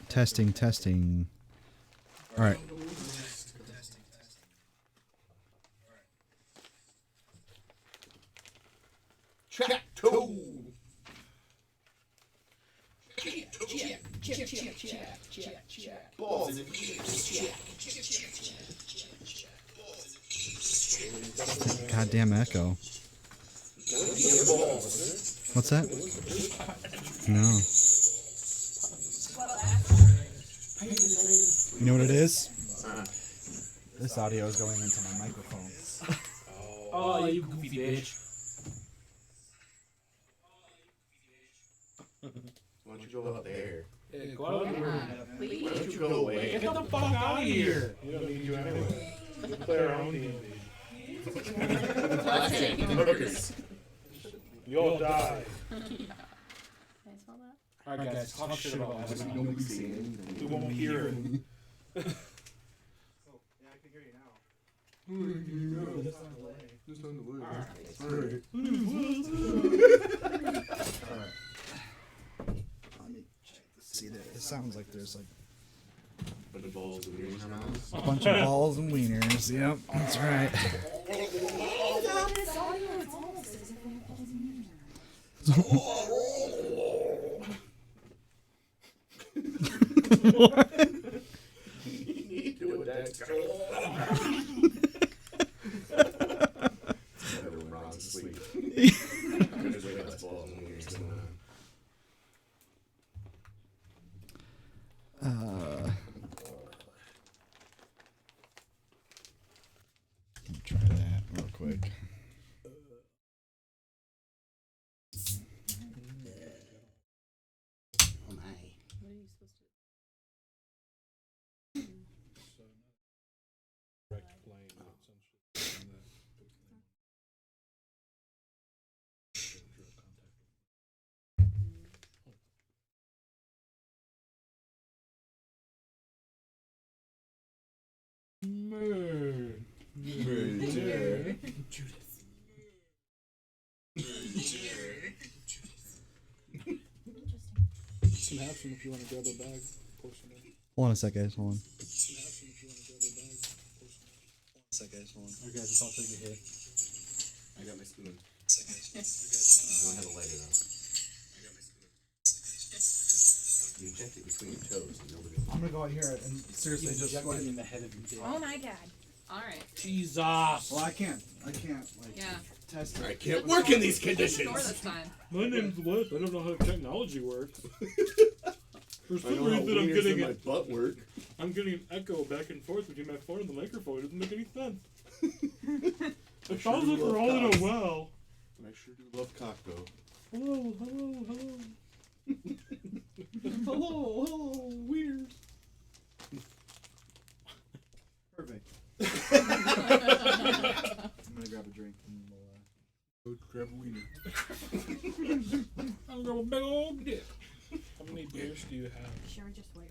Testing, testing. All right. Track 2. Check. Balls and check. Goddamn echo. What's that? No. You know what it is? This audio is going into my microphone. Oh, you goofy bitch. Why don't you go out there? Hey, go out of the room. Why don't you go away? Get the fuck out of here. We don't need you anyway. We play our own D&D. You'll die. Alright guys, talk shit about this. We won't hear it. Yeah, I can hear you now. Just on the way. Alright. Let me check this. See that? It sounds like there's like Bunch of balls and wieners in our mouths. a bunch of balls and wieners. Yep, that's right. What? You need to do that. Ron's asleep. Just wake up, balls and wieners going on. Let me try that real quick. Oh my. You can have some if you want to grab a bag. Hold on a sec, guys. Hold on. Alright guys, let's all take a hit. I got my spoon. I don't have a lighter though. You inject it between your toes and nobody will. I'm gonna go out here and seriously just go ahead. in the head of your dick. Oh my god. Alright. Jesus. Well, I can't like Yeah. test it. I can't work in these Door conditions. this time. My name's Wes. I don't know how technology works. For I some know how reason, I'm wieners getting in my an butt work. echo back and forth between my phone and the microphone. It doesn't make any sense. I It sure sounds do like we're love all in cock. a well. I sure do love cock though. Hello, hello, hello. Hello, hello, weird. Perfect. I'm gonna grab a drink and we'll, Go grab a wiener. I'm gonna grab a big old dick. How many beers do you have? Sure, just wait.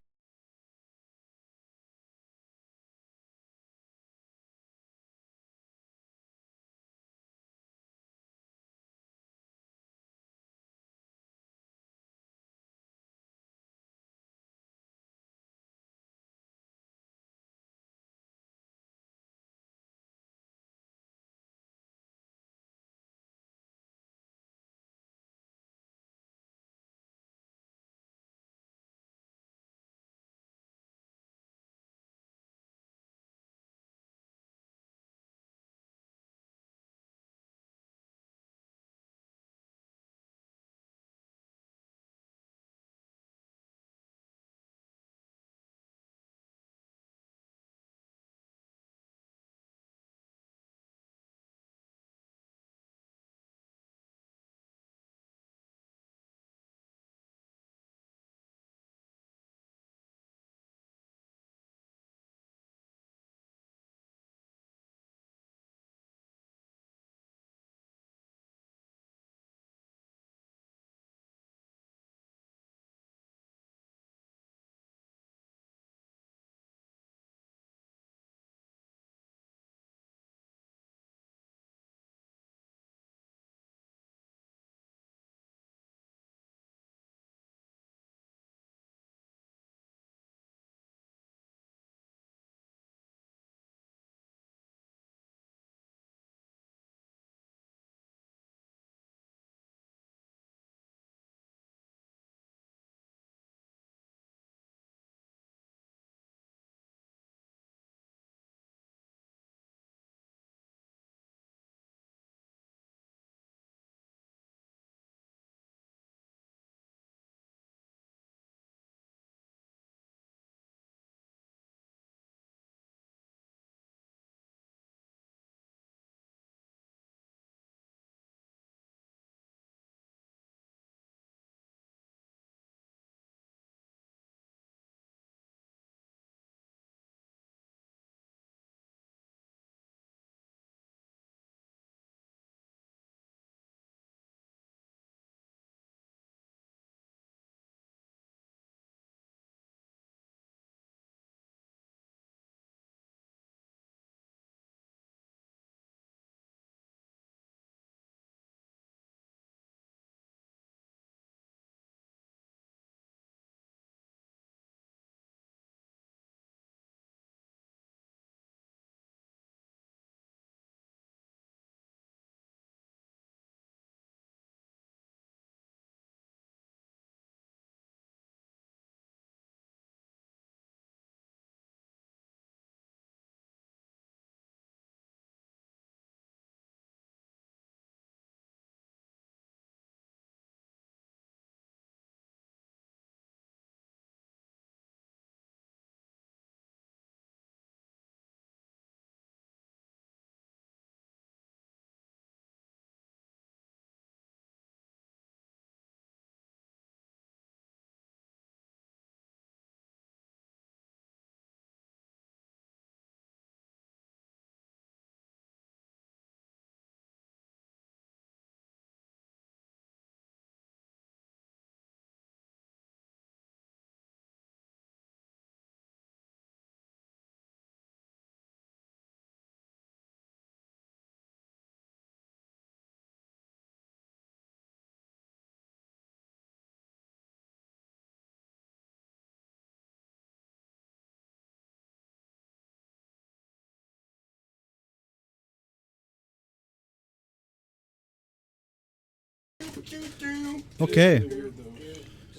Okay. Weird, though.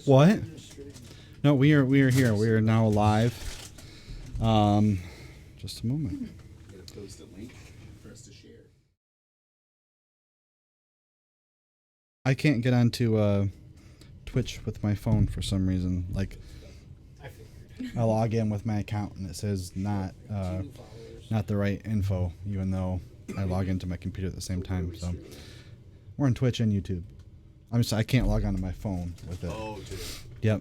What? No, we are here. We are now live. Just a moment. I'm gonna post a link for us to share. I can't get onto Twitch with my phone for some reason. Like, I figured. I log in with my account and it says not the right info, even though I log into my computer at the same time. So we're on Twitch and YouTube. I can't log onto my phone with it. Oh, dude. Yep.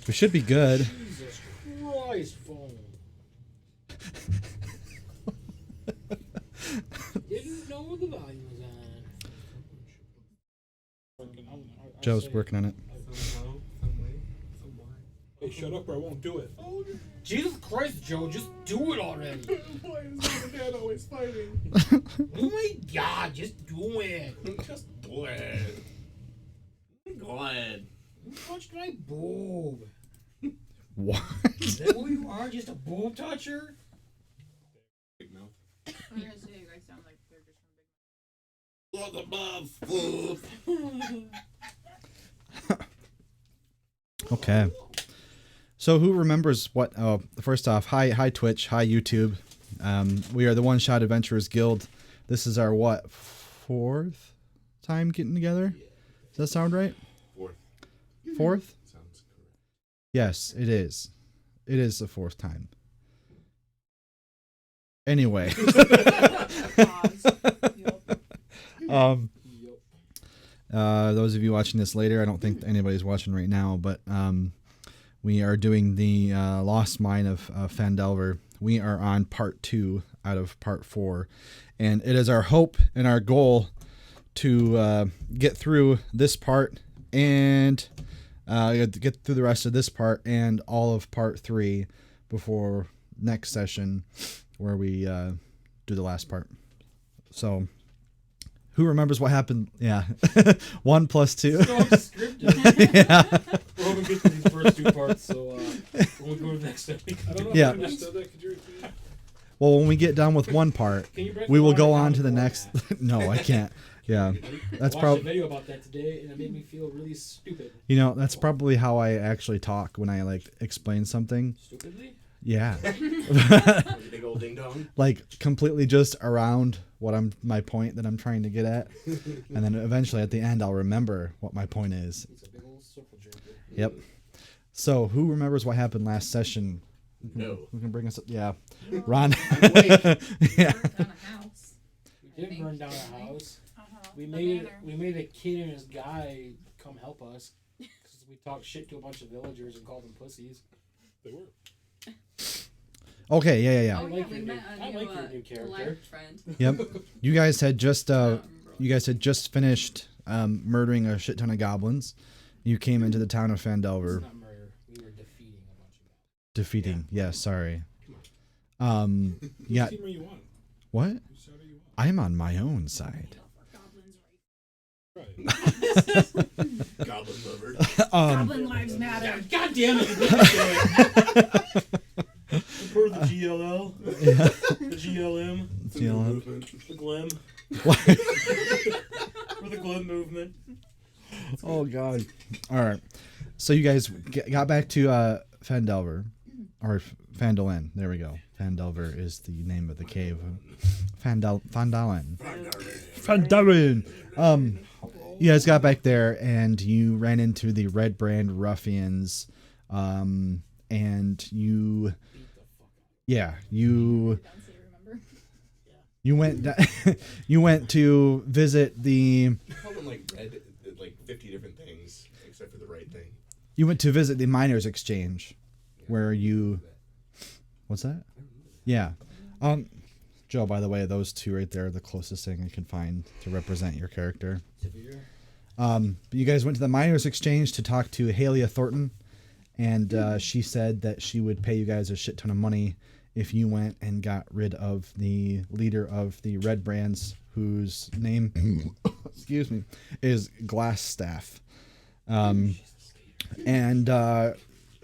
We should be good. Jesus Christ, phone. Didn't know the volume was on. Joe's working on it. Hey, shut up or I won't do it. Jesus Christ, Joe, just do it already. Why is mom and dad always fighting? Oh my God, just do it. Just do it. Go ahead. You touched my boob. What? Is that who you are? Just a boob toucher? Big mouth. I'm gonna say you guys sound like they're just from Look above. Okay. So who remembers what? Oh, first off, hi Twitch, hi YouTube. We are the One Shot Adventurers Guild. This is our what? 4th time getting together? Does that sound right? Fourth? Sounds correct. Yes, it is. It is the 4th time. Anyway. Those of you watching this later, I don't think anybody's watching right now, but we are doing the Lost Mine of Phandelver. We are on part 2 out of part 4, and it is our hope and our goal to get through this part and get through the rest of this part and all of part 3 before next session where we do the last part. So who remembers what happened? Yeah. 1 plus 2. So scripted. Yeah. We're hoping to get to these first 2 parts, so we'll go to the next step. I don't know Yeah. if I understood that. Could you repeat it? Well, when we get done with 1 part, Can you break we the will go line on to the down next. for that? No, I can't. Yeah. That's I watched a probably, video about that today, and it made me feel really stupid. that's probably how I actually talk when I like explain something. Stupidly? Yeah. Like a big old ding dong. Like completely just around my point that I'm trying to get at. And then eventually at the end, I'll remember what my point is. It's a big old circle jerker. Yep. So who remembers what happened last session? No. Who can bring us up? Yeah. Ron. yeah. Yeah. On a house. We did burn down a house. We The made manor. we made a kid and his guy come help us because we talked shit to a bunch of villagers and called them pussies. They were. Okay. Yeah. Oh, I yeah, like we your met new- a I new, like your new character. life friend. Yep. You guys had just I don't remember finished murdering a shit ton of goblins. You came into the town of It's Phandelver. not murder. We were defeating a bunch of them. Defeating. Yeah, sorry. Whose Yeah. team are you on? What? Whose side are you on? I'm on my own side. Goblins Right. Goblin lover. Goblin lives matter. God damn it! You beat me to it. I'm part of the GLL. Yeah. The GLM. GLM. The Glim. What? We're the Glim movement. Oh God! All right, so you guys got back to Phandelver, or Phandalin. There we go. Phandelver is the name of the cave. Phandalin. You guys got back there and you ran into the Red Brand ruffians, and you, yeah, you went you went to visit the. Call them like red, like 50 different things except for the right thing. You went to visit the Miners Exchange, where you. What's that? Yeah. Joe, by the way, those 2 right there are the closest thing I could find to represent your character. Severe. You guys went to the Miners Exchange to talk to Halia Thornton, and she said that she would pay you guys a shit ton of money if you went and got rid of the leader of the Red Brands, whose name, excuse me, is Glassstaff. And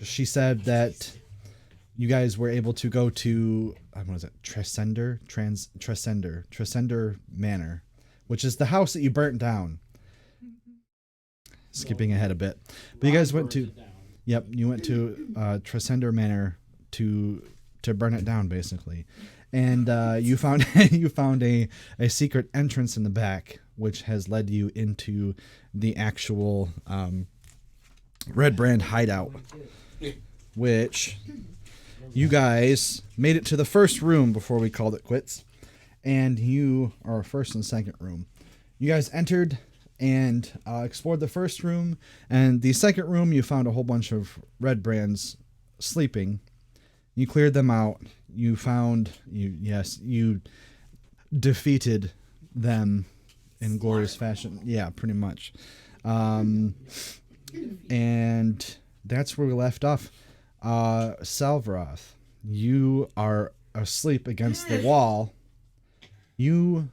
she said that you guys were able to go to what was it, Tresender Manor, which is the house that you burnt down. Skipping ahead a bit, but you guys went to. Yep, you went to Tresender Manor to burn it down, basically, and you found a secret entrance in the back, which has led you into the actual Red Brand hideout, which you guys made it to the first room before we called it quits, and you are first and second room. You guys entered and explored the first room, and the second room you found a whole bunch of Red Brands sleeping. You cleared them out. You defeated them in glorious fashion. Yeah, pretty much. And that's where we left off. Salvaroth, you are asleep against the wall. You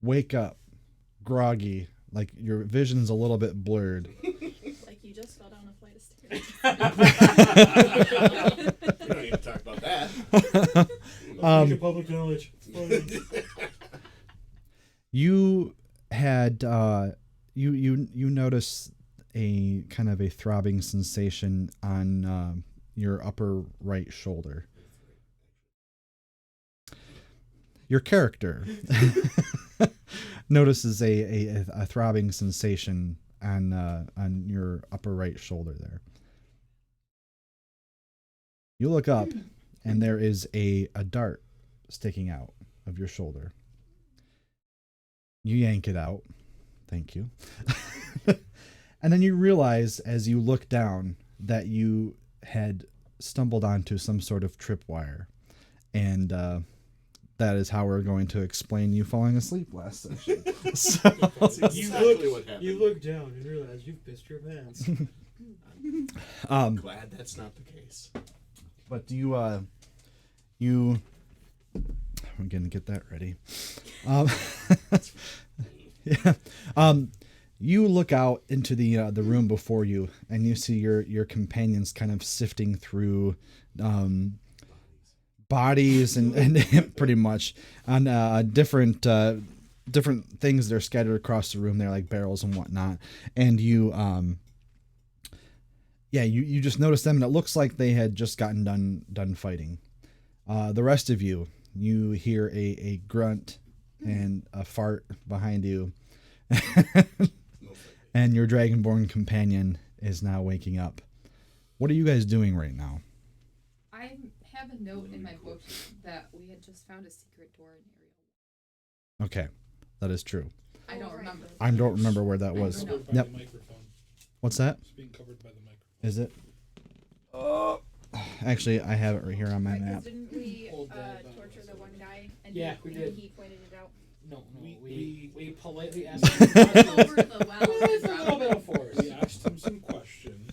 wake up groggy, like your vision's a little bit blurred. Like you just fell down a flight of stairs. We don't even talk about that. Public knowledge. You had you notice a kind of a throbbing sensation on your upper right shoulder. Your character notices a throbbing sensation on your upper right shoulder there. You look up, and there is a dart sticking out of your shoulder. You yank it out. Thank you. And then you realize, as you look down, that you had stumbled onto some sort of tripwire. And that is how we're going to explain you falling asleep last session. So, That's exactly what happened. You look down and realize you've pissed your pants. I'm glad that's not the case. but do you I'm gonna get that ready. Yeah. You look out into the room before you, and you see your companions kind of sifting through bodies and pretty much on different things that are scattered across the room. They're like barrels and whatnot, and you just notice them, and it looks like they had just gotten done fighting. The rest of you hear a grunt and a fart behind you. And your Dragonborn companion is now waking up. What are you guys doing right now? I have a note in my book that we had just found a secret door in area 1. Okay, that is true. I don't remember. I don't remember where that was. Covered by Yep. the microphone. What's that? It's being covered by the microphone. Is it? Actually, I have it right here on my Right, 'cause map. didn't we Hold that. torture the one guy and Yeah, he, we and did. he pointed it out? No, We- we politely asked him. Over the well. It's a little bit of force. We asked him some questions.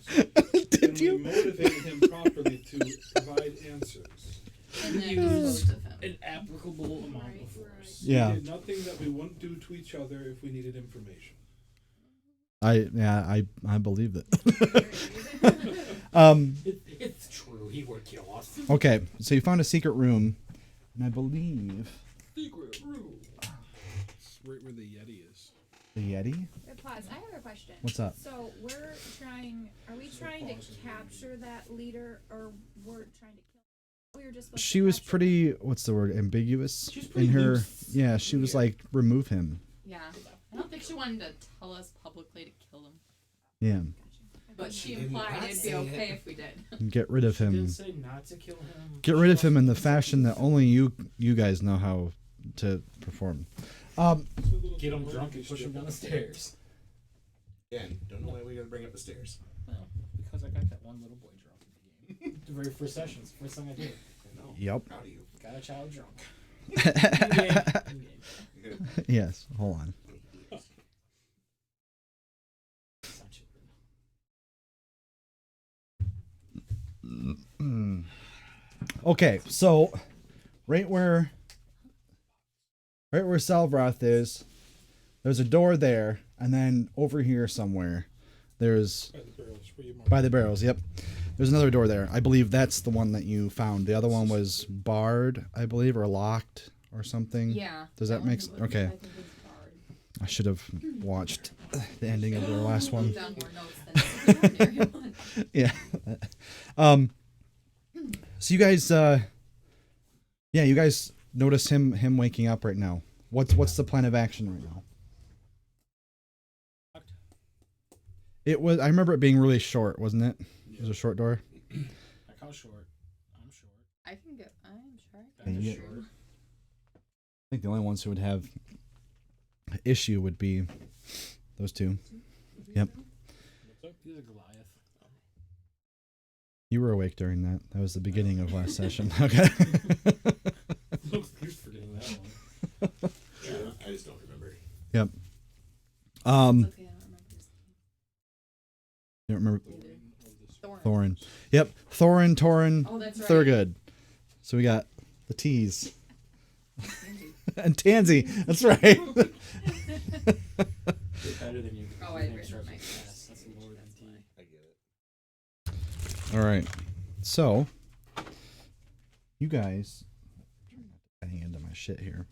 Did and you? we motivated him properly to provide answers. And then We disposed of him. An applicable amount of force. Yeah. We did nothing that we wouldn't do to each other if we needed information. I believe it. It's true. He would kill us. Okay, so you found a secret room, and I believe Secret room. It's right where the Yeti is. the Yeti. Pause. I have a question. What's up? So are we trying to capture that leader, or we're trying to kill? We were just. supposed She to was capture pretty, what's the word, ambiguous She was in pretty her. loose. Yeah, she was like, remove him. Yeah. I don't think she wanted to tell us publicly to kill him. Yeah, But she did implied not it'd say be okay it. if we did. and get rid of She him. did say not to kill him. Get rid of him in the fashion that only you guys know how to perform. Get him drunk and push him down the stairs. Again, don't know why we gotta bring up the stairs. Well, because I got that one little boy drunk in the game. The very first session. It's the first thing I did. I know. Yep. Proud of you. Got a child drunk. In-game. Yes, hold on. It's not children. Okay, so right where Salvroth is, there's a door there, and then over here somewhere, there's By the barrels. Where you marked. by the barrels. Yep, there's another door there. I believe that's the one that you found. The other one was barred, I believe, or locked or something. Yeah. Does that one make was- okay? I think it's barred. I should have watched the ending of their last one. Down more notes than the ordinary one. Yeah. So you guys, you guys notice him waking up right now. What's the plan of action right now? It was. I remember it being really short, wasn't it? It was a short door. Like how short? I'm short. I'm sure I Yeah, can you get I think the only ones who would have issue would be those two. Yep. He's a Goliath. You were awake during that. That was the beginning of last session. Okay. You're forgetting that one. Yeah, I just don't remember. Yep. Okay, I don't remember his You don't remember name either. Thorin? Yep. Thorin, Torin, Oh, that's right. Thurgood. So we got the T's. Andy. And Tansy. That's right. Better than you. Oh, Your I'd name written starts my with guess. S. That's more than T. I get it. All right. So you guys hang into my shit here.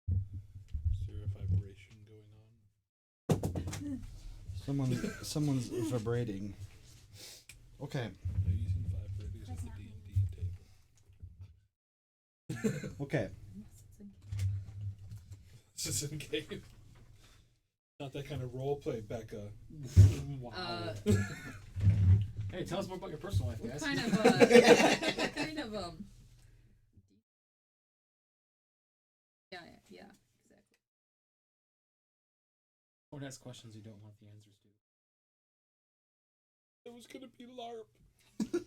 Is there a vibration going on? Someone's vibrating. Okay. They're using vibrators at the D&D table. Okay. This is in game. Not that kind of role play, Becca. Wow. Uh, Hey, tell us more about your personal life, what guys. kind of yeah, exactly. Don't ask questions you don't want the answers to. It was gonna be LARP.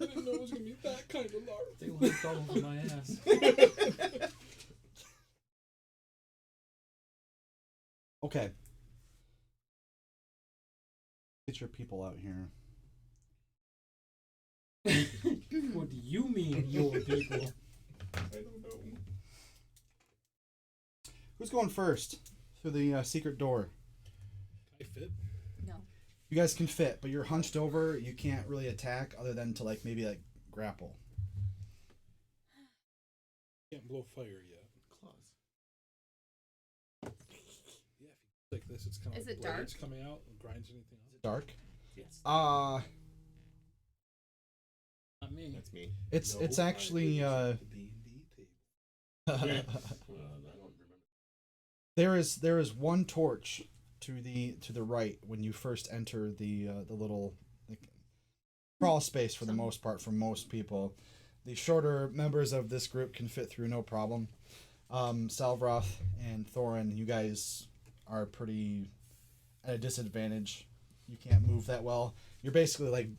I didn't know it was gonna be that kind of LARP. They left all over my ass. Okay. Get your people out here. What do you mean, your people? I don't know. Who's going first through the secret door? I fit. No. You guys can fit, but you're hunched over. You can't really attack other than to maybe grapple. Can't blow fire yet. Claws. Yeah, if you like this, it's kind of Is like it dark? blades coming out and grinds anything else. Dark. Yes. Not me. That's me. It's actually The D&D table. I don't remember. there is one torch to the right when you first enter the little crawl space for the most part for most people. The shorter members of this group can fit through no problem. Salvroth and Thorin, you guys are pretty at a disadvantage. You can't move that well. You're basically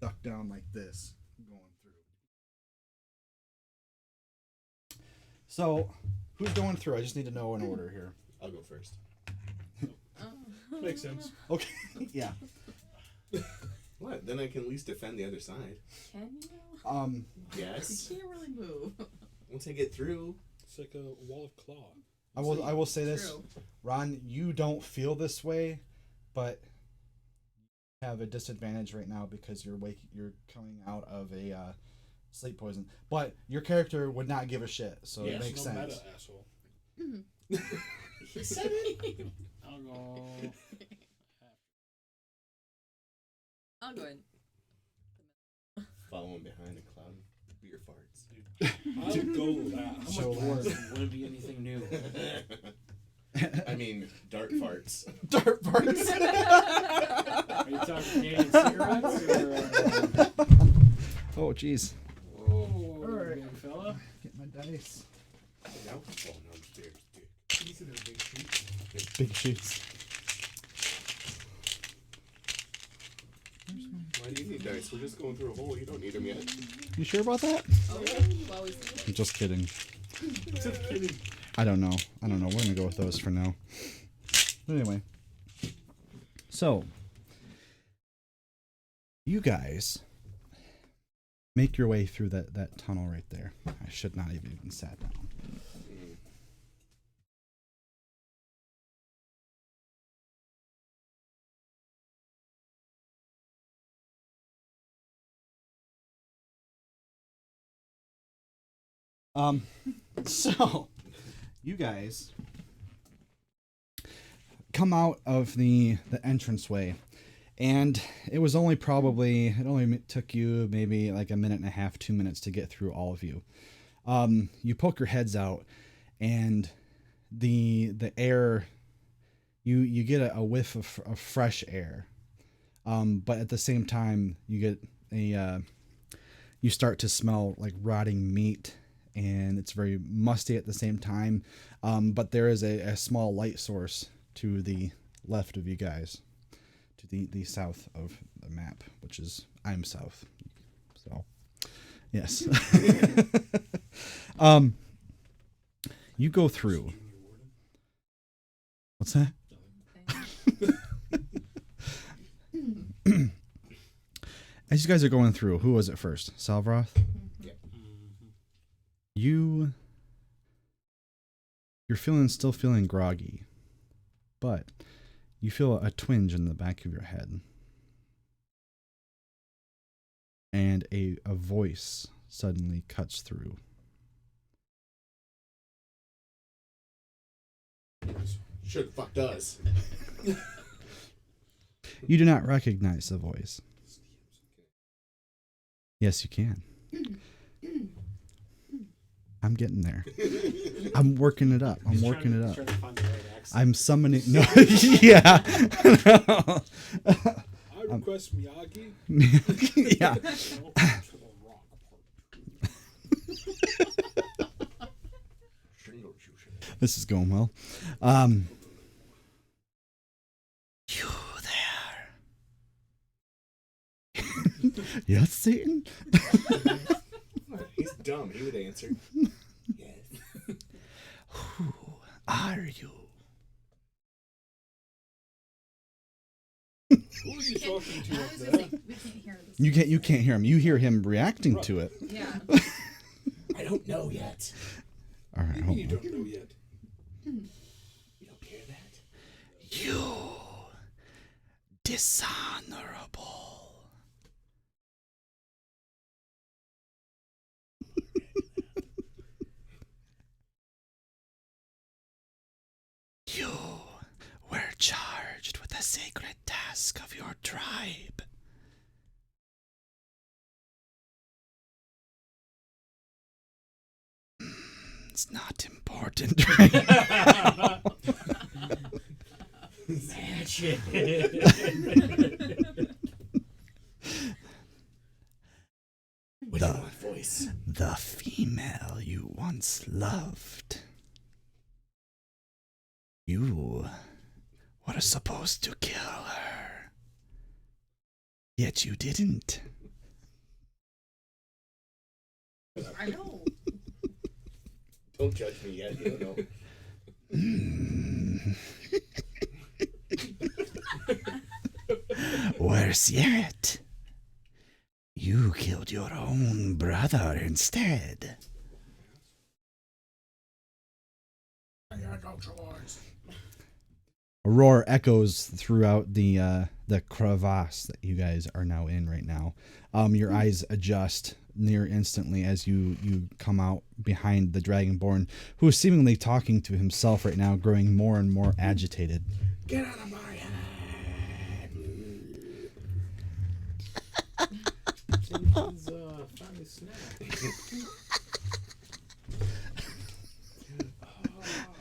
ducked down like this going through. So, who's going through? I just need to know an order here. I'll go first. Oh. Makes sense. Okay. Yeah. What? Then I can at least defend the other side. Can you? Yes. You can't really move. Once I get through. It's like a wall of claw. I will say this, True. Ron, you don't feel this way, but you have a disadvantage right now because you're coming out of a sleep poison. But your character would not give a shit, so it makes no sense. Meta asshole. He said it. I'll go. I'll go ahead. Following behind a cloud of beer farts. I'll go I'm last. a So dwarf. It wouldn't be anything new. I mean, dart farts. Dart parts. Are you talking Canadian cigarettes or? Oh, jeez. Oh, Alright. big fella. Get my dice. Oh, no, it's beer. These are the big sheets. Big sheets. Why do you need dice? We're just going through a hole. You don't need them yet. You sure about that? Oh, you always do. I'm just kidding. Just kidding. I don't know. We're gonna go with those for now. But anyway. So you guys make your way through that tunnel right there. I should not have even sat down. So you guys come out of the entranceway, and it was only it only took you maybe like a minute and a half, 2 minutes to get through all of you. You poke your heads out, and the air, you get a whiff of fresh air, but at the same time you get you start to smell like rotting meat, and it's very musty at the same time. But there is a small light source to the left of you guys, to the south of the map, which is I'm south. So, yes. You go through. What's that? As you guys are going through, who was it first? Salvaroth? You're still feeling groggy, but you feel a twinge in the back of your head, and a voice suddenly cuts through. Sure the fuck does. You do not recognize the voice. Yes, you can. I'm getting there. I'm working it up. I'm working it up. Trying to find the right accent. I'm summoning. No, yeah. I request Miyagi. Yeah. This is going well. You there? Yes, Satan? He's dumb. He would answer. Yes. Who are you? Who are you talking to I up was there? gonna say, we can't hear this. You can't hear him. You hear him reacting to it. Yeah. I don't know yet. All right, hold You on. don't know yet. You don't care that? You dishonorable. You were charged with the sacred task of your tribe. It's not important, right? Magic. What do you want, voice? The female you once loved. You were supposed to kill her. Yet you didn't. I know. Don't judge me yet. You don't know. Worse yet, you killed your own brother instead. I got no choice. A roar echoes throughout the crevasse that you guys are now in right now. Your eyes adjust near instantly as you come out behind the Dragonborn, who is seemingly talking to himself right now, growing more and more agitated. Get out of my head. Jenkins, family snack.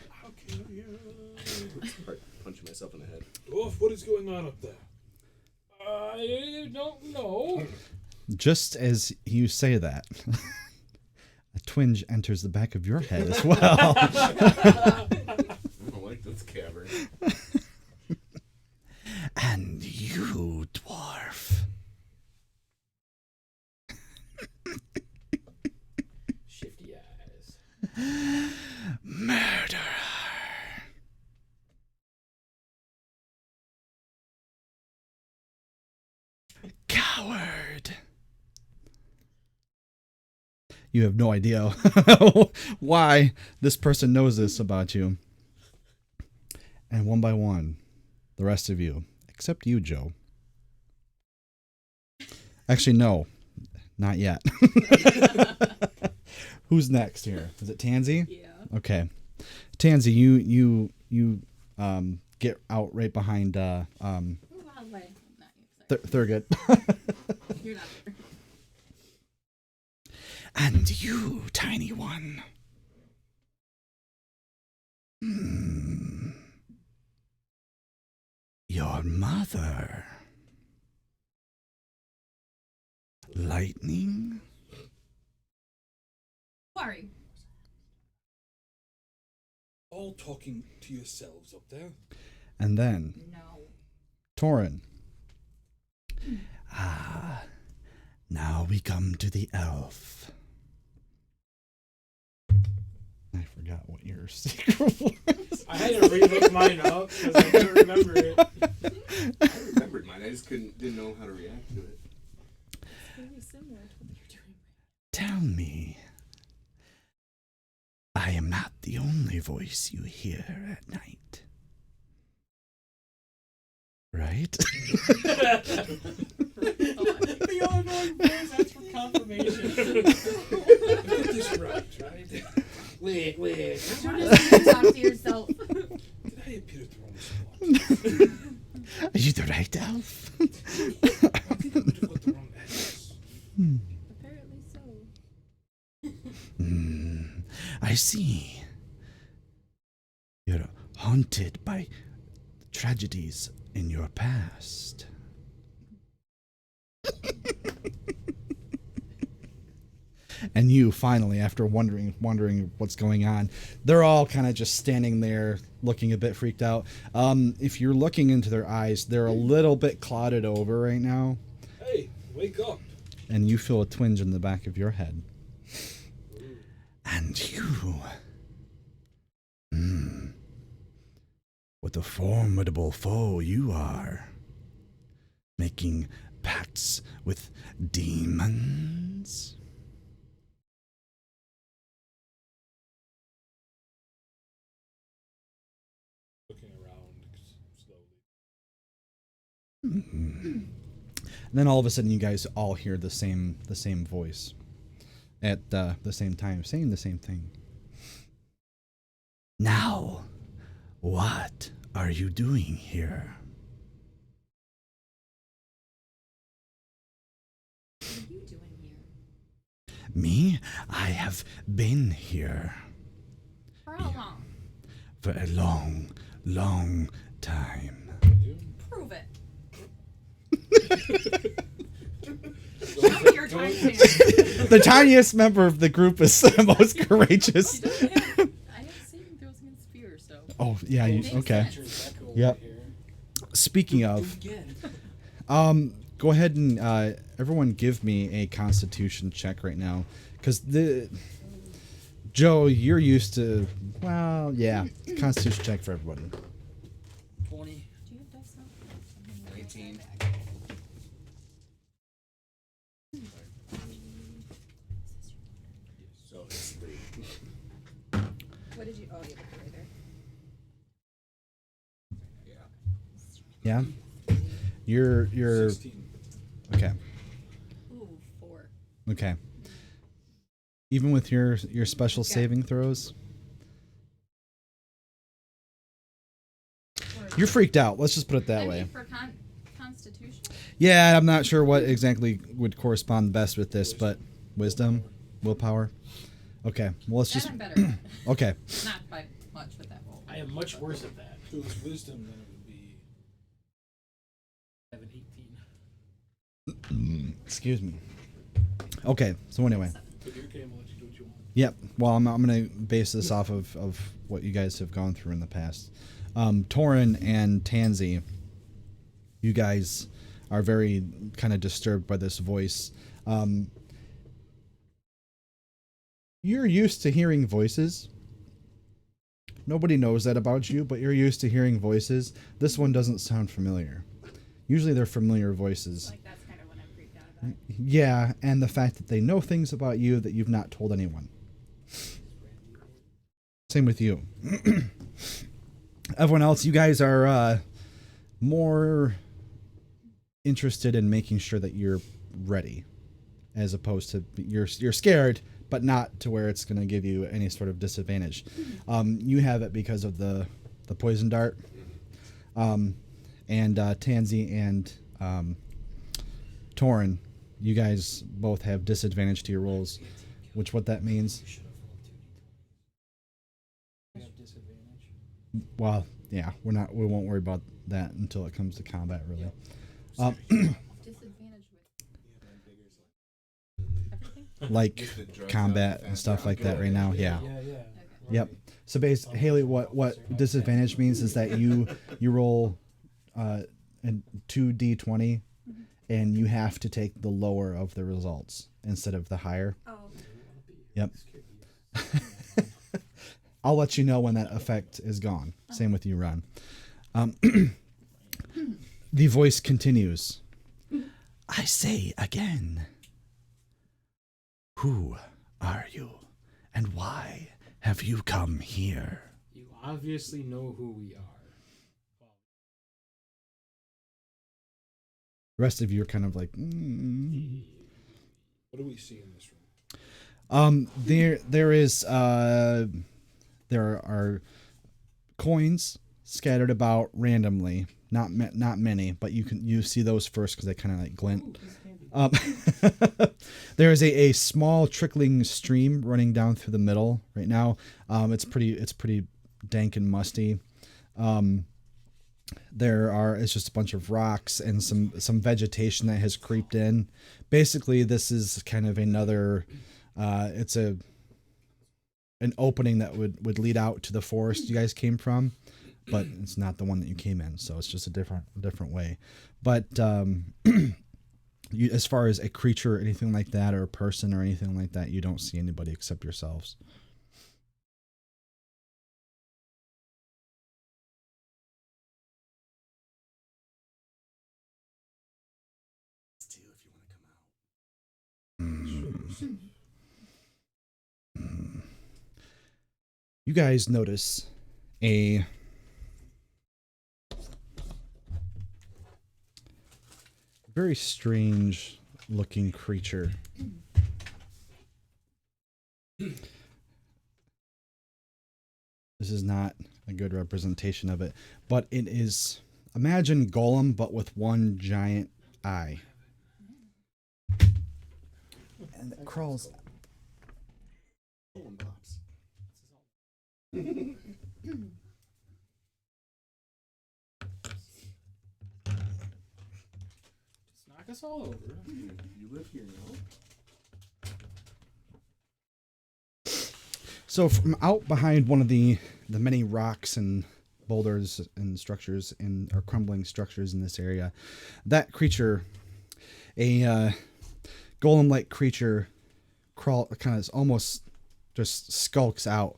How can you? Start punching myself in the head. Wolf, what is going on up there? I don't know. Just as you say that, a twinge enters the back of your head as well. I don't like this cavern. And you, dwarf. Shifty eyes. Murderer. Coward. You have no idea why this person knows this about you. And one by one, the rest of you, except you, Joe. Actually, no, not yet. Who's next here? Is it Tansy? Yeah. Okay. Tansy, you get out right behind Ooh, I'll lay. Not you. Thurgood. You're not there. And you, tiny one. Your mother. Lightning? Who are you? All talking to yourselves up there. And then No. Torin. Now we come to the elf. I forgot what your secret was. I had to relook mine up because I couldn't remember it. I remembered mine. I just didn't know how to react to it. It's very similar to what you're doing. Tell me. I am not the only voice you hear at night. Right? The ongoing voice, that's for confirmation. Get this right? Wait. Don't just talk to yourself. Did I appear at the wrong spot? Are you the right elf? I think I would have got the wrong address. Apparently so. I see. You're haunted by tragedies in your past. And you finally, after wondering what's going on, they're all kind of just standing there looking a bit freaked out. If you're looking into their eyes, they're a little bit clouded over right now, Hey, wake up. and you feel a twinge in the back of your head. And you, what a formidable foe you are, making pacts with demons. Looking around slowly. And then all of a sudden, you guys all hear the same voice at the same time, saying the same thing. Now, what are you doing here? What are you doing here? Me? I have been here For how long? for a long, long time. Prove it. Don't Show me your time stamp. The tiniest member of the group is the most courageous. I have saving throws against fear, so. Oh, yeah, Makes okay. sense. Yep. Speaking of, go ahead and everyone give me a Constitution check right now, because Joe, you're used to, well, yeah, Constitution check for everybody. 20. Do you have dice now? 19. So it's 3. What did you? Oh, you have it right there. Yeah. Yeah, you're 16. okay. Ooh, 4. Okay. Even with your special saving throws, you're freaked out. Let's just put it that I way. mean, for Constitution. Yeah, I'm not sure what exactly would correspond best with this, but wisdom, willpower. Okay, well let's That just I'm better at. okay. Not by much with that roll. I am much worse at that. If it was wisdom, then it would be. I have an 18. Excuse me. Okay, so anyway, But you're okay, I'm gonna let you do what you want. yep. Well, I'm going to base this off of what you guys have gone through in the past. Torin and Tansy, you guys are very kind of disturbed by this voice. You're used to hearing voices. Nobody knows that about you, but you're used to hearing voices. This one doesn't sound familiar. Usually they're familiar voices. Like, that's kind of what I'm freaked out about. Yeah, and the fact that they know things about you that you've not told anyone. Same with you. Everyone else, you guys are more interested in making sure that you're ready. as opposed to you're scared, but not to where it's going to give you any sort of disadvantage. You have it because of the poison dart, and Tansy and Torin, you guys both have disadvantage to your rolls, which what that means. We have disadvantage. Well, yeah, we won't worry about that until it comes to combat, really. Disadvantage with everything? Like With the drugs combat out and stuff like that right now. Yeah. Yeah. Okay. Yep. So basically, Haley, what disadvantage means is that you roll a 2d20, and you have to take the lower of the results instead of the higher. Oh. Yep. I'll let you know when that effect is gone. Same with you, Ron. The voice continues. I say again. Who are you, and why have you come here? You obviously know who we are. The rest of you are kind of like, What do we see in this room? there are coins scattered about randomly. Not many, but you see those first because they kind of like glint. There is a small trickling stream running down through the middle right now. It's pretty dank and musty. It's just a bunch of rocks and some vegetation that has creeped in. Basically, this is kind of another. It's an opening that would lead out to the forest you guys came from, but it's not the one that you came in. So it's just a different way. But as far as a creature or anything like that, or a person or anything like that, you don't see anybody except yourselves. If you want to come out. You guys notice a very strange looking creature. This is not a good representation of it, but it is, imagine Golem but with one giant eye. And it crawls. Golem pops. Just knock us all over. You live here, no? So from out behind one of the many rocks and boulders and structures or crumbling structures in this area, that creature, a golem-like creature, kind of almost just skulks out.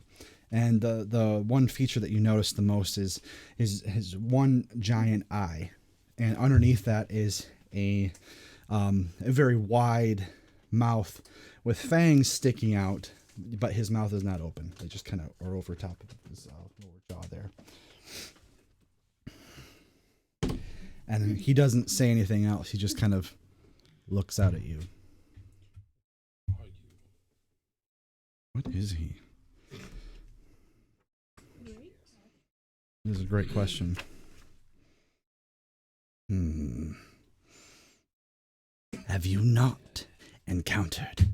And the one feature that you notice the most is his one giant eye, and underneath that is a very wide mouth with fangs sticking out, but his mouth is not open. They just kind of are over top of his lower jaw there. And he doesn't say anything else. He just kind of looks out at you. What is he? This is a great question. Have you not encountered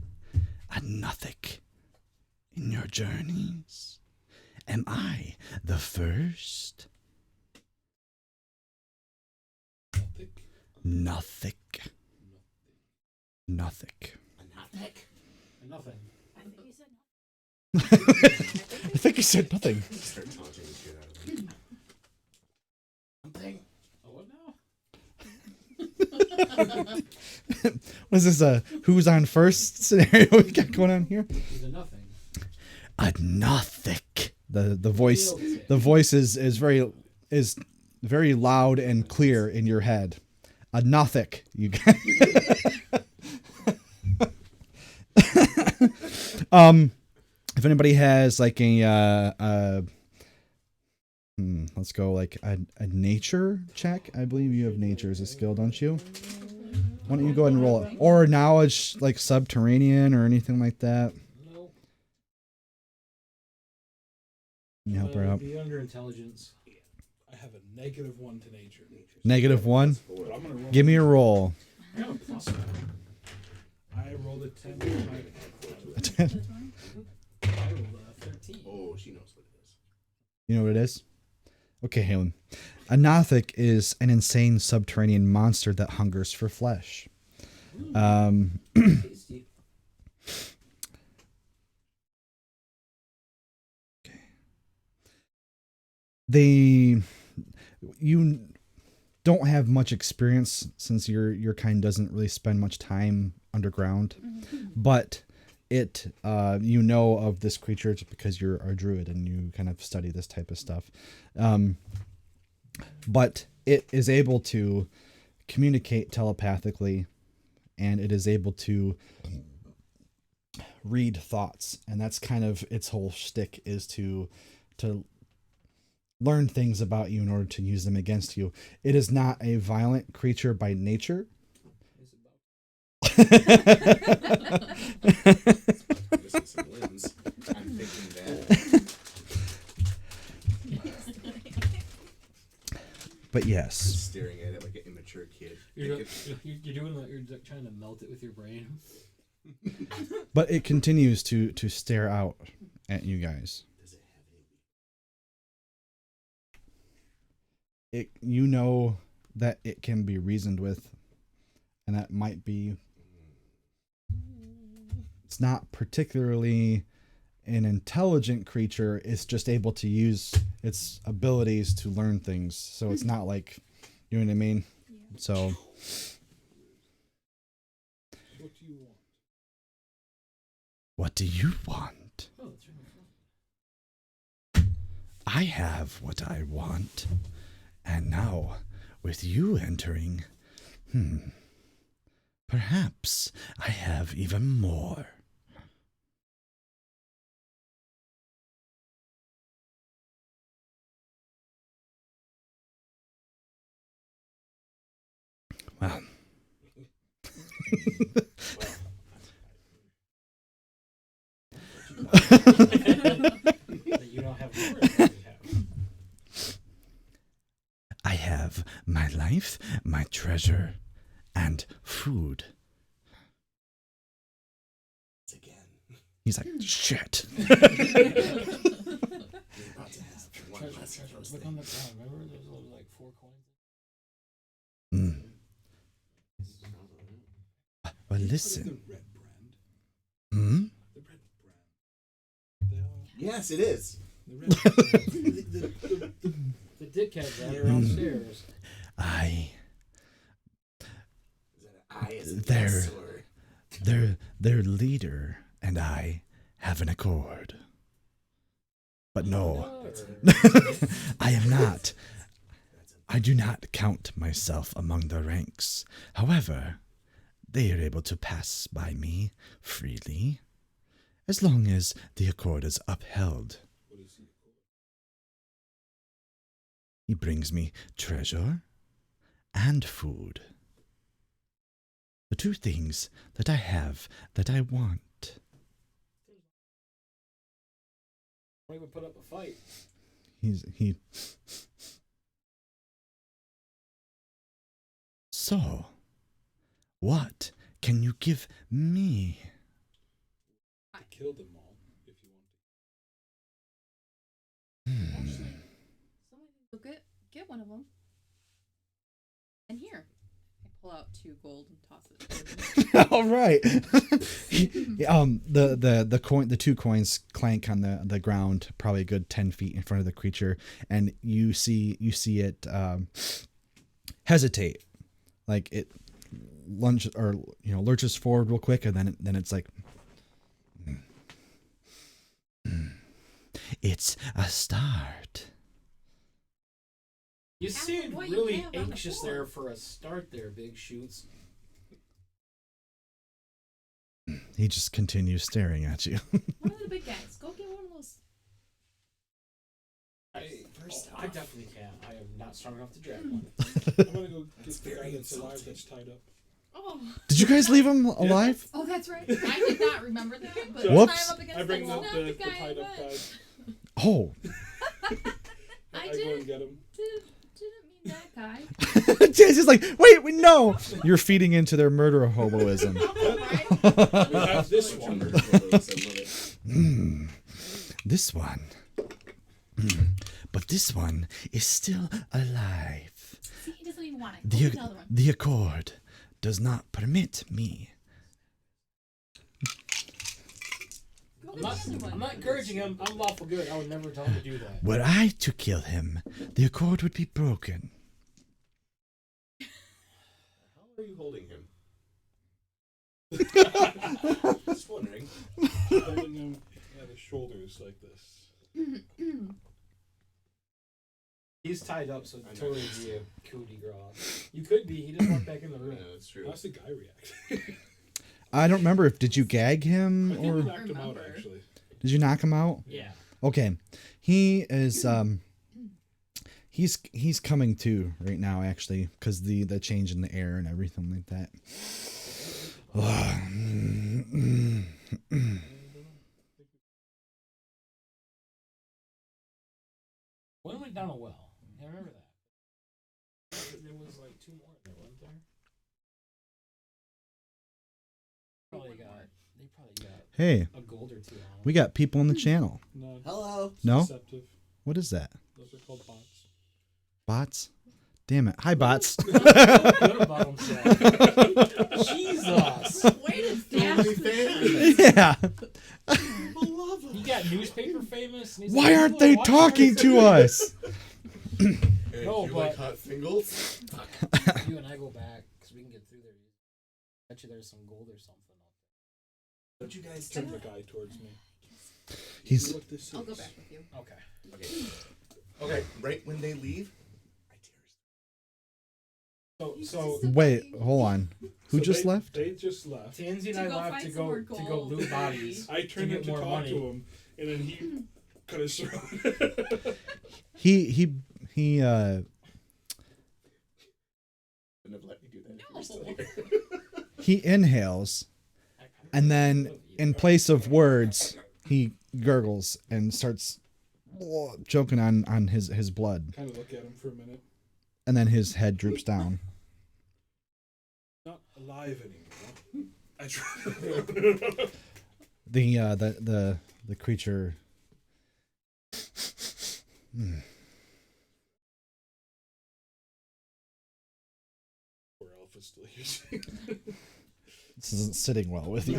a Nothic in your journeys? Am I the first? Nothic. Nothic. Nothing. I think he said nothing. Start taunting the shit out of him. Something. Oh, what now? What is this, a who's on first scenario we got going on here? He's a nothing. A Nothic. The voice is very loud and clear in your head. A Nothic. You got if anybody has like a let's go like a nature check. I believe you have nature as a skill, don't you? Why don't you go ahead and roll it? Or knowledge, like subterranean or anything like that. Nope. Can you help her out? Be under intelligence. I have a -1 to nature. -1. But I'm gonna roll. Give me a roll. I have a +1. I rolled a 10 with my I rolled a 13. Oh, she knows what it is. You know what it is? Okay, Halen. A Nothic is an insane subterranean monster that hungers for flesh. Tasty. You don't have much experience since your kind doesn't really spend much time underground, but it you know of this creature just because you're a druid and you kind of study this type of stuff. But it is able to communicate telepathically, and it is able to read thoughts, and that's kind of its whole shtick, is to learn things about you in order to use them against you. It is not a violent creature by nature. Missing some limbs. I'm thinking that. But yes. Staring at it like an immature kid. You're doing that. You're trying to melt it with your brain. But it continues to stare out at you guys. Does it have You know that it can be reasoned with, and that might be. It's not particularly an intelligent creature. It's just able to use its abilities to learn things. So it's not like, you know what I mean? Yeah. So What do you want? what do you want? Oh, that's right. I have what I want. And now, with you entering, perhaps I have even more. Well. That you don't have more than we have. I have my life, my treasure, and food. It's again? He's like, shit. He's about to have one less of those Look on the things. ground. Remember, there's like 4 coins. Mm. Well, What is listen. the red brand? Hmm? The red brand. They are. Yes, it is. The red brand. The dickheads that are downstairs. Is that an eye as a There. yes, or Their leader and I have an accord. But no, I am not. I do not count myself among the ranks. However, they are able to pass by me freely, as long as the accord is upheld. What is the accord? He brings me treasure and food. The two things that I have that I want. Don't even put up a fight. He. So, what can you give me? I killed them all, if you want to. So get one of them. And here, I pull out 2 gold and toss it. All right. The 2 coins clank on the ground, probably a good 10 feet in front of the creature, and you see it hesitate, like it lurches forward real quick, and then it's like, it's a start. You Ask seemed them what you really have on the anxious floor. there for a start there, Big Shoots. He just continues staring at you. One of the big guys. Go get one of those. I definitely can. I am not strong enough to drag one. I'm gonna go get the guy very that's alive insulting. that's tied up. Oh. Did you guys leave him alive? Oh, that's right. I did not remember that. But So- Whoops. I'm up against I bring the up wall. the guy I tied up met. guy. Oh. I go didn't and get him. mean that guy. Jesse's like, wait, no. You're feeding into their murder hoboism. We have this one. This one. But this one is still alive. See, he doesn't even want it. Go get the other one. The accord does not permit me. Go I'm get not, the other one. I'm not encouraging him. I'm lawful good. I would never tell him to do that. Were I to kill him, the accord would be broken. How are you holding him? Just wondering. Holding him at his shoulders like this. He's tied up, so I know. totally be a coup de grace. You could be. He just walked back in the room. Yeah, that's true. How's the guy react? I don't remember if did you gag him I think we or knocked him out Remember. actually. did you knock him out? Yeah. Okay. He is he's coming to right now actually because the change in the air and everything like that. One went down a well. I remember that. There was like 2 more in there, wasn't there? They probably got Hey, a gold or 2 on them. we got people on the channel. No. Hello. It's No? Deceptive. What is that? Those are called bots. Bots? Damn it. Hi bots. Good about himself. Jesus. Way to dash many the fans. Yeah. People love him. He got newspaper famous. And he's Why like, aren't "People are they watching talking this." to us? Hey, No, you but- like hot singles? You and I go back because we can get through there. Bet you there's some gold or something. Don't you guys Turn the guy towards me. He's See what this I'll go is. back with you. Okay. Okay. Okay. Right when they leave, I tear. So wait, hold on. Who So just they- left? They just left. Tansy and To I go left find to some more go gold. loot bodies. I turned get in to more talk money. to him, and then he cut his throat. He Wouldn't have let me do that. You're still here. he inhales and then in place of words he gurgles and starts choking on his blood, Kind of look at him for a minute. and then his head droops down. Not alive anymore. I tried. The creature Poor Alpha's still here. this isn't sitting well with you.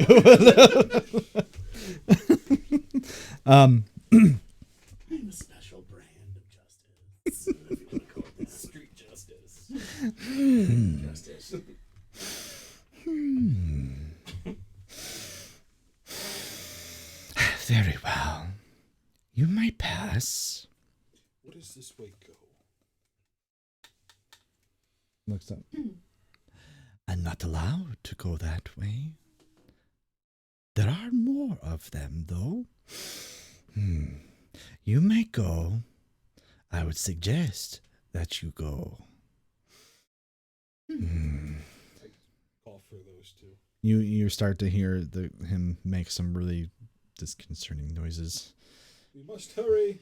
I'm a special brand of justice. If you want to call it that. Street justice. Justice. Very well. You may pass. What does this way go? Looks up. I'm not allowed to go that way. There are more of them, though. You may go. I would suggest that you go. Call for those two. You start to hear him make some really disconcerting noises. We must hurry.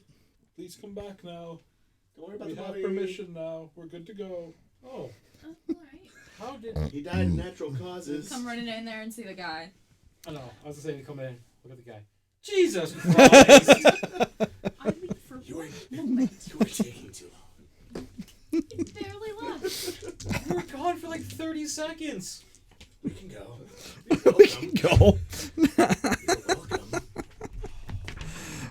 Please come back now. Don't worry about We the have body. permission now. We're good to go. Oh, Alright. how did? He died of natural causes. Come running in there and see the guy. I know. I was just saying to come in. Look at the guy. Jesus Christ! I leave for You were, 1 moment. you were taking too long. He barely left. You were gone for like 30 seconds. We can go. We can go. You're welcome.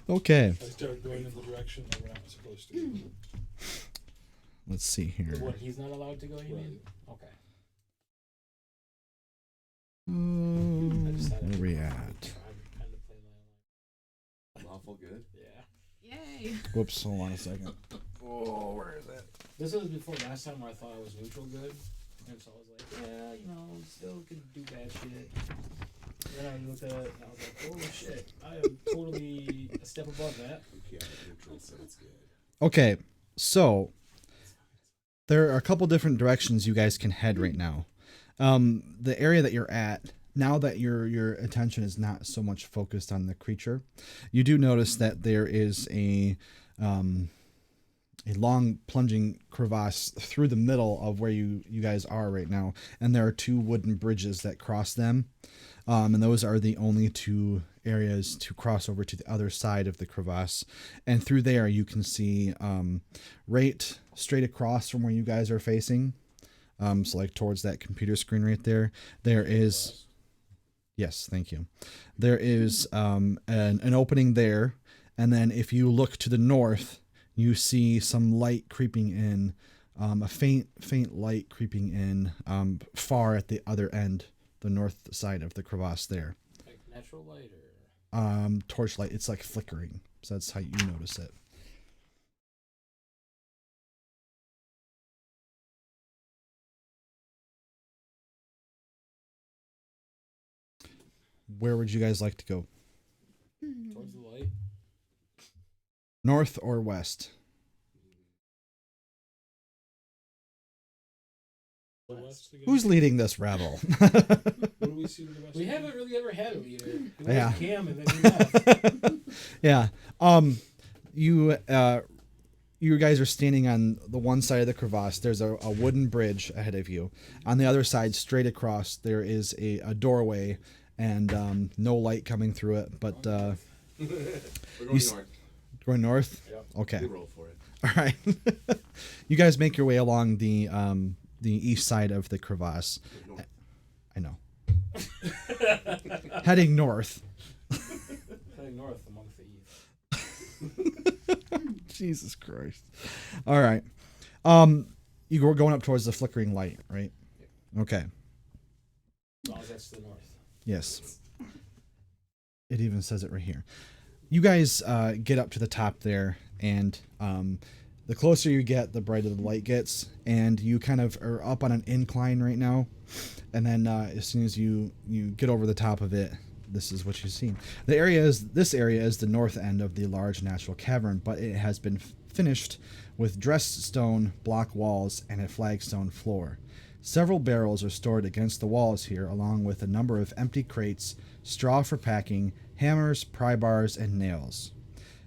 Okay. I start going in the direction that we're not supposed to go. Let's see here. What? He's not allowed to go. You mean? Okay. I just had Where we at? Kind of play my Lawful good. Yeah. Yay. Whoops, hold on a second. Oh, where is it? This was before last time where I thought I was neutral good. And so I was like, yeah, you know, still can do bad shit. Then I looked at it and I was like, oh shit, I am totally a step above that. Okay, I'm neutral, so it's good. Okay, so there are a couple different directions you guys can head right now. the area that you're at, now that your attention is not so much focused on the creature, you do notice that there is a long plunging crevasse through the middle of where you guys are right now, and there are two wooden bridges that cross them, and those are the only two areas to cross over to the other side of the crevasse. And through there you can see right straight across from where you guys are facing, so like towards that computer screen right there, there is, yes, thank you, there is an opening there. And then if you look to the north, you see some light creeping in, a faint light creeping in, far at the other end, the north side of the crevasse there. Like natural light or? Torchlight. It's like flickering, so that's how you notice it. Where would you guys like to go? Towards the light. North or west? The west again? Who's leading this rebel? What do we see to the west? We again? haven't really ever had a leader. It was Yeah. Cam and then he left. Yeah. You guys are standing on the one side of the crevasse. There's a wooden bridge ahead of you. On the other side, straight across, there is a doorway, and no light coming through it. But We're going north. going north. Yep. Okay. We roll for it. All right. You guys make your way along the east side of the crevasse. North. I know. Heading north. Heading north amongst the east. Jesus Christ. All right. You were going up towards the flickering light, right? Okay. As long as that's to the north. Yes. It even says it right here. You guys get up to the top there, and the closer you get, the brighter the light gets, and you kind of are up on an incline right now. And then as soon as you get over the top of it, this is what you see. This area is the north end of the large natural cavern, but it has been finished with dressed stone block walls and a flagstone floor. Several barrels are stored against the walls here, along with a number of empty crates, straw for packing, hammers, pry bars, and nails.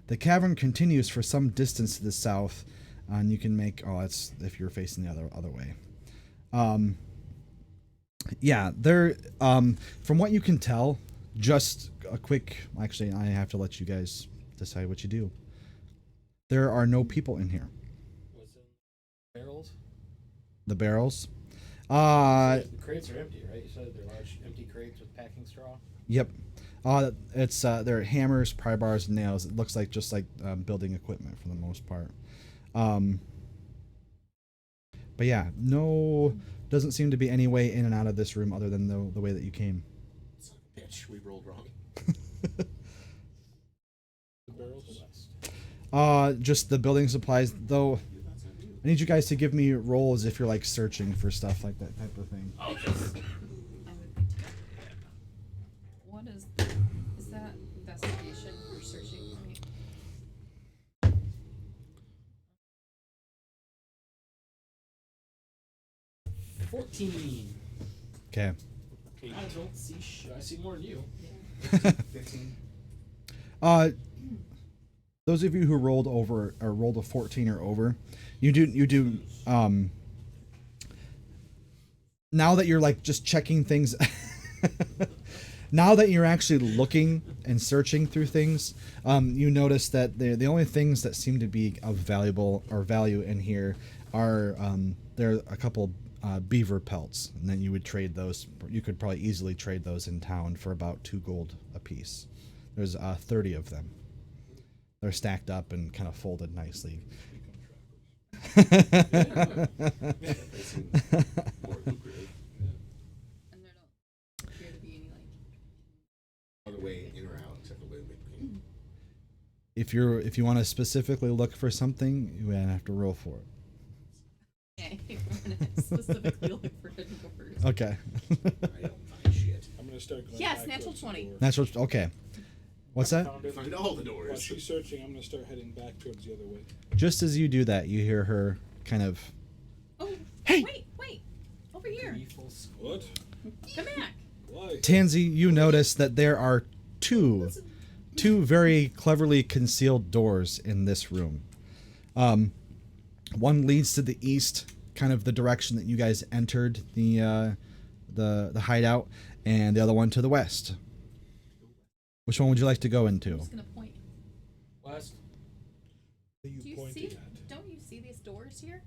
The cavern continues for some distance to the south, and you can make, that's if you're facing the other way. Yeah, there, from what you can tell, just a quick, actually, I have to let you guys decide what you do. There are no people in here. What's in barrels? The barrels? The crates are empty, right? You said they're large empty crates with packing straw? Yep. It's there are hammers, pry bars, and nails. It looks like just like building equipment for the most part. But yeah, doesn't seem to be any way in and out of this room other than the way that you came. Son of a bitch, we rolled wrong. The barrels? Just the building supplies, though. I need you guys to give me rolls if you're like searching for stuff like that type of thing. I would be terrible. What is that investigation or searching, right? 14. Okay. I don't see shit. I see more than you. 15. Those of you who rolled over or rolled a 14 or over, you do now that you're like just checking things now that you're actually looking and searching through things, you notice that the only things that seem to be of value in here are there are a couple beaver pelts, and then you would trade those. You could probably easily trade those in town for about 2 gold a piece. There's 30 of them. They're stacked up and kind of folded nicely. They seem more lucrative. And there don't appear to be any Other way in or out, except the way we came. If you want to specifically look for something, you have to roll for it. Okay, we're gonna specifically look for hidden doors. Okay. I don't find shit. I'm gonna start going Yes, back natural towards the 20. door. Natural. Okay. What's that? Found it. Find all the While doors. she's searching, I'm gonna start heading back towards the other way. Just as you do that, you hear her kind of. Oh, Hey! wait. Oh, over here. Gleeful squeal. What? Come back. Why? Tansy, you notice that there are two very cleverly concealed doors in this room. One leads to the east, kind of the direction that you guys entered the hideout, and the other one to the west. Which one would you like to go I'm into? just gonna point. West. What are you Do you pointing see? at? Don't you see these doors here?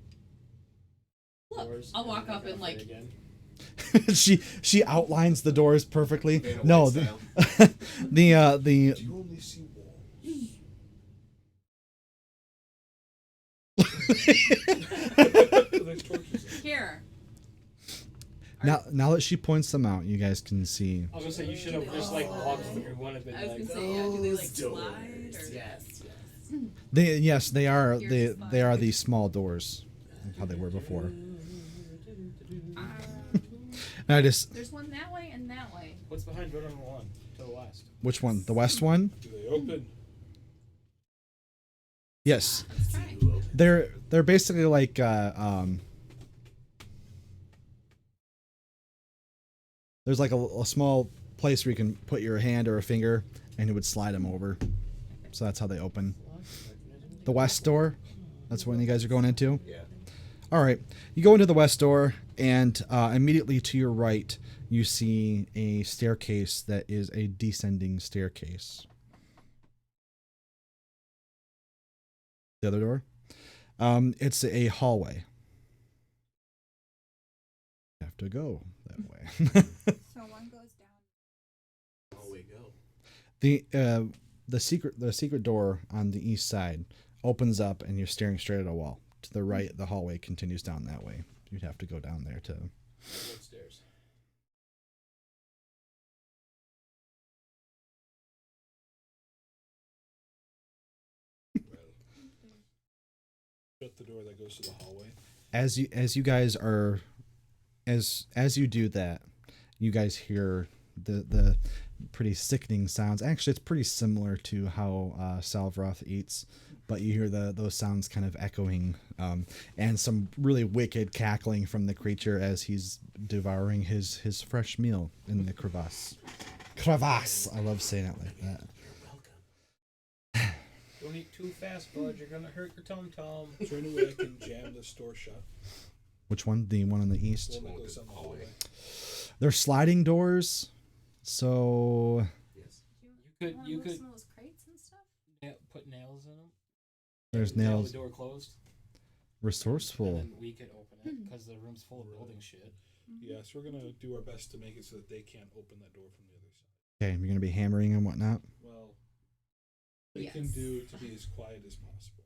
Look, Doors, I'll walk up then and cafe like. again. she outlines the doors perfectly. Vanna No, White the style. the You only see walls. There's torches in. Here. now that she points them out, you guys can see. I was gonna say you should have just like walked through one of it. I was Like, gonna say, yeah, do they like Those slide? doors. Or... Yes. Yes, they are. Yours They is fine. they are the small doors, like how they were before. I just There's one that way and that way. what's behind door number 1 to the west? which one? The west one? Do they open? Yes. Let's try. They're basically like there's like a small place where you can put your hand or a finger and it would slide them over. So that's how they open. The west door, that's one you guys are going into. Yeah. All right, you go into the west door, and immediately to your right, you see a staircase that is a descending staircase. The other door, it's a hallway. You have to go that way. So one goes down. Oh, we go. The secret door on the east side opens up, and you're staring straight at a wall. To the right, the hallway continues down that way. You'd have to go down there to. Upstairs. Shut the door that goes to the hallway. As you guys are, as you do that, you guys hear the pretty sickening sounds. Actually, it's pretty similar to how Salvroth eats, but you hear those sounds kind of echoing, and some really wicked cackling from the creature as he's devouring his fresh meal in the crevasse. Crevasse. I love saying it like that. Don't eat too fast, bud. You're gonna hurt your tum tum. Is there any way I can jam this door shut? Which one? The one on the The east? one that goes down the hallway. They're sliding doors, so Yes. You could some of those crates and stuff. put nails in them. there's Nail nails. the door closed. Resourceful. And then we could open it because the room's full of building shit. Yes, we're gonna do our best to make it so that they can't open that door from the other side. Okay, you're gonna be hammering and whatnot. Well, they Yes. can do to be as quiet as possible.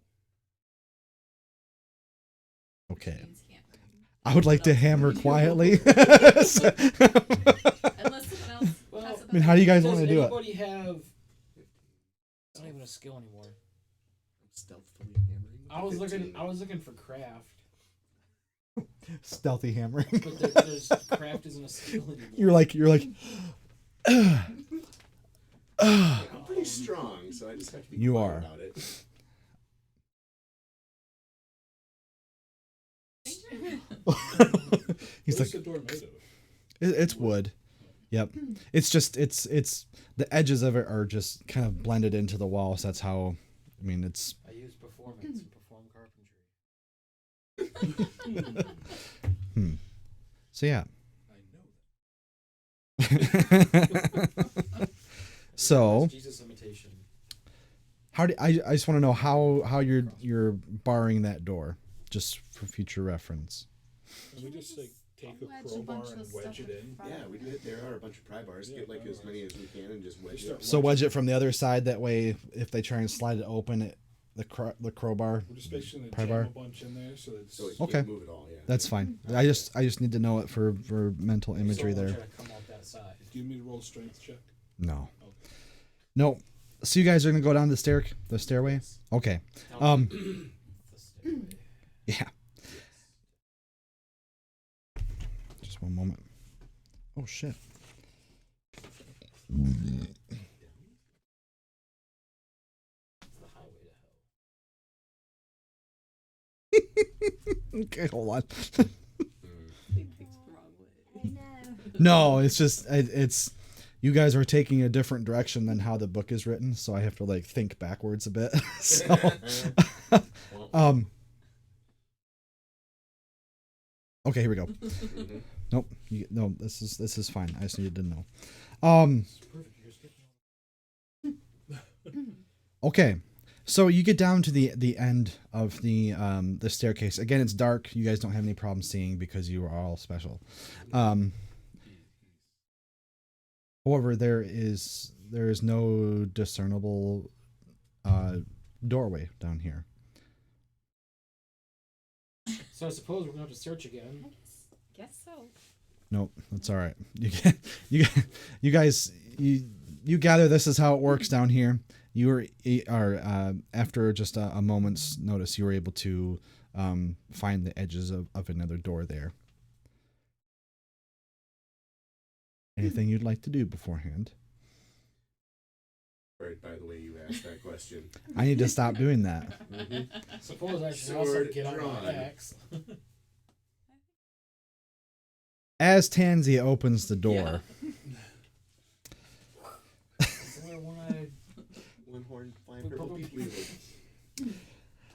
Okay. Means can't hurt. I would like to hammer quietly. Unless someone else. Well, has I mean, how do you guys Does want to do it? anybody have? It's not even a skill anymore. Stealthily hammering. I was 15. looking for craft, Stealthy hammering. but there's craft isn't a skill anymore. You're like. I'm pretty strong, so I just have to be You quiet are. about it. He's What's like, the door made of? it's wood. Yep. It's just it's the edges of it are just kind of blended into the wall. So that's how. I mean, it's. I use performance and perform carpentry. So yeah. I know that. So Jesus imitation. how do I just want to know how you're barring that door, just for future reference. Can we just like take a Wedge a crowbar bunch and of wedge stuff it in in? front Yeah, of we it. do it. There are a bunch of pry bars. Yeah, Get like pry as bars. many as we can and just wedge start it. So wedge it from the other side. That way, if they try and slide it open, the crowbar. We're just basically gonna Pry jam bar. a bunch in there so that it's So it Okay. can't move at all. Yeah. That's fine. I just need to know it for mental imagery Someone there. try to come out that side. Do you need me to roll a strength check? No. Okay. No. So you guys are gonna go down the stairway. Okay. The stairway. Yeah. Just one moment. Oh shit. It's the highway to hell. Okay, hold on. They picked the wrong No, it's just it's you guys are taking a different direction than how the book is written, so I have to like think backwards a bit. So, okay, here we go. Mhm. Nope, no, this is fine. I just needed to know. Perfect. You're skipping. Okay, so you get down to the end of the staircase. Again, it's dark. You guys don't have any problem seeing because you are all special. However, there is no discernible doorway down here. So I suppose we're gonna have to search again. Guess so. Nope, that's all right. You guys you gather this is how it works down here. You are after just a moment's notice, you were able to find the edges of another door there. Anything you'd like to do beforehand? Right, by the way you asked that question. I need to stop doing that. Suppose I should also Sword get on drawn. my axe. As Tansy opens the door, One horn flying purple people.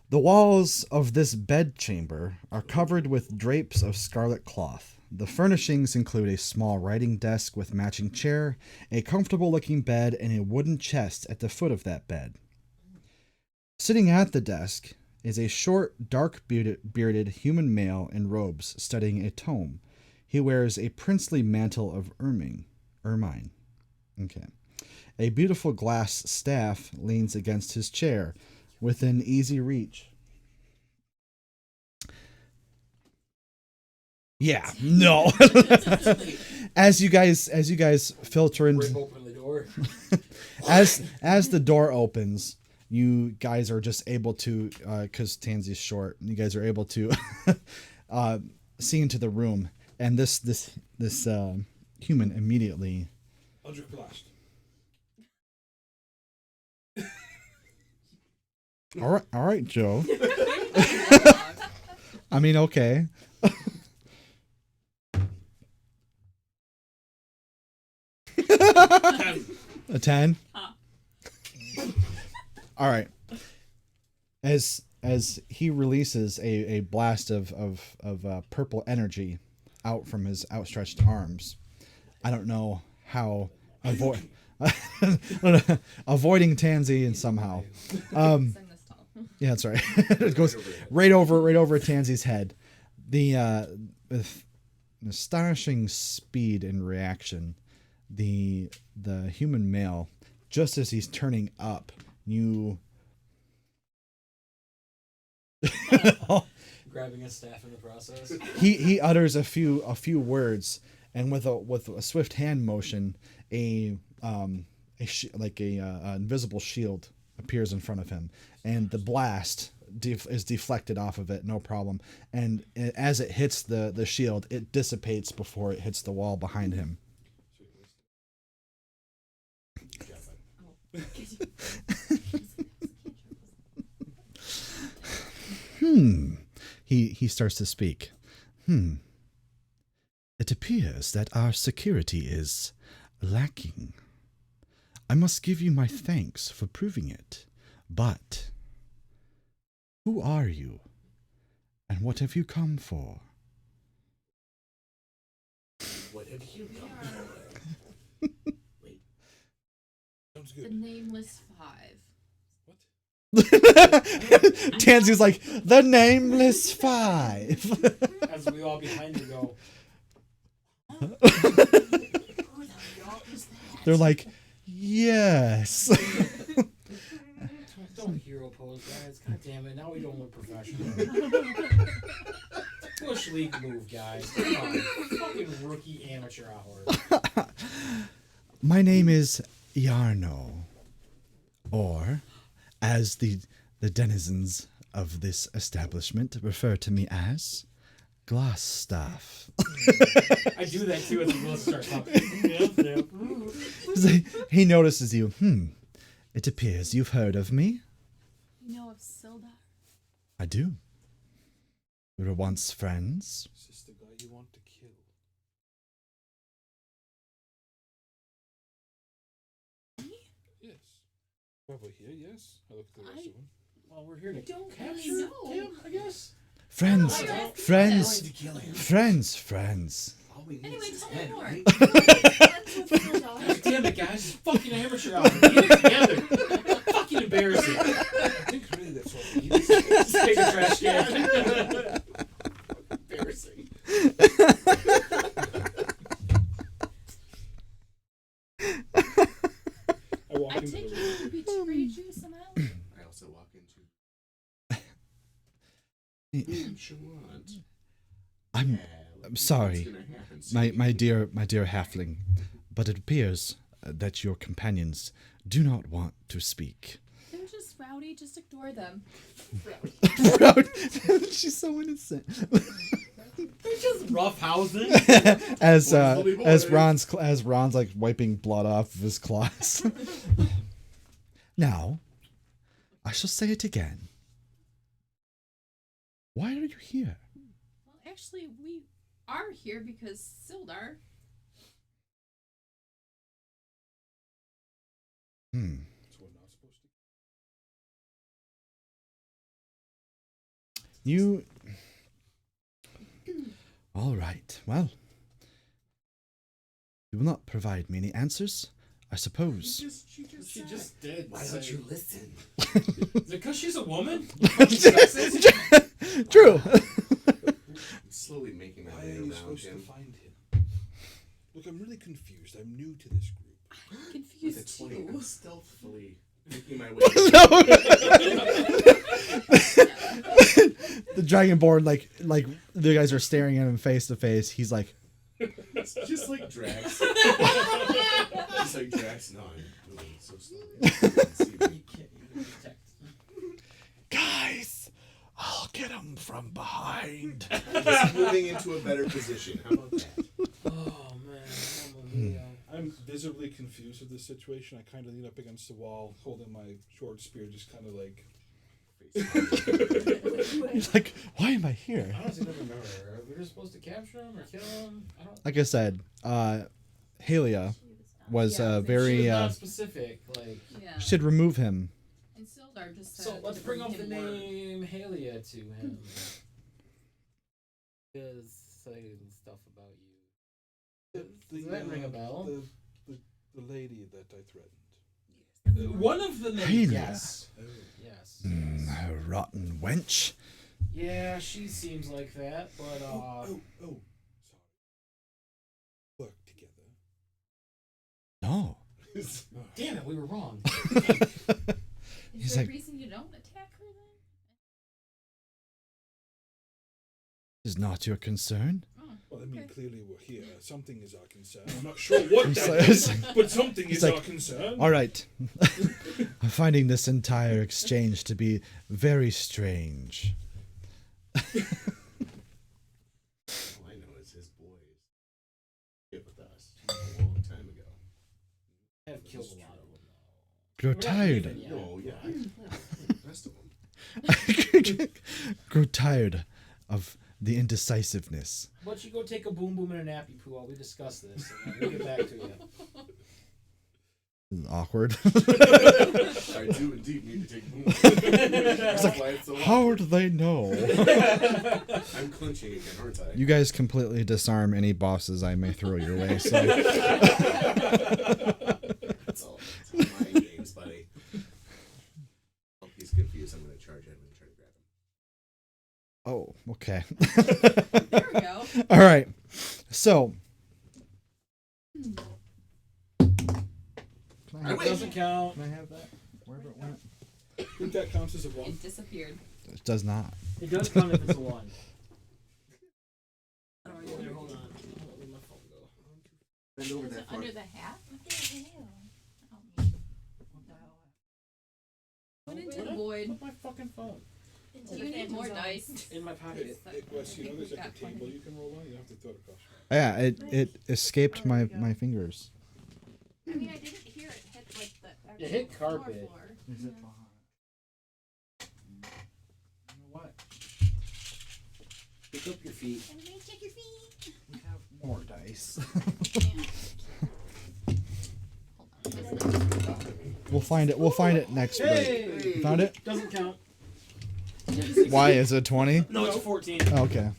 the walls of this bedchamber are covered with drapes of scarlet cloth. The furnishings include a small writing desk with matching chair, a comfortable-looking bed, and a wooden chest at the foot of that bed. Sitting at the desk is a short, dark-bearded human male in robes studying a tome. He wears a princely mantle of ermine. Okay. A beautiful glass staff leans against his chair, within easy reach. Yeah, no. as you guys filter in, Rip open the door. as the door opens, you guys are just able to, because Tansy's short, you guys are able to see into the room, and this human immediately. Eldritch Blast. All right, Joe. I mean, okay. A 10? All right. As he releases a blast of purple energy out from his outstretched arms, I don't know how avoiding Tansy and somehow. Sing this tall. Yeah, that's right. It goes right over Tansy's head. With astonishing speed and reaction, the human male, just as he's turning up, you Grabbing a staff in the process. he utters a few words, and with a swift hand motion, an invisible shield appears in front of him, and the blast is deflected off of it, no problem. And as it hits the shield, it dissipates before it hits the wall behind him. He starts to speak. It appears that our security is lacking. I must give you my thanks for proving it. But who are you? And what have you come for? What have you done? Wait. Sounds The good. Nameless Five. What? Tansy's like, the Nameless Five. As we all behind you go. They're like, yes. Don't hero pose, guys. God damn it. Now we don't look professional. Bush League move, guys. Come on. Fucking rookie amateur hour. My name is Yarno, or as the denizens of this establishment refer to me as, Glassstaff. I do that too as the wheels start talking. He notices you. It appears you've heard of me. You know of Sildar? I do. We were once friends. Is this the guy you want to kill? Probably here, yes. I look at the rest of them. Well, we're here to don't capture really know. him, I guess. Friends, Why are you asking friends, to kill him. friends. All we need Anyway, is his tell me head, more. right? God damn it, guys. It's fucking amateur hour. Get it together. Fucking embarrassing. I think really that's what we need. Just take a trash can. Embarrassing. I walk I into take the it room. he betrayed you somehow. I also walk into nonchalant. I'm Yeah, sorry, what's gonna happen my soon? dear halfling, but it appears that your companions do not want to speak. They're just rowdy. Just ignore them. She's so innocent. They're just roughhousing. as Ron's like wiping blood off of his claws. Now, I shall say it again. Why are you here? Well, actually, we are here because Sildar. That's what I'm not supposed to. You. All right. Well, you will not provide me any answers, I suppose. She just did. Why don't you listen? Is it because she's a woman? True. I'm slowly making my Why way are you around supposed to him. find him? Look, I'm really confused. I'm new to this group. I'm With a confused 20, too. I'm stealthily making my way. The dragonborn, like the guys are staring at him face to face. He's like, Just like Drax. Just like Drax. No, I'm moving so slowly. I can't see them. You can't even detect. guys, I'll get him from behind. Just moving into a better position. How about that? Oh man, Mamma Mia. I'm visibly confused with this situation. I kind of lean up against the wall, holding my short spear, just kind of like. He's like, why am I here? I honestly don't remember. Are we just supposed to capture him or kill him? I don't. Like I said, Halia was Yeah, very. She was not specific. Like, Yeah. Should remove him. And Sildar just said. so let's bring up the him more. name Halia to him. Because saying stuff about you. Does that ring a bell? The lady that I threatened. One of the names. Halia. Yes. Yes. Rotten wench. Yeah, she seems like that, but Sorry. Work together. No. damn it, we were wrong. Is He's there like- a reason you don't attack her then? Is not your concern. Well, I mean, Okay. clearly we're here. Something is our concern. I'm not sure what He's that like- is, but something he's is like, our concern. All right. I'm finding this entire exchange to be very strange. All I know is his boys get with us a long time ago. I've killed a lot of them. Grow We're not tired. even yet. No, yeah, I the rest of them. Grow tired of the indecisiveness. Why don't you go take a boom boom and a nappy poo while we discuss this, and then we'll get back to you. This is awkward. I do indeed need to take a move. That's why it's so How would they know? I'm clenching again, aren't I? You guys completely disarm any bosses I may throw your way. So That's all. It's all mind games, buddy. Oh, he's confused. I'm going to charge him and try to grab him. oh, okay. There we go. All right. So It doesn't count. Can I have that? Wherever it went. I think that counts as a one. It disappeared. It does not. It does count if it's a one. I don't Here, know. hold on. Where'd my phone go? Bend over Is that it far. under the hat? What the hell? Went into Where'd the I void. put my fucking phone? Do you need more dice? In my pocket. Wes, you know there's We've like a got table plenty. you can roll on? You have to throw it across. Yeah, it escaped my fingers. I mean, I didn't hear it hit like the actual It hit carpet. floor. Is it Yeah. You know what? Pick up your feet. Everybody check your feet. We have more dice. Hold on. We'll find it. We'll find it next week. Hey! You found it? Doesn't count. Why is it 20? No, it's 14. Okay.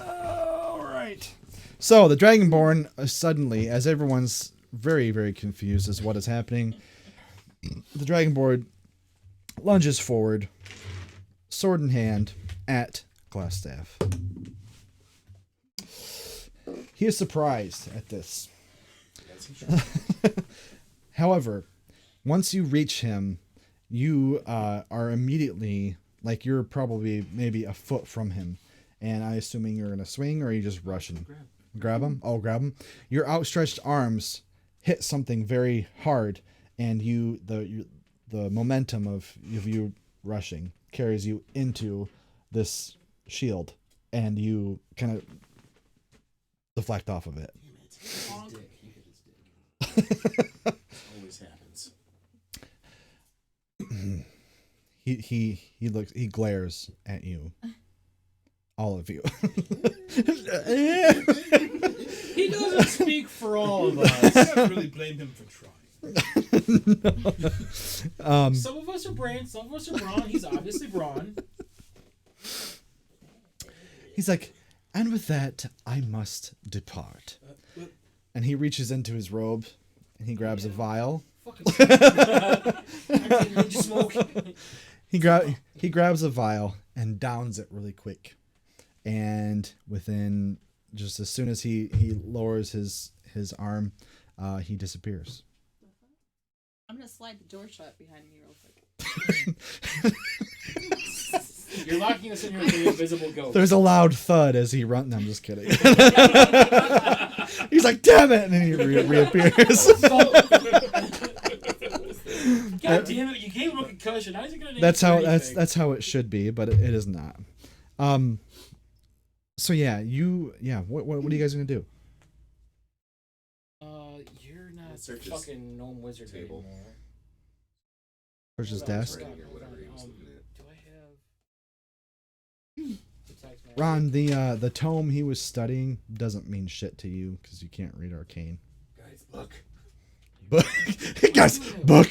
All right. So the Dragonborn suddenly, as everyone's very, very confused as what is happening, the Dragonborn lunges forward, sword in hand, at Glassstaff. He is surprised at this. However, once you reach him, you are immediately, like, you're probably maybe a foot from him. And I'm assuming you're going to swing, or are you just rushing? Grab him? Oh, grab him. Your outstretched arms hit something very hard, and the momentum of you rushing carries you into this shield, and you kind of deflect off of it. His dick. He hit his dick. Always happens. He glares at you. All of you. He doesn't speak for all of us. I can't really blame him for trying. Some of us are Bran, some of us are Braun. He's obviously Braun. He's like, and with that, I must depart. And he reaches into his robe, and he grabs a vial. Fucking ninja smoke. He grabs a vial and downs it really quick. And within, just as soon as he lowers his arm, he disappears. I'm gonna slide the door shut behind me real quick. You're locking us in here with an invisible ghost. There's a loud thud as he runs. No, I'm just kidding. He's like, damn it! And then he reappears. God damn it! You gave him a concussion. How's he gonna? That's how it should be, but it is not. So what are you guys gonna do? You're not Search his fucking gnome wizard table. anymore. Where's his Well, desk? Writing or whatever he was looking at. Do I have detect magic? Ron, the tome he was studying doesn't mean shit to you because you can't read arcane. Guys, book. Book, guys, book.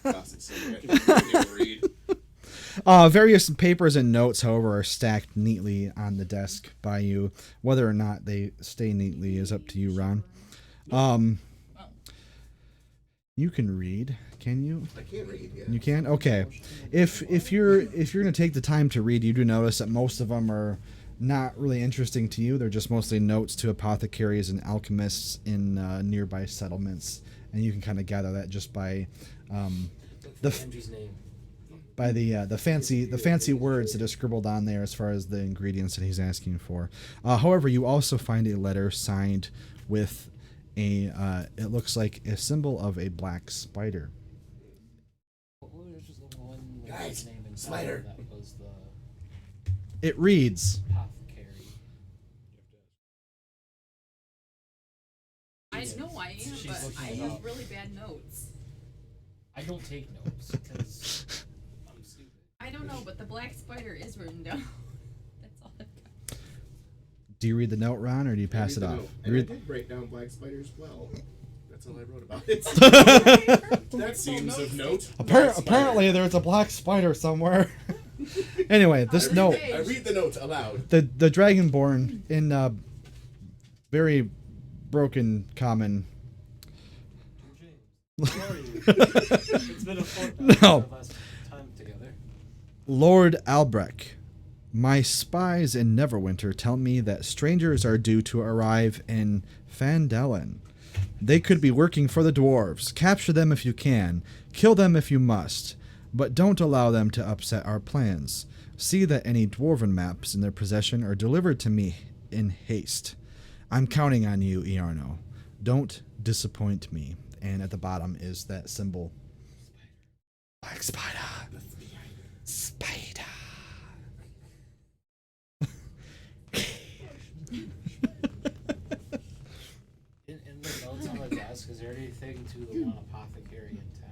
Toss it somewhere. I can't even read. Various papers and notes, however, are stacked neatly on the desk by you. Whether or not they stay neatly is up to you, Ron. You can read, can you? I can't read yet. You can? Okay. If you're gonna take the time to read, you do notice that most of them are not really interesting to you. They're just mostly notes to apothecaries and alchemists in nearby settlements, and you can kind of gather that just by the MG's name. by the fancy words that are scribbled on there as far as the ingredients that he's asking for. However, you also find a letter signed with it looks like a symbol of a black spider. What was just the one Guys, name in spider. That was the It reads, apothecary. I know I am, She's but looking I it have up. really bad notes. I don't take notes because I'm stupid. I don't know, but the black spider is written down. That's all I've got. do you read the note, Ron, or do you pass it Read the off? note. You And I read- did break down black spiders well. That's all I wrote about it. That seems of note. Black spider. Apparently, there's a black spider somewhere. Anyway, this note, I read the note aloud. the Dragonborn in very broken common. How are you? It's been a fortnight No. since our last time together. Lord Albrecht, my spies in Neverwinter tell me that strangers are due to arrive in Phandelver. They could be working for the dwarves. Capture them if you can. Kill them if you must. But don't allow them to upset our plans. See that any dwarven maps in their possession are delivered to me in haste. I'm counting on you, Iarno. Don't disappoint me. And at the bottom is that symbol. Black spider. Spider. In the notes on the desk, is there anything to the one apothecary in town?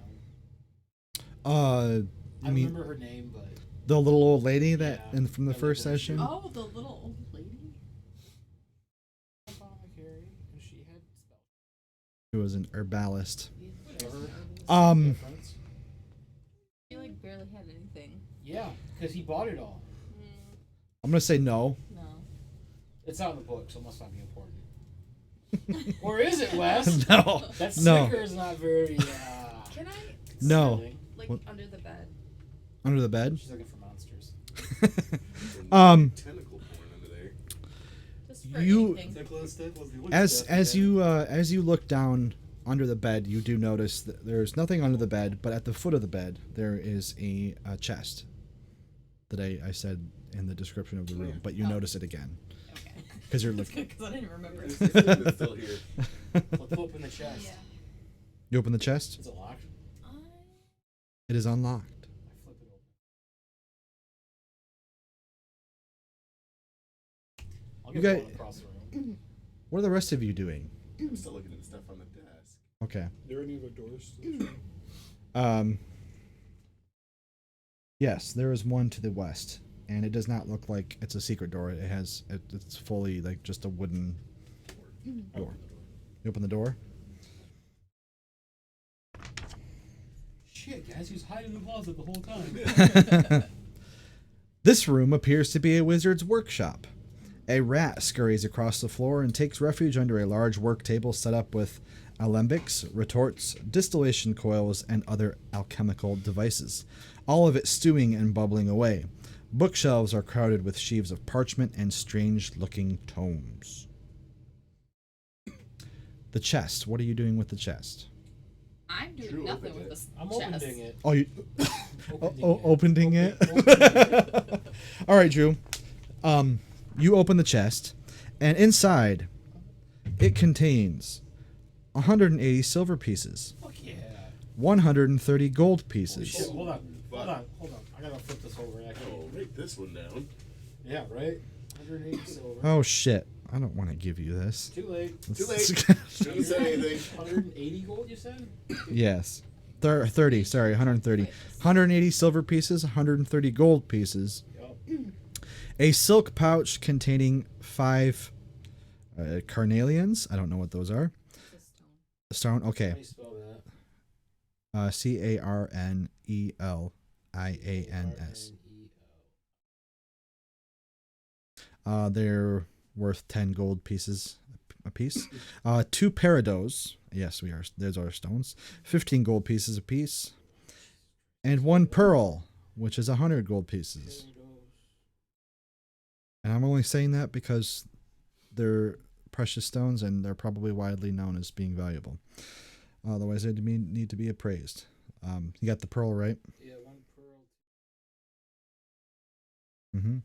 I I mean, remember her name, but the little old lady that Yeah, from the the first little- session. Oh, the little old lady? apothecary, and she had spells. He was an herbalist. Whatever. Um, Difference. He like barely had anything. Yeah, because he bought it all. I'm gonna say no. No. It's out in the book, so it must not be important. Or is it, Wes? No. That No. sticker is not very. Can I No. concerning. like What? under the bed? Under the bed. She's looking for monsters. Tentacle porn under there. Just for You- anything. As you look down under the bed, you do notice that there's nothing under the bed, but at the foot of the bed there is a chest that I said in the description of the room, but you Oh. notice it again Okay. because you're That's looking. good because I didn't remember. It's still here. Flip open the chest. Yeah. You open the chest. Is it locked? It is unlocked. I flip it open. I'll You get got- one across the room. What are the rest of you doing? I'm still looking at the stuff on the desk. Okay. Are there any other doors to this room? Yes, there is one to the west, and it does not look like it's a secret door. It's fully like just a wooden door. You open the door. Shit, guys, he was hiding in the closet the whole time. This room appears to be a wizard's workshop. A rat scurries across the floor and takes refuge under a large work table set up with alembics, retorts, distillation coils, and other alchemical devices, all of it stewing and bubbling away. Bookshelves are crowded with sheaves of parchment and strange-looking tomes. The chest. What are you doing with the chest? I'm doing Drew nothing opened with it. this I'm chest. opening it. Oh, you Opening opening it. Opening All right, Drew. You open the chest, and inside, it contains 180 silver pieces, Fuck yeah. 130 gold Holy pieces. shit, hold on. I gotta flip this over, actually. Oh, write this one down. Yeah, right? 180 silver. Oh shit! I don't want to give you this. Too late. Too late. Shouldn't say anything. 180 gold, you said? Yes. 30. Sorry, 130. 180 silver pieces, 130 gold pieces. Yup. A silk pouch containing 5 carnelians. I don't know what those are. It's a stone. Stone. Okay. How do you spell that? Carnelians. They're worth 10 gold pieces a piece. 2 parados. Yes, those are stones. 15 gold pieces a piece. And 1 pearl, which is 100 gold pieces. And I'm only saying that because they're precious stones and they're probably widely known as being valuable. Otherwise, they'd need to be appraised. You got the pearl, right? Yeah, 1 pearl. Mm-hmm.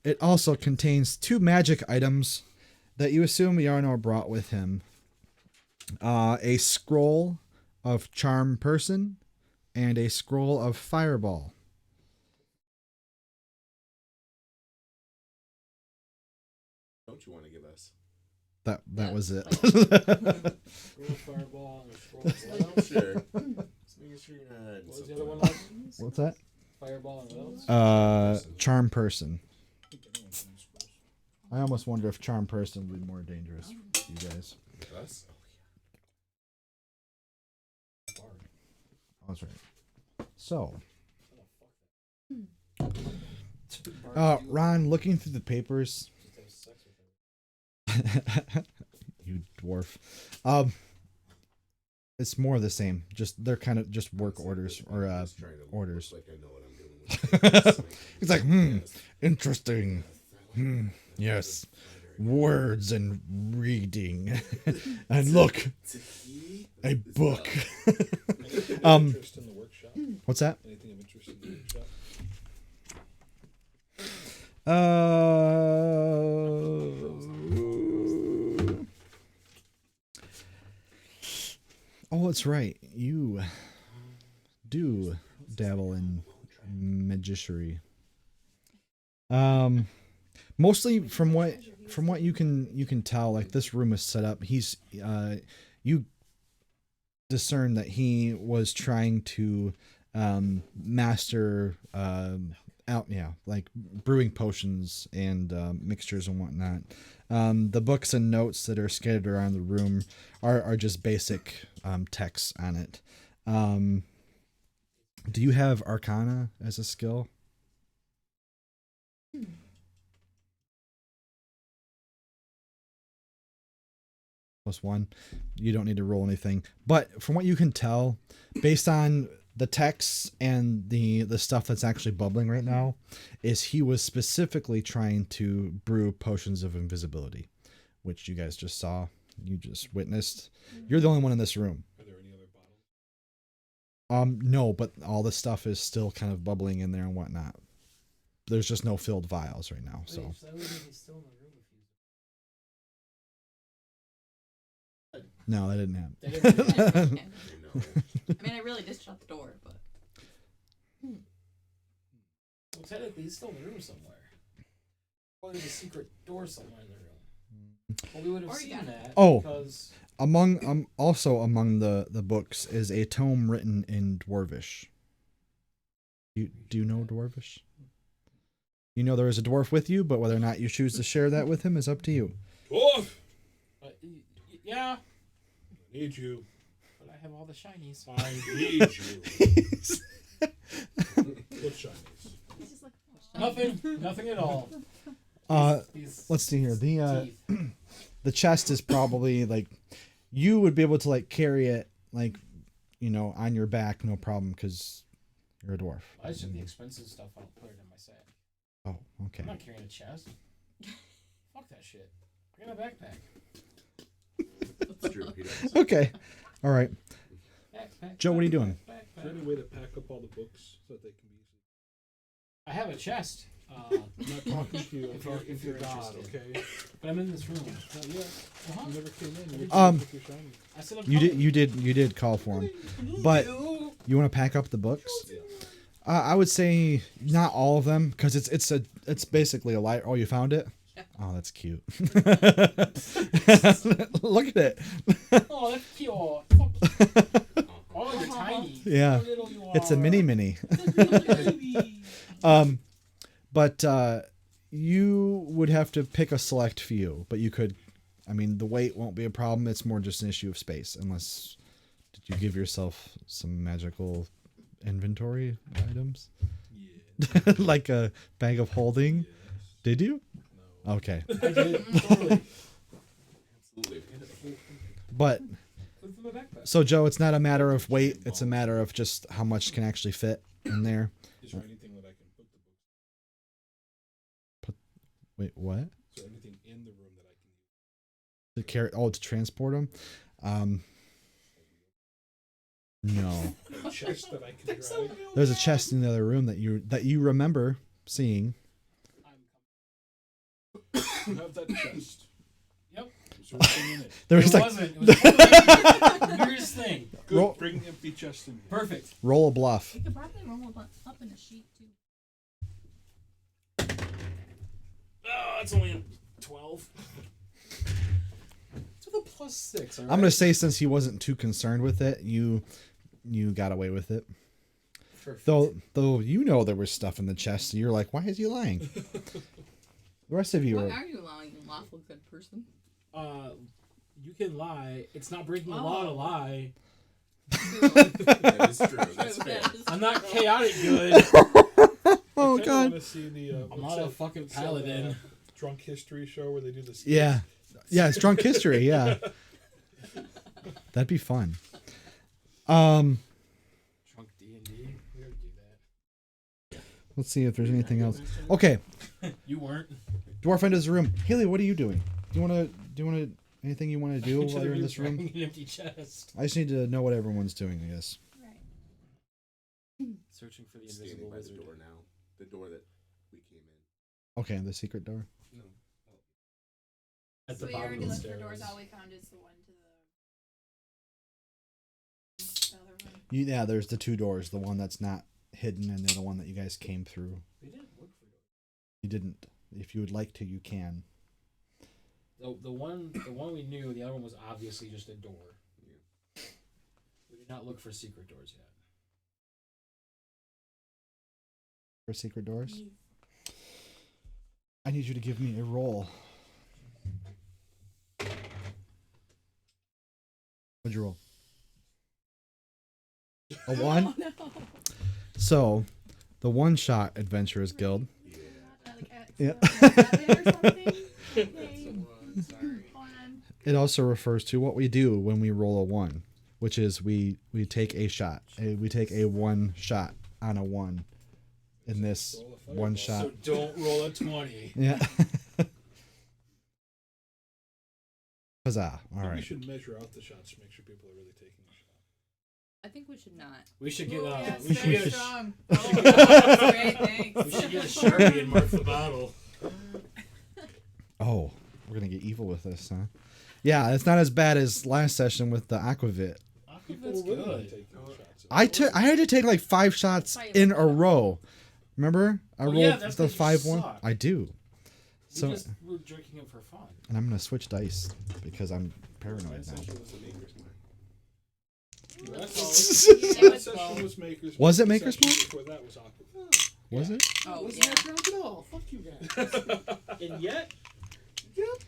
It also contains 2 magic items that you assume Yarnor brought with him. A scroll of Charm Person and a scroll of Fireball. Don't you want to give us? That Yeah, was it. Scroll fireball and a scroll of what else? Sure. Just making sure you're not. What was the other one like? What's that? Fireball and what else? Charm Person. I almost wonder if Charm Person would be more dangerous for you guys. Us? Oh, that's right. So, Ron, looking through the papers. You dwarf. It's more of the same. Just they're kind of just work orders or Just trying to orders. look like I know what I'm doing with. He's like, interesting. Yes, words and reading, and look, a book. Anything of interest in the workshop? What's that? Anything of interest in the workshop? Oh, that's right. You do dabble in magiciry. Mostly from what you can tell, like this room is set up. You discern that he was trying to master like brewing potions and mixtures and whatnot. The books and notes that are scattered around the room are just basic texts on it. Do you have Arcana as a skill? +1. You don't need to roll anything. But from what you can tell, based on the text and the stuff that's actually bubbling right now, is he was specifically trying to brew potions of invisibility, which you guys just saw. You just witnessed. You're the only one in this room. Are there any other bottles? No, but all the stuff is still kind of bubbling in there and whatnot. There's just no filled vials right now. So Wait, that would make it still in the room if you. no, that didn't happen. That didn't happen. No. I mean, I really just shut the door, but. Well, technically, he's still in the room somewhere. Probably there's a secret door somewhere in the room. Well, we would have Or seen yeah. that. Oh. Because Also among the books is a tome written in Dwarvish. Do you know Dwarvish? You know there is a dwarf with you, but whether or not you choose to share that with him is up to you. Dwarf! yeah, I need you. but I have all the shinies. I need you. What shinies? He's just like, oh, Nothing at all. These Let's see here. teeth. The chest is probably like you would be able to like carry it like on your back, no problem, because you're a dwarf. I just took the expensive stuff out and put it in my sack. Oh, okay. I'm not carrying a chest. Fuck that shit. I got a backpack. That's true. He does. Okay. All right. Backpack. Joe, what are you doing? Is there any way to pack up all the books so that they can be easy? I have a chest. I'm not talking to you. I'm If you're- talking if to your you're God, interested. okay? But I'm in this room. Not yet. Uh-huh. You never came in. You Um, your shiny. I said I'm You coming. you did call for him, but you want to pack up the books? Yeah. I would say not all of them because it's basically a light. Oh, you found it? Oh, that's cute. Look at it. Oh, that's cute. Oh, you're tiny. Yeah. How little you It's a are. mini. Baby. But you would have to pick a select few. But you could. I mean, the weight won't be a problem. It's more just an issue of space. Unless did you give yourself some magical inventory items? Yeah. Like a bag of holding? Yes. Did you? No. Okay. I did. Totally. Absolutely. But Put it in my backpack. so Joe, it's not a matter of weight, it's a matter of just how much can actually fit in there. Is there anything that I can put the books? Wait, what? Is there anything in the room that I can use? To carry to transport them? No. A chest that I can drag? There's a chest in the other room that you remember seeing. You have that chest. Yep. Is there anything in it? There was It like wasn't. It was totally the weirdest thing. Good. Roll- Bring empty chest in here. Perfect. roll a bluff. You could probably roll up in a sheet too. Oh, it's only a 12. It's with a +6. All right? I'm gonna say since he wasn't too concerned with it, you got away with it. Perfect. Though you know there was stuff in the chest, so you're like, why is he lying? The rest of you Why are. are you allowing a lawful good person? You can lie. It's not breaking the law to lie. That is true. That's fair. I'm not chaotic good. Oh I kinda God. wanna see the, I'm what's not a that- fucking what's that, paladin. drunk history show where they do this. Yeah. Yeah, it's drunk history. Yeah. That'd be fun. Drunk D&D. We already do that. Let's see if there's anything else. Okay, You weren't. dwarf enters the room. Haley, what are you doing? Do you want to anything you want to do while you're in this room? An empty chest. I just need to know what everyone's doing, I guess. Right. Searching for the Standing invisible by the wizard. door now. The door that we came in. Okay, the secret door. No. At So the you bottom already of the looked for stairs. doors. All we found is the one to the other room. Yeah, there's the two doors. The one that's not hidden, and the other one that you guys came through. We didn't look for doors. You didn't. If you would like to, you can. The one we knew, the other one was obviously just a door. Yeah. We did not look for secret doors yet. for secret doors. I need you to give me a roll. What'd you roll? A 1? Oh, no. So, the One Shot Adventurers Guild. Yeah. It also refers to what we do when we roll a 1, which is we take a shot. We take a 1 shot on a 1 in this Roll a 1 fireball. shot. So don't roll a 20. Yeah. Huzzah. All We right. should measure out the shots to make sure people are really taking a shot. I think we should not. We should get Yes, we should very get a, strong. should Oh, great, thanks. we should get a Sharpie and mark the bottle. Oh, we're going to get evil with this, huh? Yeah, it's not as bad as last session with the Aquavit. People Aquavit's were willing to good. take those shots. I had to take like 5 shots in a row. Remember? I Well, rolled yeah, that's the 'cause you 5-1. suck. I do. We So, just were drinking it for fun. and I'm going to switch dice because I'm paranoid Last now. session was the Maker's Mark. Last Well, session was Maker's Mark. Was it The Maker's session Mark? Before that was Aqua. Was it? Oh, Wasn't yeah. that drunk at all? Fuck you guys. And yet,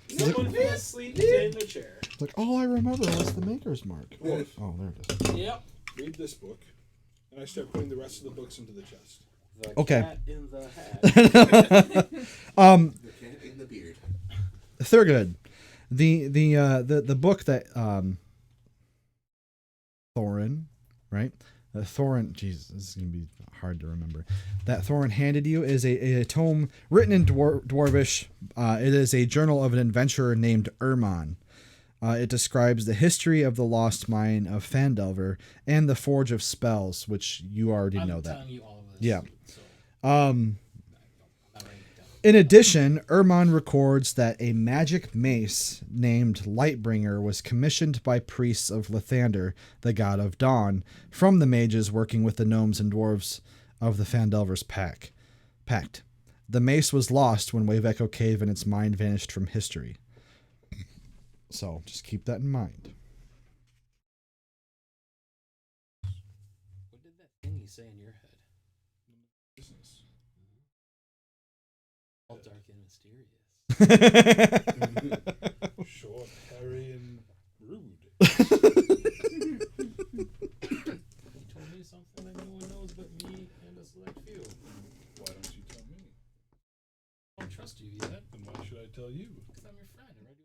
Is someone it- fell asleep in the chair. Like, all I remember was the Maker's Mark. Wolf, Oh, there it is. Yep. read this book, and I start putting the rest of the books into the chest. The Okay. cat in the hat. The cat in the beard. Thurgood. The book that Thorin, right? Thorin, Jesus, this is gonna be hard to remember. That Thorin handed you is a tome written in Dwarvish. It is a journal of an adventurer named Erman. It describes the history of the lost mine of Phandelver and the Forge of Spells, which you already I'm know that. telling you all of this. Yeah. So, Um, I'm not writing it down. In addition, Erman records that a magic mace named Lightbringer was commissioned by priests of Lathander, the god of dawn, from the mages working with the gnomes and dwarves of the Phandelver's pact. The mace was lost when Wave Echo Cave and its mine vanished from history. So, just keep that in mind. What did that thingy say in your head? Business. All dark and mysterious. Short, hairy, and rude. You told me something that no one knows but me and a select few. Why don't you tell me? I don't trust you yet. Then why should I tell you? Because I'm your friend. I read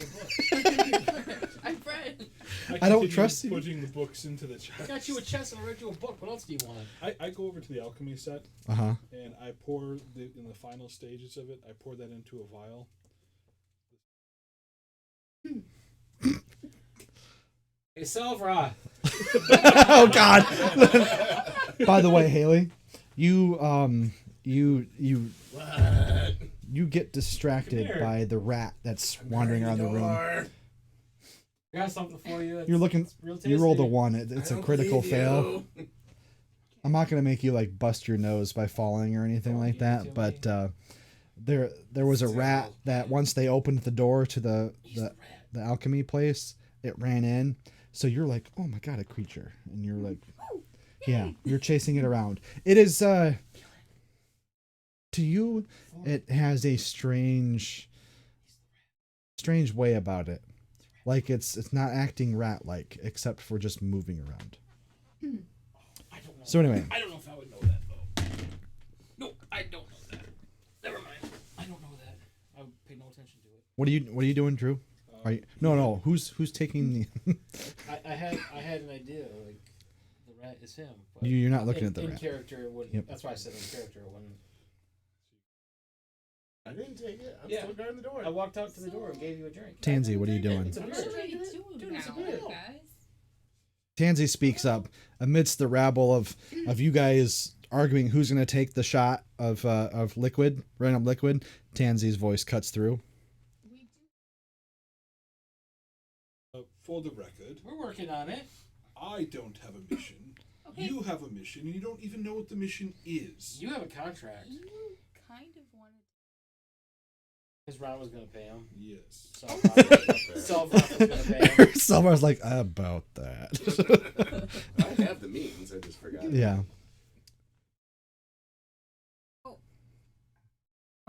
you a book. I'm Fred. I don't continue trust you. Putting the books into the I chest. got you a chest and I read you a book. What else do you want? I go over to the alchemy set Uh-huh. and I pour in the final stages of it. I pour that into a vial. Hey, Salvra. Oh, God. By the way, Haley, you get distracted here. by the rat that's wandering around the room. I got something for you. You're looking. It's real tasty. You rolled a 1. It's a critical fail. I'm not gonna make you like bust your nose by falling or anything Don't like give it that, to but there was a rat that once they opened the door to the alchemy place, it ran in. So you're like, oh my god, a creature, and you're like, yeah, you're chasing it around. It is to you, it has a strange way about it. Like it's not acting rat-like, except for just moving around. I don't know. So anyway, I don't know if I would know that though. No, I don't know that. Never mind. I don't know that. I would pay no attention to it. what are you doing, Drew? Are you, no. Who's taking the? I had an idea like the rat is him. But You're not looking in, at the in rat. character, it wouldn't. Yep. That's why I said in character it wouldn't. I didn't take it. I'm Yeah. still guarding the door. I walked out to the door and gave you a drink. Tansy, what are you doing? It's a I'm beer. not ready to Dude, now, it's a beer. guys. Tansy speaks up amidst the rabble of you guys arguing who's going to take the shot of liquid, random liquid. Tansy's voice cuts through. For the record, We're working on it. I don't have a mission. Okay. You have a mission, and you don't even know what the mission is. You have a contract. You kind of wanted. Because Ron was going to pay him. Yes. So Ron was going to pay him. Summer's like, about that. I have the means. I just forgot. Yeah.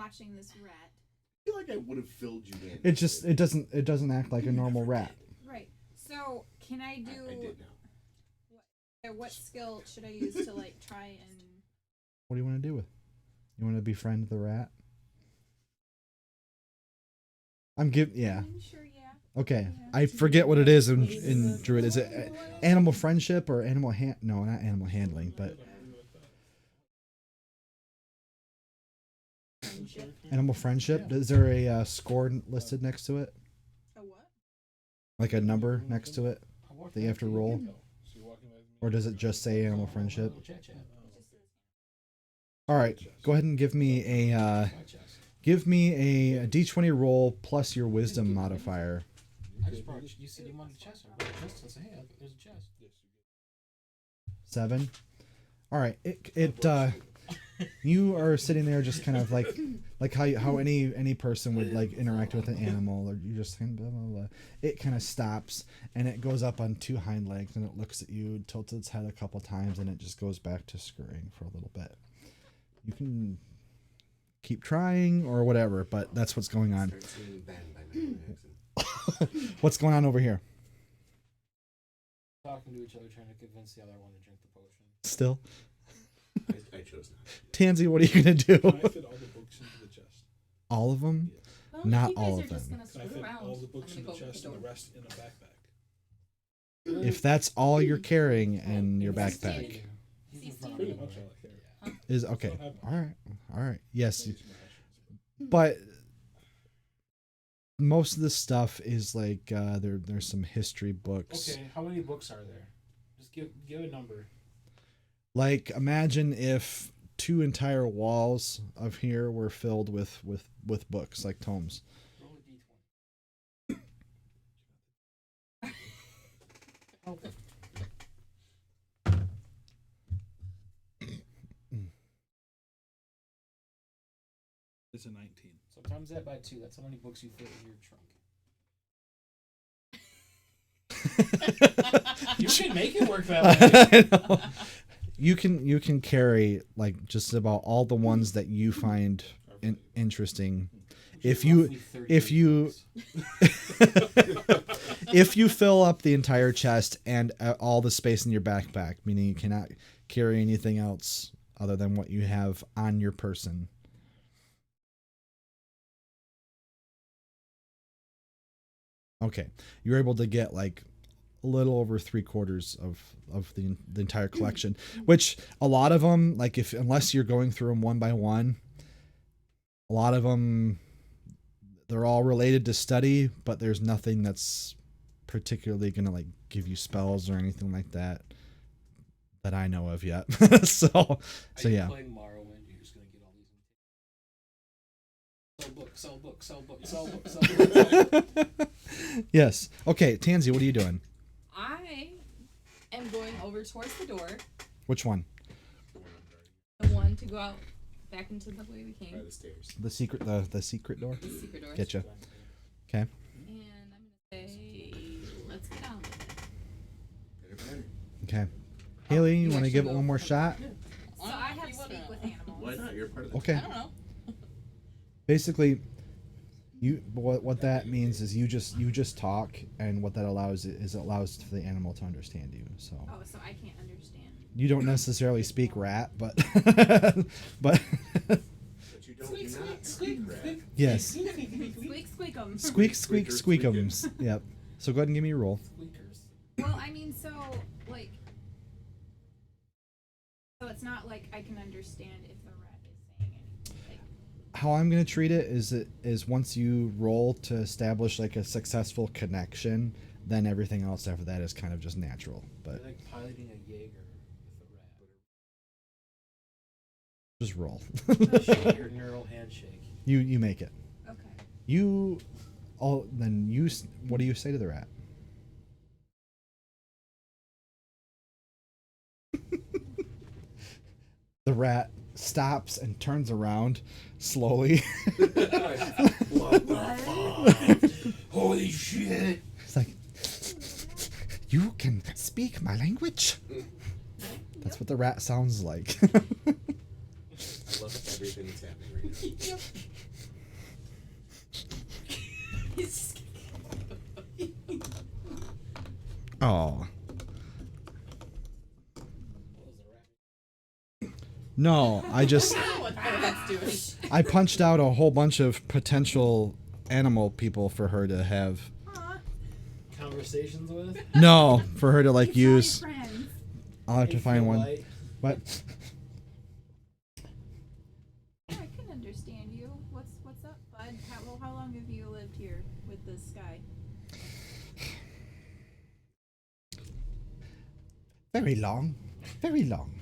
watching this rat. I feel like I would have filled you in. It doesn't act like a normal rat. Right. So can I do? I did now. What skill should I use to like try and? What do you want to do with? You want to befriend the rat? Yeah. Sure. Yeah. Okay. Yeah. I forget what it is in Druid. Is it animal friendship or animal No, not animal handling, but Friendship. animal friendship. Is there a score listed next to it? A what? Like a number next to it that you have to roll? Or does it just say animal friendship? All right. Go ahead and give me a d20 roll plus your wisdom modifier. I just brought. You said you wanted a chest. I brought a chest. I said, hey, there's a chest. 7. All right. You are sitting there just kind of like how any person would like interact with an animal, or you just kind of blah, blah, blah. It kind of stops and it goes up on 2 hind legs and it looks at you, tilts its head a couple times, and it just goes back to scurrying for a little bit. You can keep trying or whatever, but that's what's going on. Start singing Bang by Michael Jackson. What's going on over here? Talking to each other, trying to convince the other one to drink the potion. Still, I chose not to. Tansy, what are you gonna do? Can I fit all the books into the chest? All of them? Well, Not you guys all are of just them. gonna Can I screw fit around. all the books I'm in the gonna go chest open and the the door. rest in a backpack? If that's all you're carrying in your backpack, Pretty much all I carry. is okay. All right. Yes, Maybe some rations. but most of the stuff is like there's some history books. Okay, how many books are there? Just give a number. Like imagine if 2 entire walls of here were filled with books, like tomes. Roll a d20. Okay. It's a 19. So times that by 2. That's how many books you fit in your trunk. You can make it work that way. I know. You can carry like just about all the ones that you find interesting. If you Roughly 30 if you books. if you fill up the entire chest and all the space in your backpack, meaning you cannot carry anything else other than what you have on your person. Okay, you're able to get like a little over 3/4 of the entire collection, which a lot of them, like unless you're going through them one by one, a lot of them, they're all related to study, but there's nothing that's particularly gonna like give you spells or anything like that I know of yet. so Are you yeah. playing Morrowind? You're just gonna get all these. Sell book, sell book, sell book, sell book, sell book. Yes. Okay, Tansy, what are you doing? I am going over towards the door, Which one? the one to go out back into the way we By came, the stairs. The secret door? the secret door. Getcha. Okay. And I'm gonna say, let's get on. Better. Okay. Haley, you you want to actually give it go one more for- shot? So I have speak with animals. Why not? You're part of the Okay. I don't know. Basically, what that means is you just talk, and what that allows is it allows the animal to understand you. So Oh, so I can't understand. you don't necessarily speak rat, but but But you don't do not speak rat. yes, Squeak, squeak 'em. squeak squeak squeakums. Yep. So go ahead and give me a roll. Squeakers. Well, I mean, so like, so it's not like I can understand if the rat is saying anything. Like, How I'm gonna treat it is once you roll to establish like a successful connection, then everything else after that is kind of just natural. But You're like piloting a Jaeger with just roll. a rat. Your neural handshake. You make it. okay. What do you say to the rat? The rat stops and turns around slowly. What the fuck? Holy shit! It's like, you can speak my language? That's what the rat sounds like. I love everything that's happening right now. He's just Oh. What was the rat? No, I just what that's doing. I punched out a whole bunch of potential animal people for her to have. Aw, Conversations with? No, for her to like it's all your use. friends. I'll have to Hey, find Phil one. Light. What? Yeah, I can understand you. What's up, bud? How long have you lived here with this guy? Very long. Very long.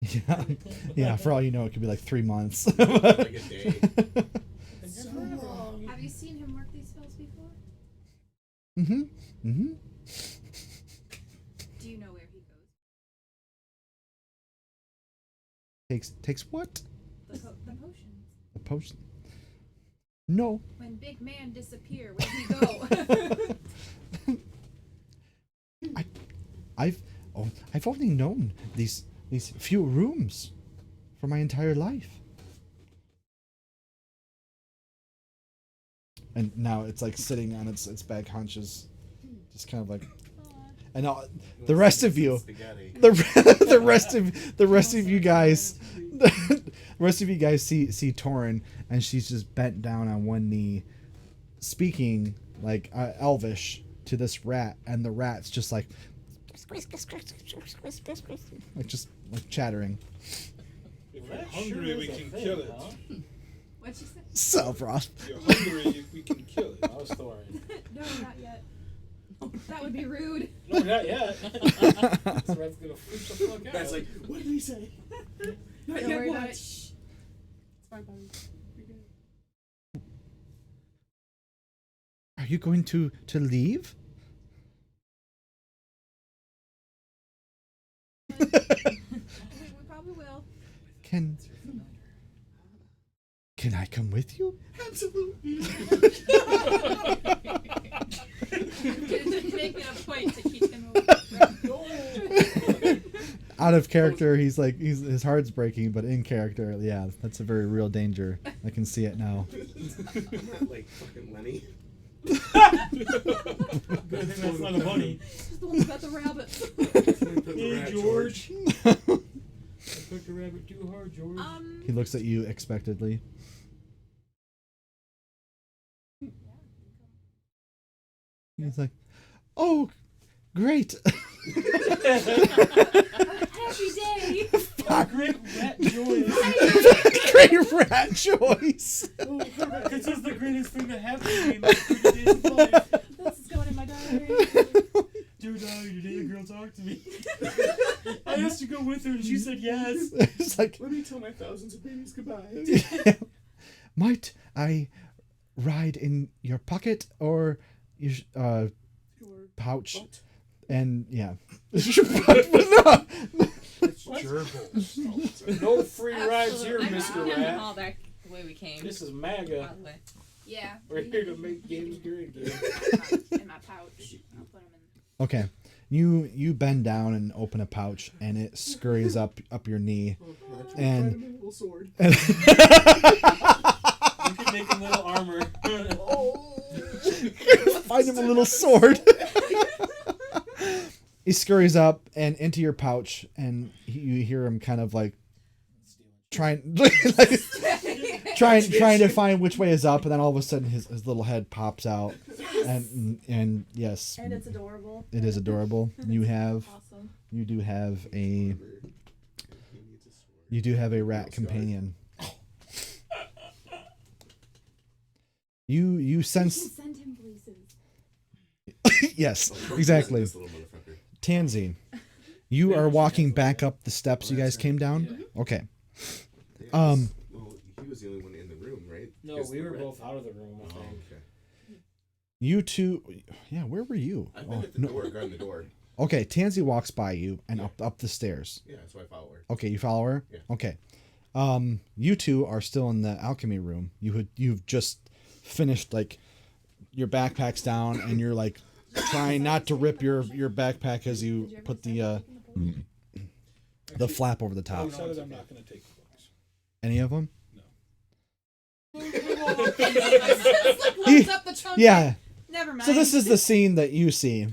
Yeah, yeah. For all you know, it could be like 3 months. Like a day. So long. Have you seen him work these spells before? Mm-hmm. Mm-hmm. Do you know where he goes? Takes what? The potions. A potion. No. When big man disappear, where he go? I've only known these few rooms for my entire life. And now it's like sitting on its back haunches, just kind of like. And the rest of you, Spaghetti. the rest of you guys, the rest of you guys see Torin, and she's just bent down on one knee, speaking like Elvish to this rat, and the rat's just like just like chattering. If Well, you're that sure hungry, is we a can thing, kill it. huh? What'd you say? Sephiroth. If you're hungry, we can kill it. I was Thorin. No, not yet. That would be rude. No, not yet. This rat's gonna freak the fuck out. That's like, what did he say? Not Don't yet worry about what? it. It's fine, buddy. You're good. Are you going to leave? we probably will. Can I come with you? Absolutely. Just make it a point to keep him away. Out of character, he's like his heart's breaking, but in character, yeah, that's a very real danger. I can see it now. I'm not like fucking Lenny. Good thing that's not a bunny. Just the one who got the rabbits. Hey, George. I cooked the rabbit too hard, George. He looks at you expectantly. He's like, "Oh, great! Happy day. Great rat joy. Great rat choice." This is the greatest thing that happened to me in my 30 days of life. This is going in my diary. Dear diary, today a girl talked to me. I asked to go with her and she said yes. It's like, Let me tell my thousands of babies goodbye. might I ride in your pocket or your Your pouch? butt. And yeah, It's gerbil. No free rides here, I Mr. didn't Rat. call back the way we came. This is By MAGA. the way. Yeah. We're here to make games great again. In my pouch. I'll put him in. okay. You bend down and open a pouch, and it scurries up your knee. And- Find a little sword. We could make a little armor. Find him a little sword. He scurries up and into your pouch, and you hear him kind of like trying to find which way is up, and then all of a sudden his little head pops out, and yes, And it's adorable. it is adorable. Awesome. You do have a rat companion. You sense Send him places. yes, exactly. This little motherfucker. Tansy, you are walking back up the steps you guys came down. Yeah. Okay. Yeah, Um, well, he was the only one in the room, right? No, Just we the were red. both out of the room, I Oh, think. okay. You two, yeah. Where were you? I've been Oh, at the no. door, guarding the door. Okay, Tansy walks by you and Yeah. up the stairs. Yeah, that's why I follow her. Okay, you follow her. Yeah. Okay. You two are still in the alchemy room. You've just finished like your backpack's down, and you're like trying not to rip your backpack as you put the The flap over the I top. decided I'm not going to take the books. Any of them? Lifts up the trunk. Yeah. Never mind. So this is the scene that you see.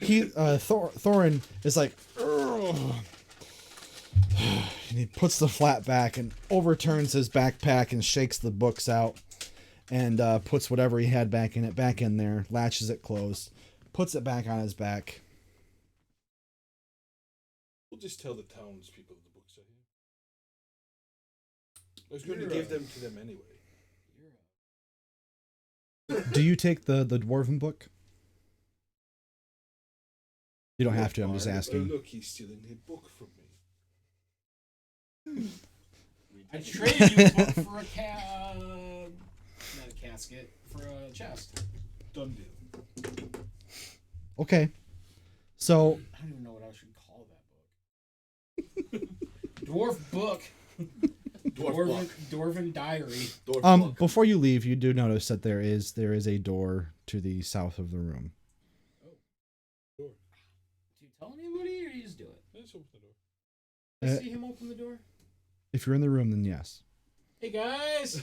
Thorin is like, "Ugh." And he puts the flap back and overturns his backpack and shakes the books out and puts whatever he had back in there, latches it closed, puts it back on his back. We'll just tell the townspeople the books are here. I was going to give them to them anyway. Do you take the dwarven book? You don't have to, I'm just asking. Look, he's stealing a book from me. I traded you a book for not a casket, for a chest. Done deal. Okay. So I don't even know what I should call that book. Dwarf book. Dwarven diary. before you leave, you do notice that there is a door to the south of the room. Door. Do you tell anybody or you just do it? Let's open the door. I see him open the door. If you're in the room, then yes. Hey guys!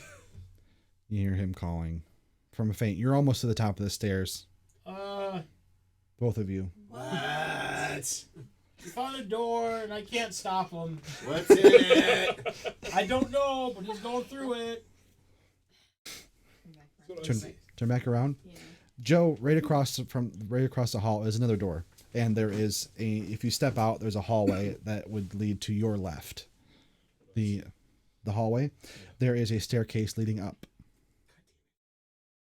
You hear him calling from a faint. You're almost to the top of the stairs. Both of you. What? He found a door and I can't stop him. What's in it? I don't know, but he's going through it. Turn back around. Yeah. Joe, right across the hall is another door. And there is if you step out, there's a hallway that would lead to your left. The hallway. There is a staircase leading up.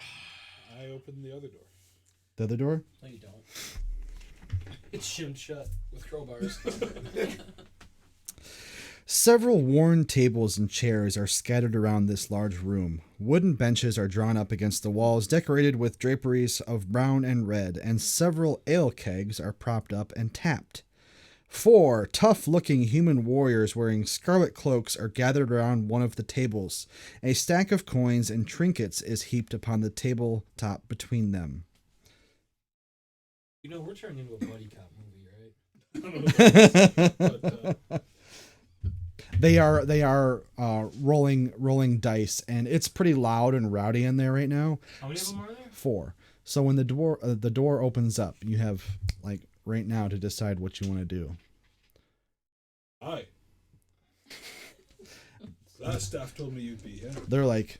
I opened the other door. The other door? No, you don't. It's shimmed shut with crowbars. Several worn tables and chairs are scattered around this large room. Wooden benches are drawn up against the walls, decorated with draperies of brown and red, and several ale kegs are propped up and tapped. 4 tough-looking human warriors wearing scarlet cloaks are gathered around one of the tables. A stack of coins and trinkets is heaped upon the tabletop between them. You know, we're turning into a buddy cop movie, right? I don't know what that is, but, They are rolling dice, and it's pretty loud and rowdy in there right now. How many of them are there? 4. So when the door opens up, you have like right now to decide what you want to do. Hi. Last staff told me you'd be here. They're like,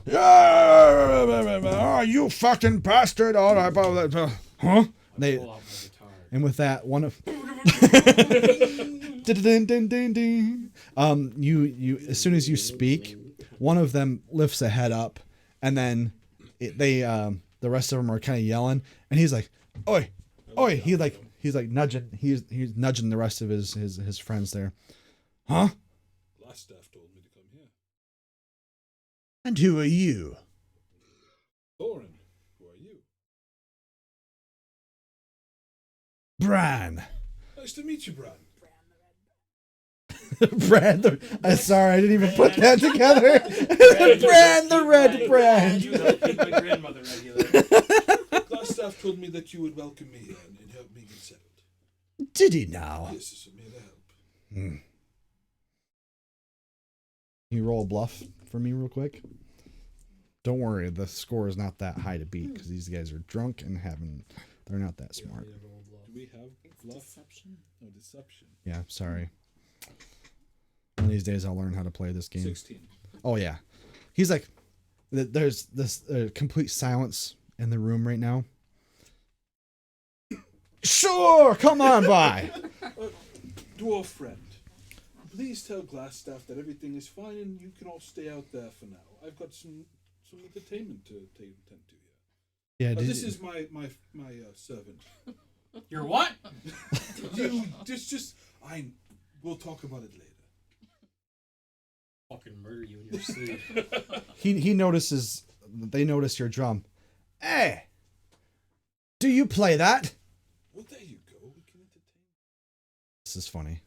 "Yeah, you fucking bastard!" All right, huh? They Pull out my guitar. and with that one of you as soon as you speak, one of them lifts a head up, and then the rest of them are kind of yelling, and he's like, "Oi, oi!" He's like nudging. He's nudging the rest of his friends there. Huh? Last staff told me to come here. And who are you? Thorin, who are you? Bran. Nice to meet you, Bran. Brand the sorry, I didn't even put that together. Brand the red brand. You help keep my grandmother regular. Last staff told me that you would welcome me here and help me get settled. Did he now? Yes, this is me to help. Can you roll a bluff for me real quick? Don't worry, the score is not that high to beat because these guys are drunk and they're not that smart. Do we have bluff? Deception. No, deception. Yeah, sorry. One of these days I'll learn how to play this game. 16. Oh yeah. He's like, there's this complete silence in the room right now. Sure, come on by. Dwarf friend, please tell Glassstaff that everything is fine and you can all stay out there for now. I've got some entertainment to attend to here. Yeah, This is my servant. You're what? You we'll talk about it later. Fucking murder you in your sleep. he notices. They notice your drum. Hey, do you play that? Well, there you go. We can entertain. This is funny.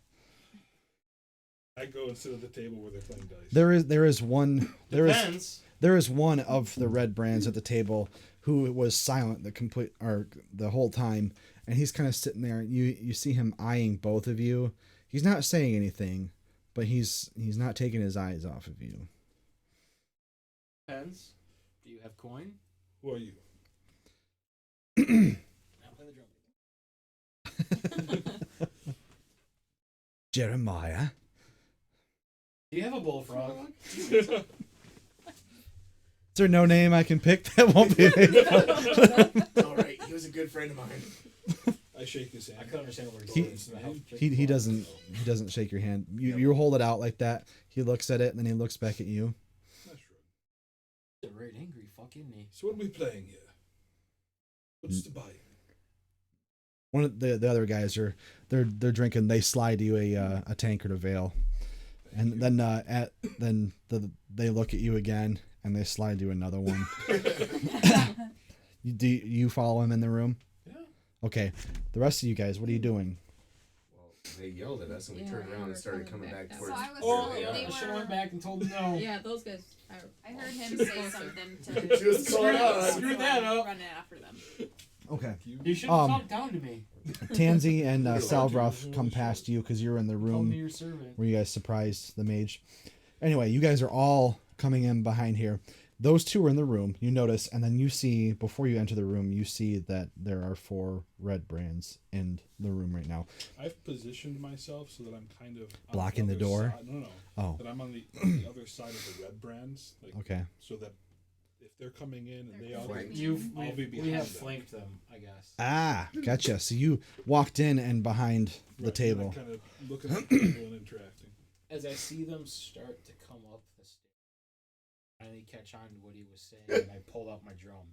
I go and sit at the table where they're playing dice. There is one. Depends. there is one of the red brands at the table who was silent the whole time, and he's kind of sitting there. You see him eyeing both of you. He's not saying anything, but he's not taking his eyes off of you. Depends. Do you have coin? Who are you? Now play the drum. Jeremiah. Do you have a bullfrog? Is there no name I can pick that won't be? All right, he was a good friend of mine. I shake his hand. I couldn't understand what He- we're doing. So he doesn't shake your hand. You hold it out like that. He looks at it and then he looks back at you. That's right. He's a right angry fuck, isn't he? So what are we playing here? What's to buy? One of the other guys they're drinking. They slide you a tankard of ale, and then they look at you again and they slide you another one. Do you follow him in the room? Yeah. Okay. The rest of you guys, what are you doing? Well, they yelled at us and we Yeah, turned we around were and started coming coming back back that towards. way. So I was Oh, They yeah. I should have were- went back and told him no. Yeah, those guys. I heard him say something to She was calling out. Screw that up. run after them. Okay. You should have Um, talked down to me. Tansy and Salvroth come past you because you're in the Call me room your servant. where you guys surprised the mage. Anyway, you guys are all coming in behind here. Those two are in the room, you notice, and then you see, before you enter the room, you see that there are 4 red brands in the room right now. I've positioned myself so that I'm kind of on Blocking the other door? Side. No. Oh, That I'm on the other side of the red brands, like okay. so that if they're coming in and They're they all flanked. I'll be We behind have them. flanked them, I guess. Ah, gotcha. So you walked in and behind the table. Kind of looking at the table and interacting. As I see them start to come up the stairs, I finally catch on to what he was saying, and I pulled out my drum.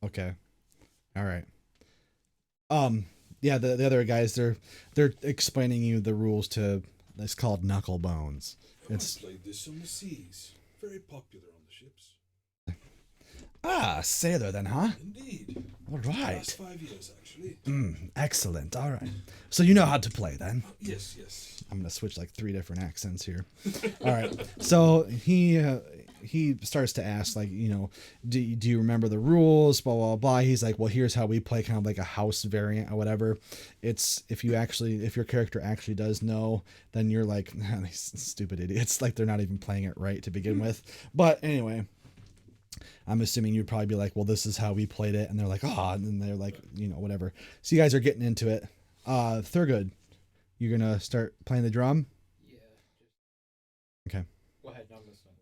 Okay. All right. Yeah, the other guys, they're explaining you the rules to, it's called knuckle bones. I It's played this on the seas. Very popular on the ships. sailor then, huh? Indeed. All Last right. 5 years, actually. Excellent. All right. So you know how to play then. Yes. I'm gonna switch like 3 different accents here. All right. So he starts to ask, like, do you remember the rules? Blah blah blah. He's like, well, here's how we play, kind of like a house variant or whatever. It's if your character actually does know, then you're like, these stupid idiots. Like they're not even playing it right to begin with. But anyway. I'm assuming you'd probably be like, well, this is how we played it. And they're like, and then they're like, whatever. So you guys are getting into it. Thurgood, you're going to start playing the drum? Yeah. Okay. Go ahead, no, I'm listening.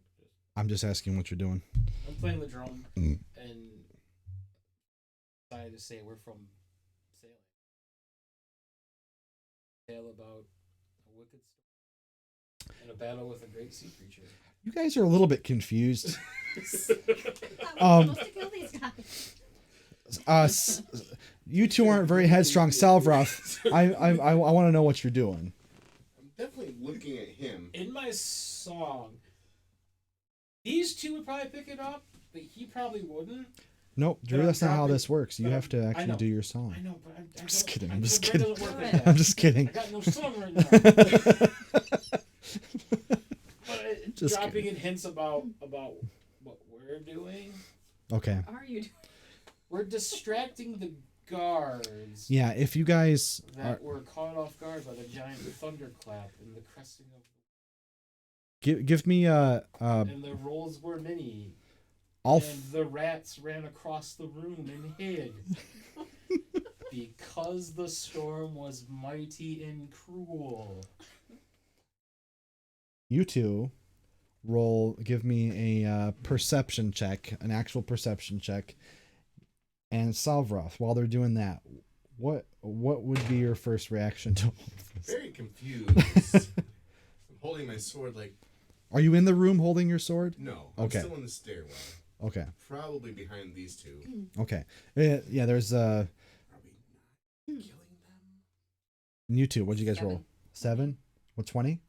I'm just asking what you're doing. I'm playing the drum, Mm. and decided to say we're from sailing. Tale about a wicked storm and a battle with a great sea creature. You guys are a little bit confused. We're supposed to kill these guys. You two aren't very headstrong. Salvroth, I want to know what you're doing. I'm definitely looking at him. In my song, these two would probably pick it up, but he probably wouldn't. Nope, Drew, But that's not how dropping- this works. You but have to I actually know. do your song. I know, but I I'm just don't- kidding, I- I'm just my kidding. brain doesn't work Do like it. that. I'm just kidding. I got no song right now. But Just dropping kidding. in hints about what we're doing. Okay. Are you? We're distracting the guards Yeah, if you guys are, that were caught off guard by the giant thunderclap and the cresting of give me and the rolls were many. all And the rats ran across the room and hid. Because the storm was mighty and cruel. you two give me a perception check, an actual perception check. And Salvroth, while they're doing that, what would be your first reaction to all of this? Very confused. I'm holding my sword like, Are you in the room holding your sword? no. I'm Okay. still in the stairwell. Okay. Probably behind these two. Okay. Yeah, there's Probably not killing them. you two. What'd you guys roll? 7? What, 20?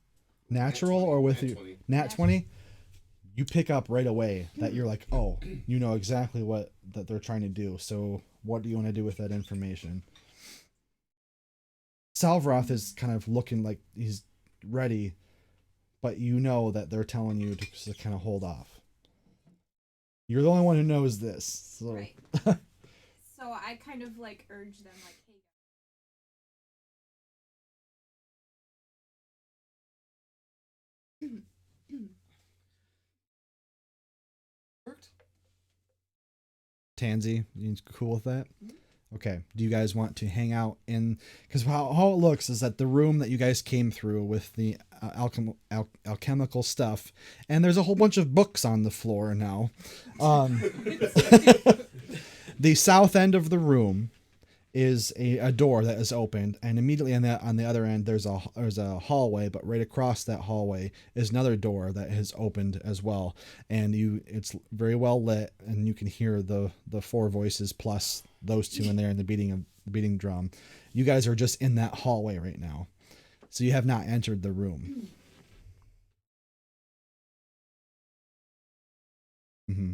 Natural Nat 20, or with nat you? 20. Nat 20? You pick up right away that you're like, oh, you know exactly what that they're trying to do. So what do you want to do with that information? Salvroth is kind of looking like he's ready, but you know that they're telling you to kind of hold off. You're the only one who knows this. So. Right. So I kind of like urge them, like, hey. Worked. Tansy, you cool with that? Okay. Do you guys want to hang out in? Because how it looks is that the room that you guys came through with the alchemical stuff, and there's a whole bunch of books on the floor now. The south end of the room is a door that is opened, and immediately on the other end there's a hallway, but right across that hallway is another door that has opened as well, and it's very well lit, and you can hear the four voices plus those two in there and the beating drum. You guys are just in that hallway right now, so you have not entered the room. Mm-hmm.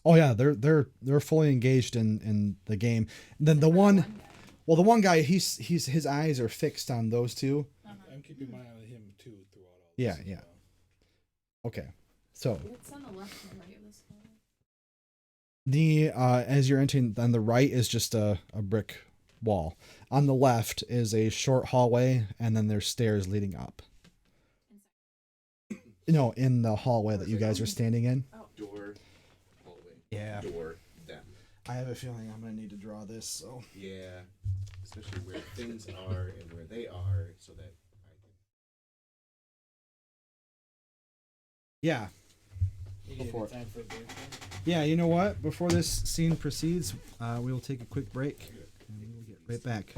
Oh yeah, they're fully engaged in the game. Then the one guy, his eyes are fixed on those two. I'm keeping my eye on him too throughout all Yeah, this. yeah. Okay, so What's on the left and right of this hallway? the as you're entering, on the right is just a brick wall. On the left is a short hallway, and then there's stairs leading up. No, in the hallway that you guys are standing in. Door. Hallway. Yeah. Door. That. I have a feeling I'm gonna need to draw this. So Yeah. Especially where things are and where they are, so that I can. yeah. You Go gave for it it. time for a break. Yeah, you know what? Before this scene proceeds, we will take a quick break, and we will get right back.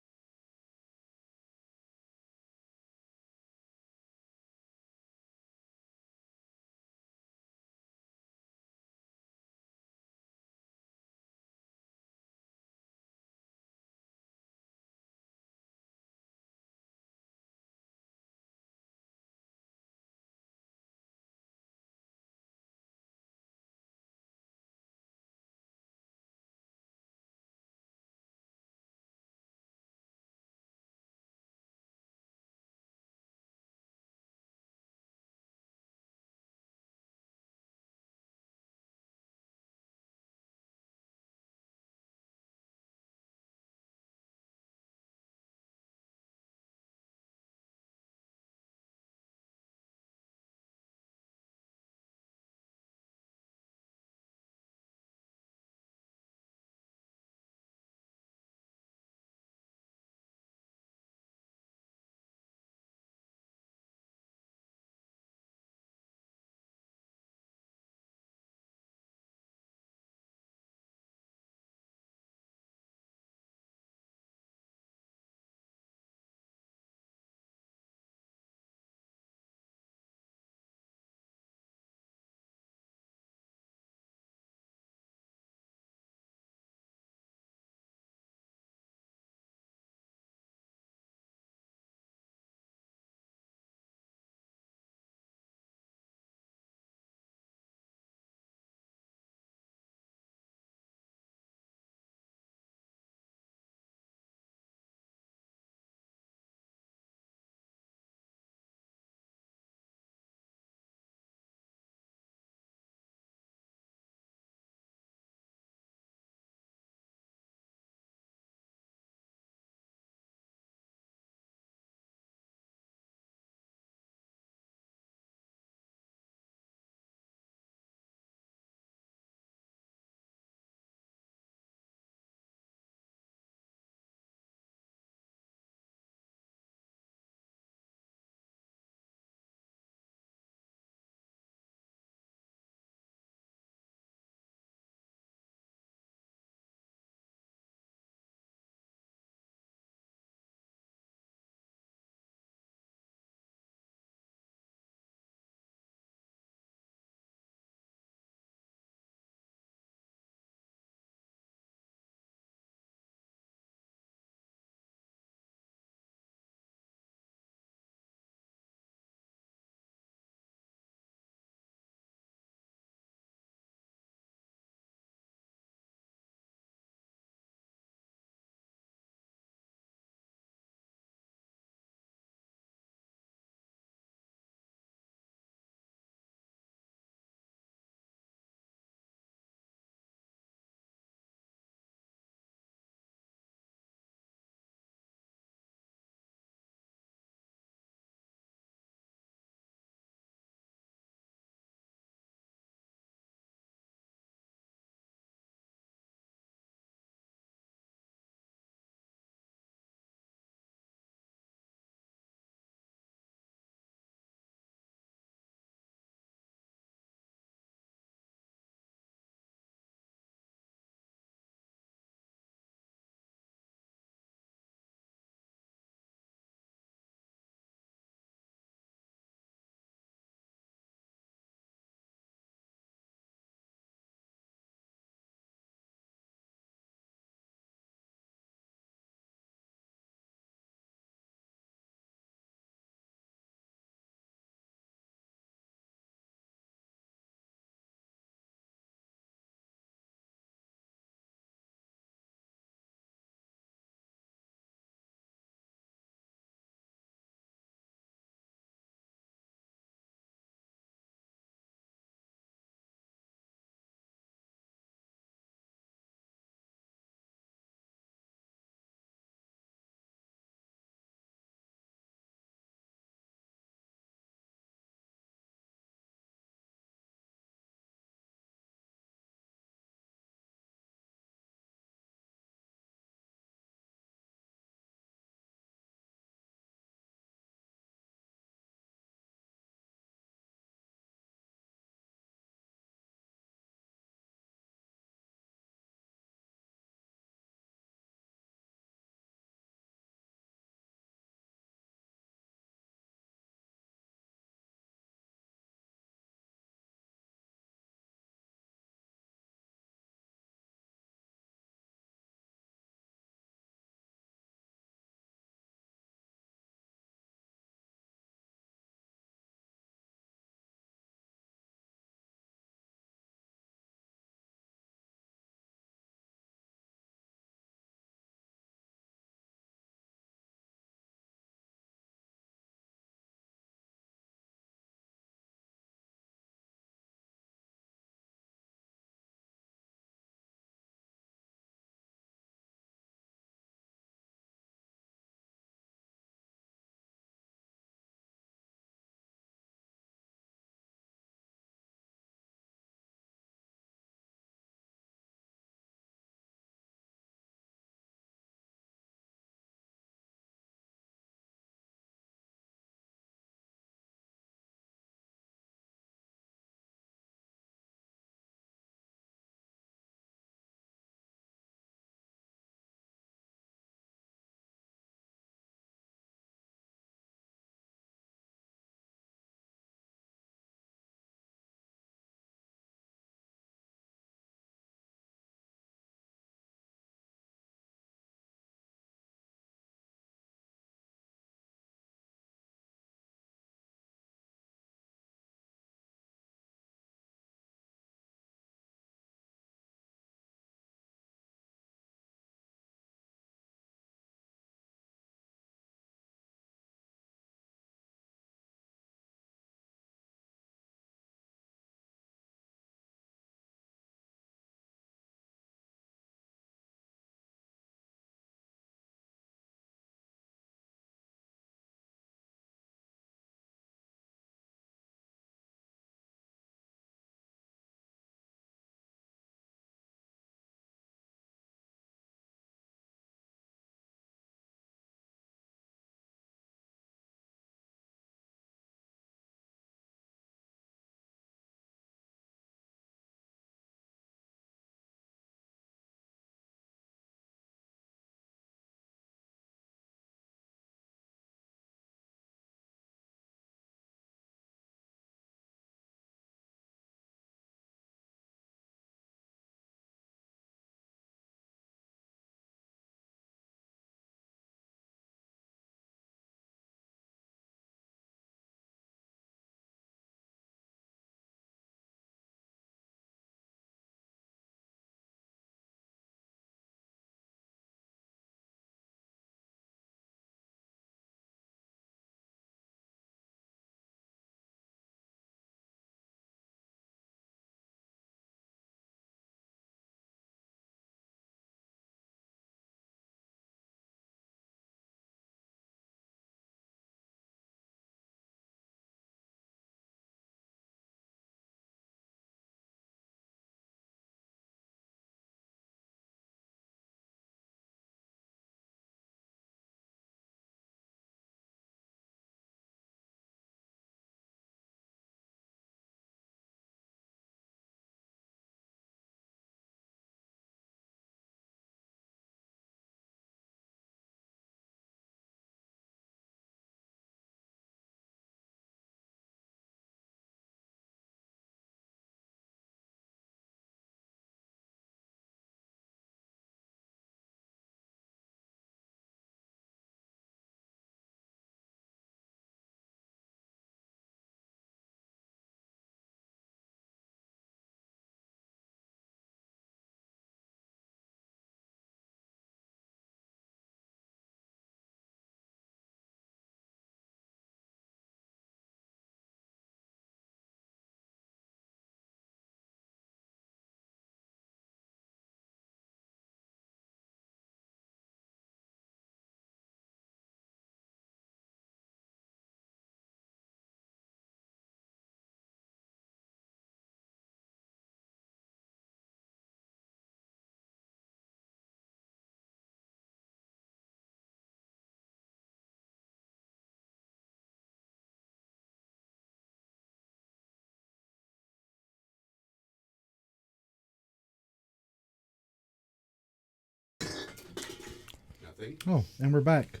Nothing. Oh, and we're back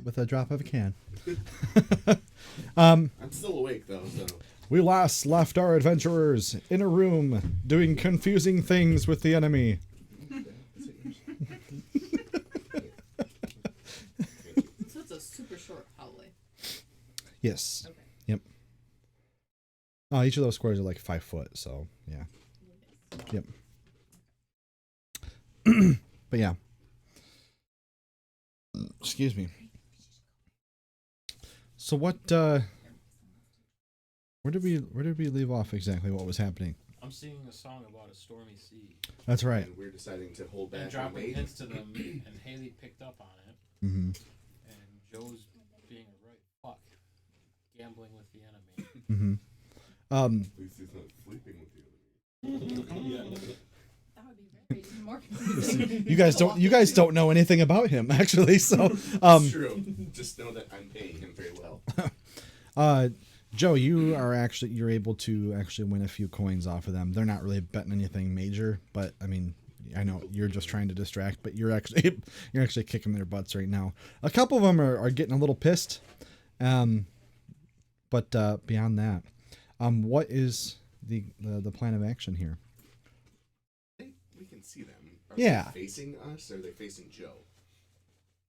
with a drop of a can. I'm still awake though, so. We last left our adventurers in a room doing confusing things with the enemy. So it's a super short hallway. Yes. Okay. Yep. Each of those squares are like 5 foot, so yeah. Yep. But yeah. Excuse me. So what where did we leave off exactly? What was happening? I'm singing a song about a stormy sea. That's right. And we're deciding to hold back And and dropping wait. hints to them, and Haley picked up on it. Mm-hmm. And Joe's being a right fuck, gambling with the enemy. Mm-hmm. At least he's not sleeping with you. That would be very more confusing. You guys don't know anything about him actually, so It's true. Just know that I'm paying him very well. Joe, you're able to actually win a few coins off of them. They're not really betting anything major, but I mean, I know you're just trying to distract, but you're actually kicking their butts right now. A couple of them are getting a little pissed, but beyond that, what is the plan of action here? We can see them. Are Yeah. they facing us or are they facing Joe?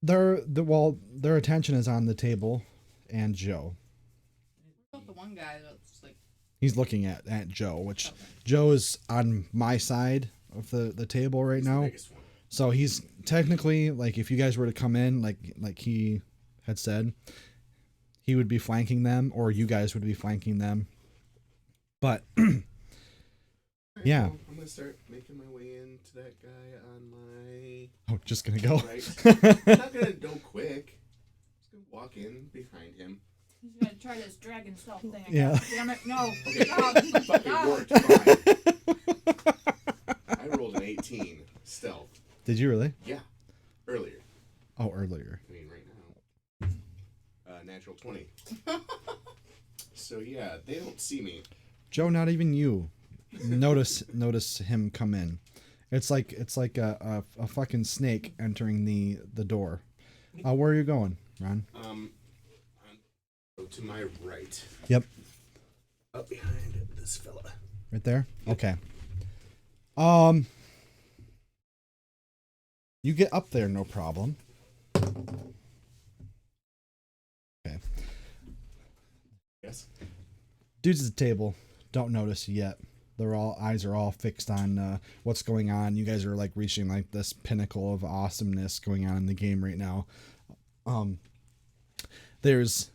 Their attention is on the table and Joe. What about the one guy that's like... He's looking at Joe, which Okay. Joe is on my side of the table right He's now. the biggest one. So he's technically, like, if you guys were to come in, like he had said, he would be flanking them, or you guys would be flanking them. But Alright, yeah. well, I'm gonna start making my way into that guy on my Oh, just gonna go. right. I'm not gonna go quick. Just gonna walk in behind him. He's gonna try this dragon stealth thing again. Yeah. Damn it, no. Okay, Stop. fucking Stop. worked. Fine. I rolled an 18 stealth. Did you really? Yeah, earlier. Oh, earlier. I mean, right now. Natural 20. So yeah, they don't see me. Joe, not even you notice him come in. It's like a fucking snake entering the door. Where are you going, Ron? Go to my right. Yep. Up behind this fella. Right there? Okay. You get up there, no problem. Okay. Yes. Dudes at the table don't notice you yet. Eyes are all fixed on what's going on. You guys are like reaching like this pinnacle of awesomeness going on in the game right now. There's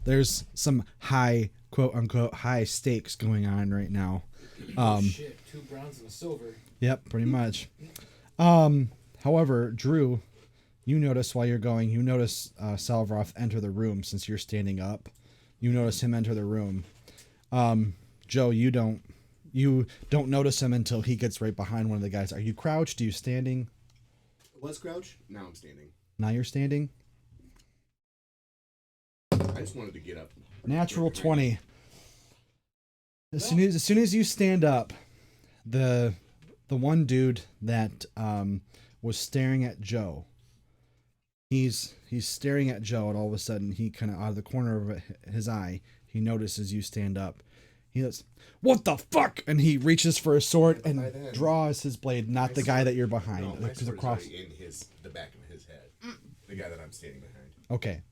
some high, quote unquote, high stakes going on right now. Shit, 2 bronze and a silver. Yep, pretty much. However, Drew, you notice while you're going, you notice Salvaroth enter the room since you're standing up. You notice him enter the room. Joe, you don't notice him until he gets right behind one of the guys. Are you crouched? Are you standing? Was crouch? Now I'm standing. Now you're standing? I just wanted to get up. Natural 20. As soon as you stand up, the one dude that was staring at Joe, he's staring at Joe, and all of a sudden he kind of out of the corner of his eye, he notices you stand up. He goes, "What the fuck?" And he reaches for his sword and By then, draws his blade, not the guy that you're behind. No, my because sword's across. already in the back of his head. The guy that I'm standing behind. Okay.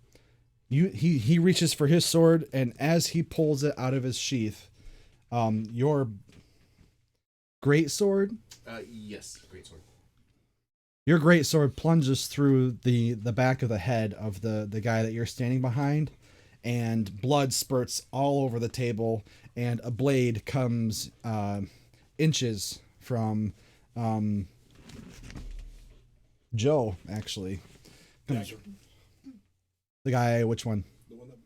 He reaches for his sword, and as he pulls it out of his sheath, your great sword. Yes, great sword. Your great sword plunges through the back of the head of the guy that you're standing behind, and blood spurts all over the table, and a blade comes inches from Joe, actually. Dagger. The guy, which one? The one that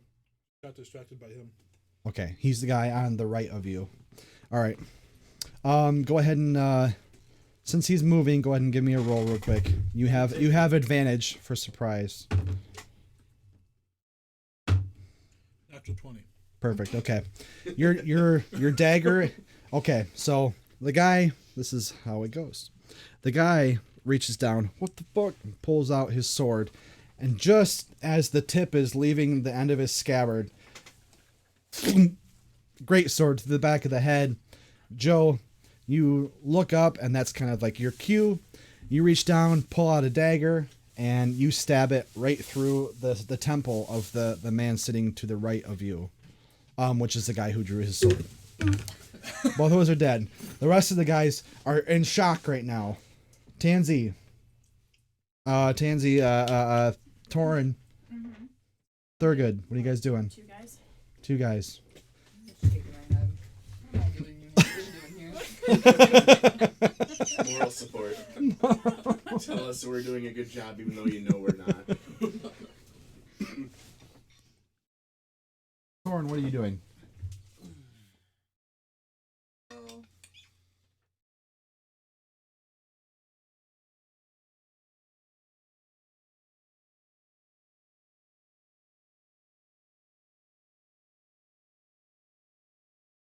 got distracted by him. Okay, he's the guy on the right of you. All right. Go ahead and since he's moving, go ahead and give me a roll real quick. You have advantage for surprise. Natural 20. Perfect. Okay. Your dagger. Okay, so the guy, this is how it goes. The guy reaches down. What the fuck? And pulls out his sword. And just as the tip is leaving the end of his scabbard, great sword to the back of the head. Joe, you look up, and that's kind of like your cue. You reach down, pull out a dagger, and you stab it right through the temple of the man sitting to the right of you, which is the guy who drew his sword. Both of us are dead. The rest of the guys are in shock right now. Tansy, Torin, Thurgood, what are you guys doing? Two guys. Shaking my head. What am I doing here? Moral support. Tell us we're doing a good job, even though you know we're not. Torin, what are you doing?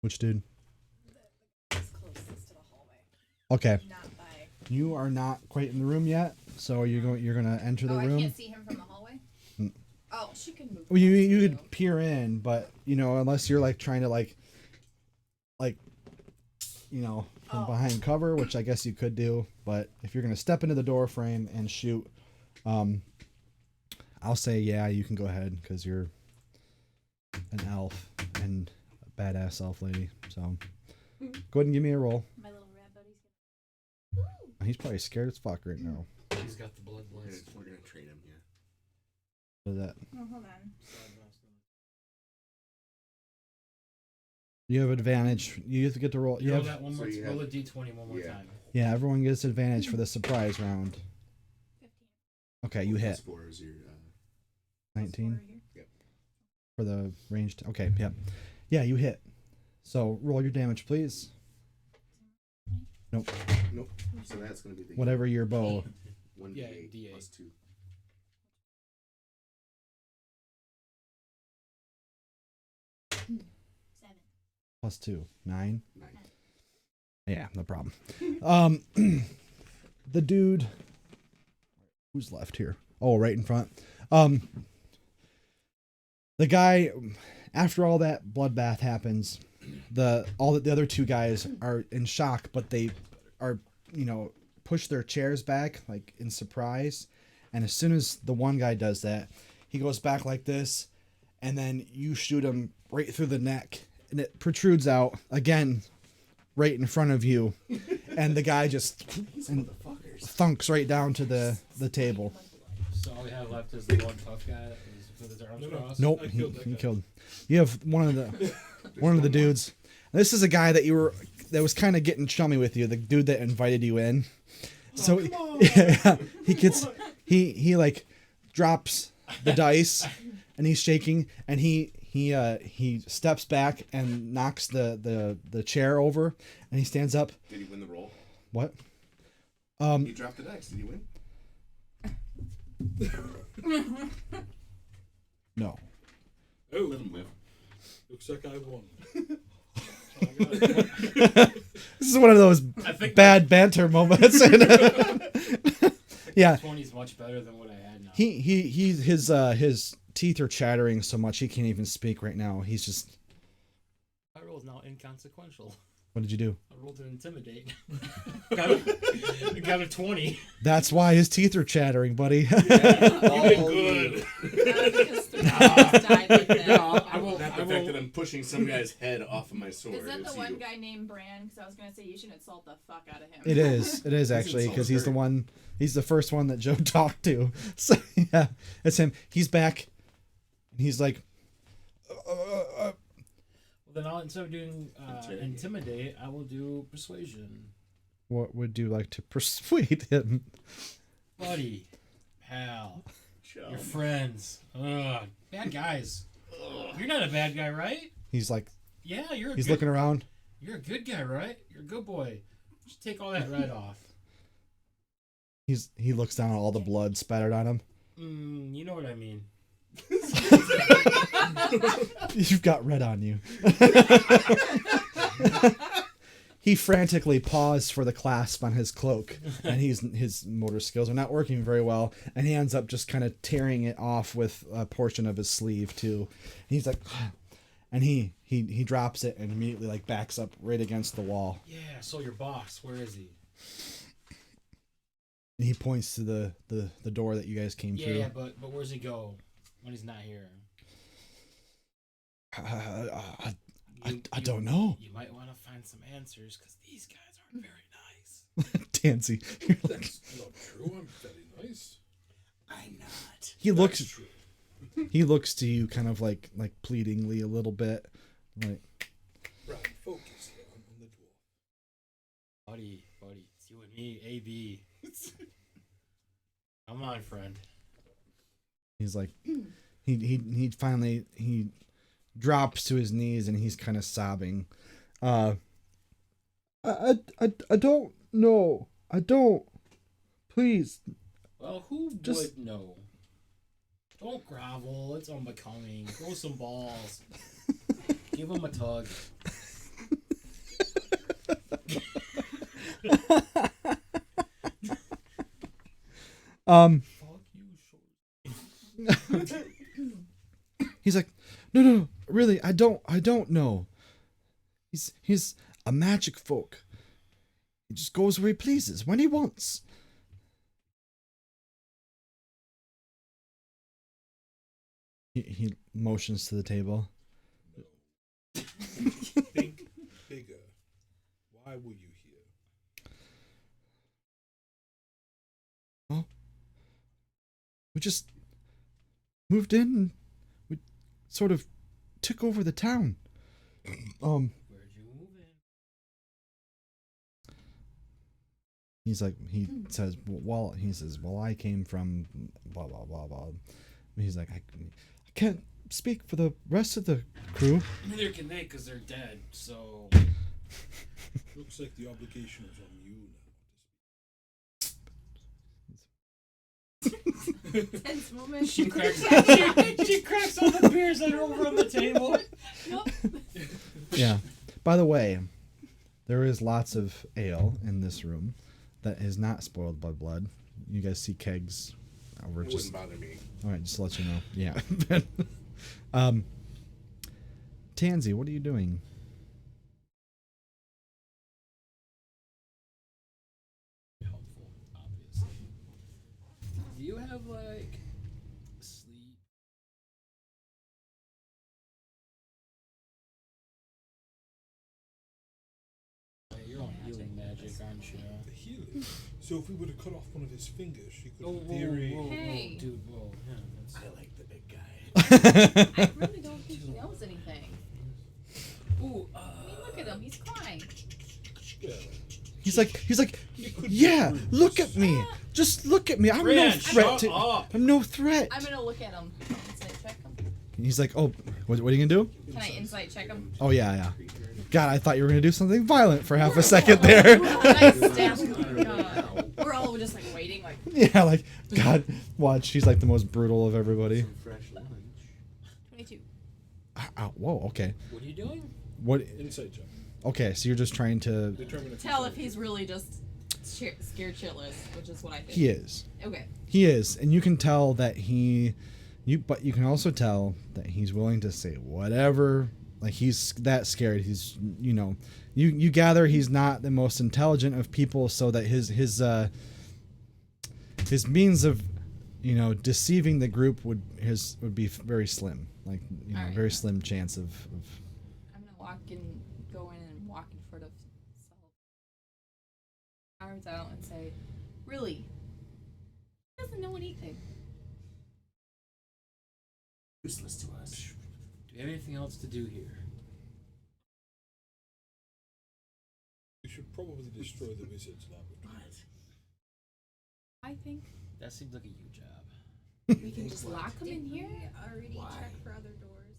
Which dude? Closest to the hallway. Okay. Not by. You are not quite in the room yet, so you're gonna enter the I room. can't see him from the hallway. Oh, she can move. Well, you closer could to peer in, but unless you're like trying to like from behind cover, which I guess you could do. But if you're gonna step into the door frame and shoot, I'll say yeah, you can go ahead because you're an elf and a badass elf lady. So go ahead and give me a roll. My little rat buddy's He's probably scared as fuck right now. He's got the blood list. We're gonna train him, yeah. What is that? Oh, hold on. You have advantage. You have to get to roll. You Roll have, that one more. So you Roll have- a d20 one more yeah. time. yeah, everyone gets advantage for the surprise round. 15. Okay, you hit. Score is your 19 Yep. for the ranged. Okay, yep. Yeah, you hit. So roll your damage, please. Nope. Nope. So that's gonna be the Whatever your bow. 1d8 Yeah, D8. plus 2. Plus 2. 9. 9. Yeah, no problem. The dude. Who's left here? Oh, right in front. The guy. After all that bloodbath happens, the other two guys are in shock, but they are push their chairs back like in surprise, and as soon as the one guy does that, he goes back like this, and then you shoot him right through the neck, and it protrudes out again, right in front of you, and the guy just thunks right down to the table. So all we have left is the one tough guy that was with his arms crossed. Nope, I he killed that guy. killed. You have one of the dudes. This is a guy that was kind of getting chummy with you, the dude that invited you in. So yeah, he like drops the dice, and he's shaking, and he steps back and knocks the chair over, and he stands up. Did he win the roll? What? He dropped the dice. Did he win? No. Oh, Let him live. looks like I won. This is one of those I think bad banter moments. Yeah. 20 is much better than what I had now. His teeth are chattering so much he can't even speak right now. He's just. My roll is now inconsequential. What did you do? I rolled an intimidate. got a 20. That's why his teeth are chattering, buddy. You've been good. Because three guys died like that. No, I will. Not the fact that I'm pushing some guy's head off of my sword. Is that the It's one you. guy named Bran? Because I was gonna say you should insult the fuck out of him. It is actually, because he's the insults one. He's the first one that Joe talked to. So yeah, it's him. He's back. He's like, Well, then instead of doing intimidate, I will do persuasion. what would you like to persuade him? Buddy, pal, Chum. your friends. Ugh, bad guys. You're not a bad guy, right? He's like, Yeah, you're a he's good, looking around. You're a good guy, right? You're a good boy. Just take all that right off. He looks down at all the blood spattered on him. You know what I mean. You've got red on you. he frantically paws for the clasp on his cloak, and his motor skills are not working very well, and he ends up just kind of tearing it off with a portion of his sleeve too. And he's like, and he drops it and immediately like backs up right against the wall. Yeah, so your boss, where is he? And he points to the door that you guys came through. Yeah, but where's he go when he's not here? I don't know. You might want to find some answers because these guys aren't very nice. Tansy. That's not true. I'm very nice. I'm not. He looks. That's true. He looks to you, kind of like pleadingly a little bit, like. Brian, focus here on the dwarf. Buddy, it's you and me, AB. Come on, friend. He's like, he finally drops to his knees and he's kind of sobbing. I don't know. I don't. Please. Well, who Just- would know? Don't grovel. It's unbecoming. Throw some balls. Give him a tug. Fuck you, short. He's like, no, really, I don't know. He's a magic folk. He just goes where he pleases, when he wants. He motions to the table. Think bigger. Why were you here? Well, we just moved in and we sort of took over the town. Where'd you move in? He says, well, I came from blah, blah, blah, blah. He's like, I can't speak for the rest of the crew. Neither can they because they're dead, so... Looks like the obligation is on you now. Tense moment. She cracks all the beers that are over on the table. Yeah. By the way, there is lots of ale in this room that is not spoiled by blood. You guys see kegs. We're It just wouldn't bother me. all right. Just to let you know. Yeah. Tansy, what are you doing? Helpful, obviously. Do you have, like, sleep? You're on healing magic, aren't you? The healing. So if we were to cut off one of his fingers, she could, Oh, in theory. whoa, Hey. dude, whoa. Yeah, that's... I like the big guy. I really don't think he knows anything. Ooh, I mean, look at him. He's crying. Yeah. He's like, You could yeah. bruise. Look at me. Just look at me. I'm no Fran, threat shut to. up. I'm no threat. I'm gonna look at him. Insight check him. He's like, oh, what are you gonna do? Can I insight check him? Oh yeah. God, I thought you were gonna do something violent for half a second there. Can I stab him? We're all just like waiting, like. Yeah, like God, watch. She's like the most brutal of everybody. Some fresh lunch. 22. Whoa. Okay. What are you doing? What? Insight check. Okay, so you're just trying to. Determine if Tell if he's really just scared shitless, which is what I think. He is. Okay. He is, and you can tell that but you can also tell that he's willing to say whatever. Like he's that scared. He's, you gather he's not the most intelligent of people, so that his means of, deceiving the group would be very slim. Like, All right. very slim chance of. I'm gonna go in and walk in front of Saul. Arms out and say, really? He doesn't know anything. Useless to us. Do you have anything else to do here? We should probably destroy the wizard's laboratory. I think That seems like a you job. we can just lock him in here We already Why? checked for other doors.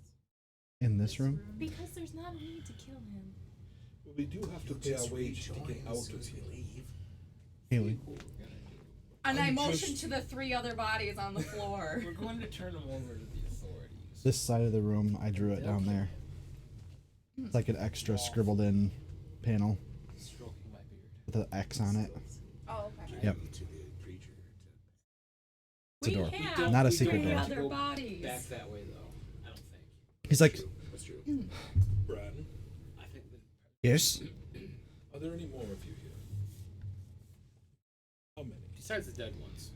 In this room? because there's not a need to kill him. But we do have to pay our wage to get out of here. Haley. And I I'm motion just- to the 3 other bodies on the floor. We're going to turn them over to the authorities. This side of the room, I drew it down there. It's like an extra scribbled in panel. Stroking my beard. with an X on it. Oh, okay. Yep. To the creature. It's a door. have Not a We secret don't door. have to other go bodies. Back that way though. I don't think. He's like, That's true. Bran, I think that yes. are there any more of you here? How many? besides the dead ones.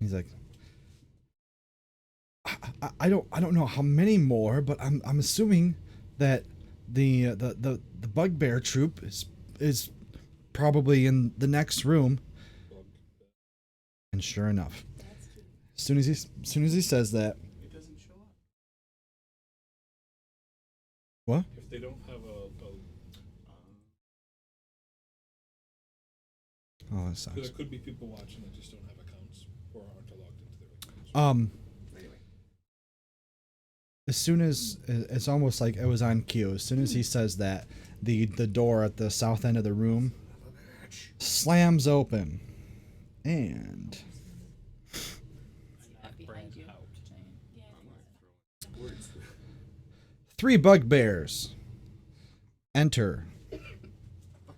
He's like, I don't know how many more, but I'm assuming that the bugbear troop is probably in the next room. And sure enough, as soon as he says that, It doesn't show up. what? If they don't have Oh, that so sucks. there could be people watching that just don't have accounts or aren't logged into their accounts. Anyway. As soon as it's almost like it was on cue. As soon as he says that, the door at the south end of the room slams open, and Not behind you. Jane. Words. 3 bugbears enter,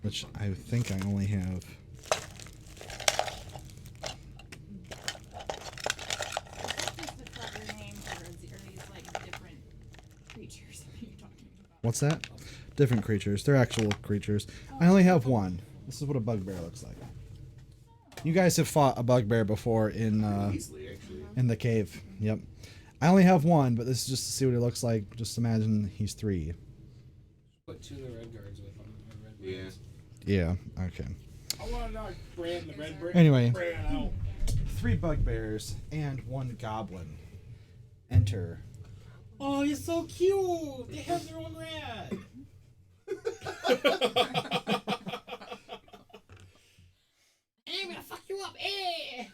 which I think I only have. Is the proper name, or are these like different creatures that you're talking about? What's that? Different creatures. They're actual creatures. I only have one. This is what a bugbear looks like. You guys have fought a bugbear before in Easily, actually. the cave. Yep. I only have one, but this is just to see what it looks like. Just imagine he's 3. Put 2 of the red guards with them. The red Yeah. ones. Yeah. Okay. I want to knock Bran the red brick. Anyway, Bran out. 3 bugbears and 1 goblin enter. Oh, you're so cute. They have their own rat. I'm gonna fuck you up. Eh.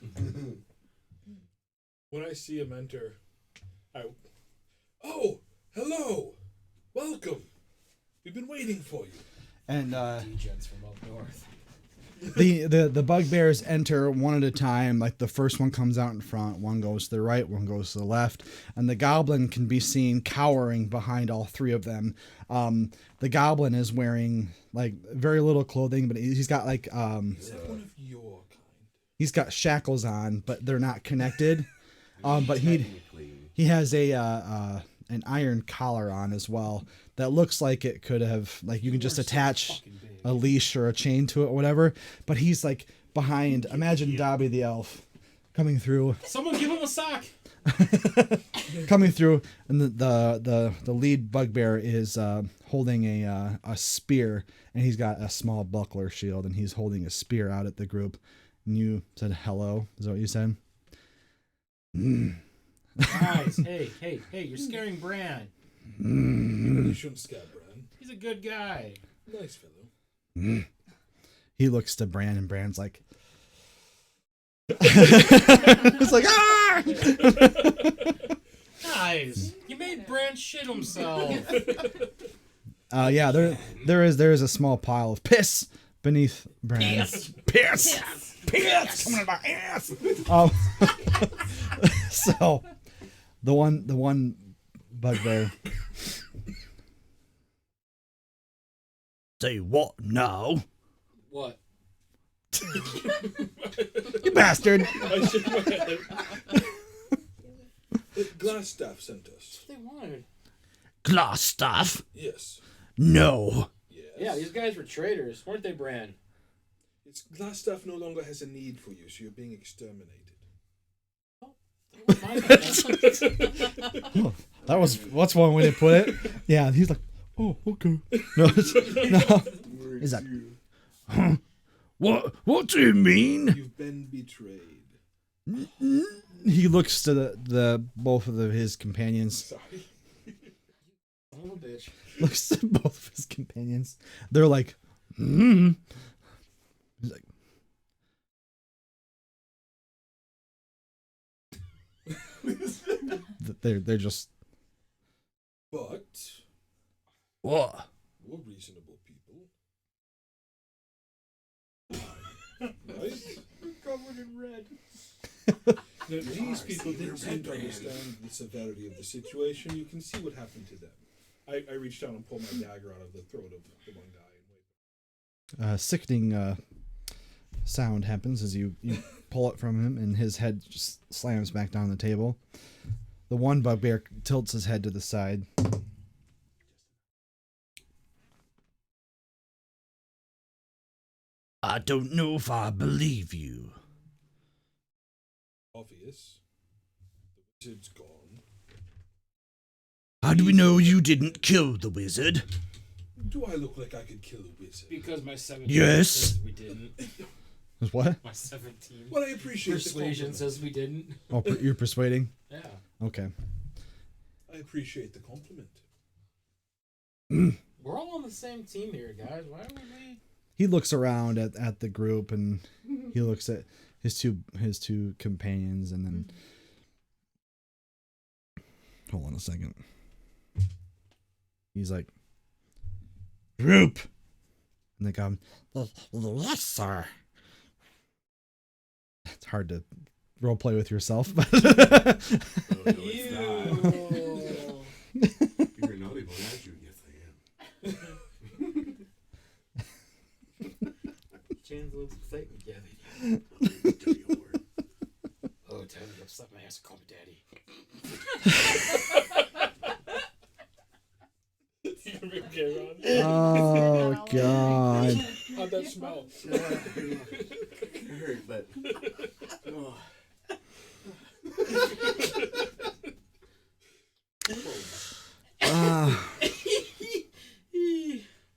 When I see him enter, oh, hello, welcome. We've been waiting for you. And Degens from up north. the bugbears enter one at a time. Like the first one comes out in front, one goes to the right, one goes to the left, and the goblin can be seen cowering behind all 3 of them. The goblin is wearing like very little clothing, but he's got like Is that one of your kind? he's got shackles on, but they're not connected. But Technically. he has a an iron collar on as well that looks like it could have like you can just attach a leash or a chain to it or whatever. But he's like behind. Imagine Dobby the elf coming through, Someone give him a sock. coming through, and the lead bugbear is holding a spear, and he's got a small buckler shield, and he's holding a spear out at the group. And you said hello. Is that what you said? Guys, hey, you're scaring Bran. You shouldn't scare Bran. He's a good guy. Nice fellow. He looks to Bran, and Bran's like, it's like, ah! Guys, you made Bran shit himself. Yeah, there is a small pile of piss beneath Bran. Piss coming out of my ass. So the one bugbear. Say what now? What? You bastard! I shook my head. Glassstaff sent us. They wanted. Glass stuff? Yes. No. Yes. Yeah, these guys were traitors, weren't they, Bran? It's Glassstaff no longer has a need for you, so you're being exterminated. That's one way to put it. Yeah, he's like, oh, okay. No. He's like, huh? What do you mean? You've been betrayed. He looks to the both of his companions. Sorry. Son of a bitch. Looks to both of his companions. They're like, hmm. He's like, they're just But what? we're reasonable people. Right? Covered in red. Now, these people didn't seem to understand the severity of the situation. You can see what happened to them. I reached down and pulled my dagger out of the throat of the one guy. sickening sound happens as you pull it from him, and his head just slams back down on the table. The one bugbear tilts his head to the side. I don't know if I believe you. Obvious. The wizard's gone. How do we know you didn't kill the wizard? Do I look like I could kill a wizard? Because my 17 Yes. says we didn't. What? My 17. Well, I appreciate Persuasion the compliment. says we didn't. Oh, you're persuading? Yeah. Okay. I appreciate the compliment. We're all on the same team here, guys. Why are we? He looks around at the group, and he looks at his two companions, and then hold on a second. He's like, group, and they go, yes, sir. It's hard to role play with yourself, but Oh, no, it's not. You're a naughty boy, aren't you? Yes, I am. Chan's a little excitement, Gabby. Tell you a word. Oh, tell me, you'll slap my ass and call me daddy. You gonna be okay, Ron? oh god. How'd that smell? It hurt, but. Oh.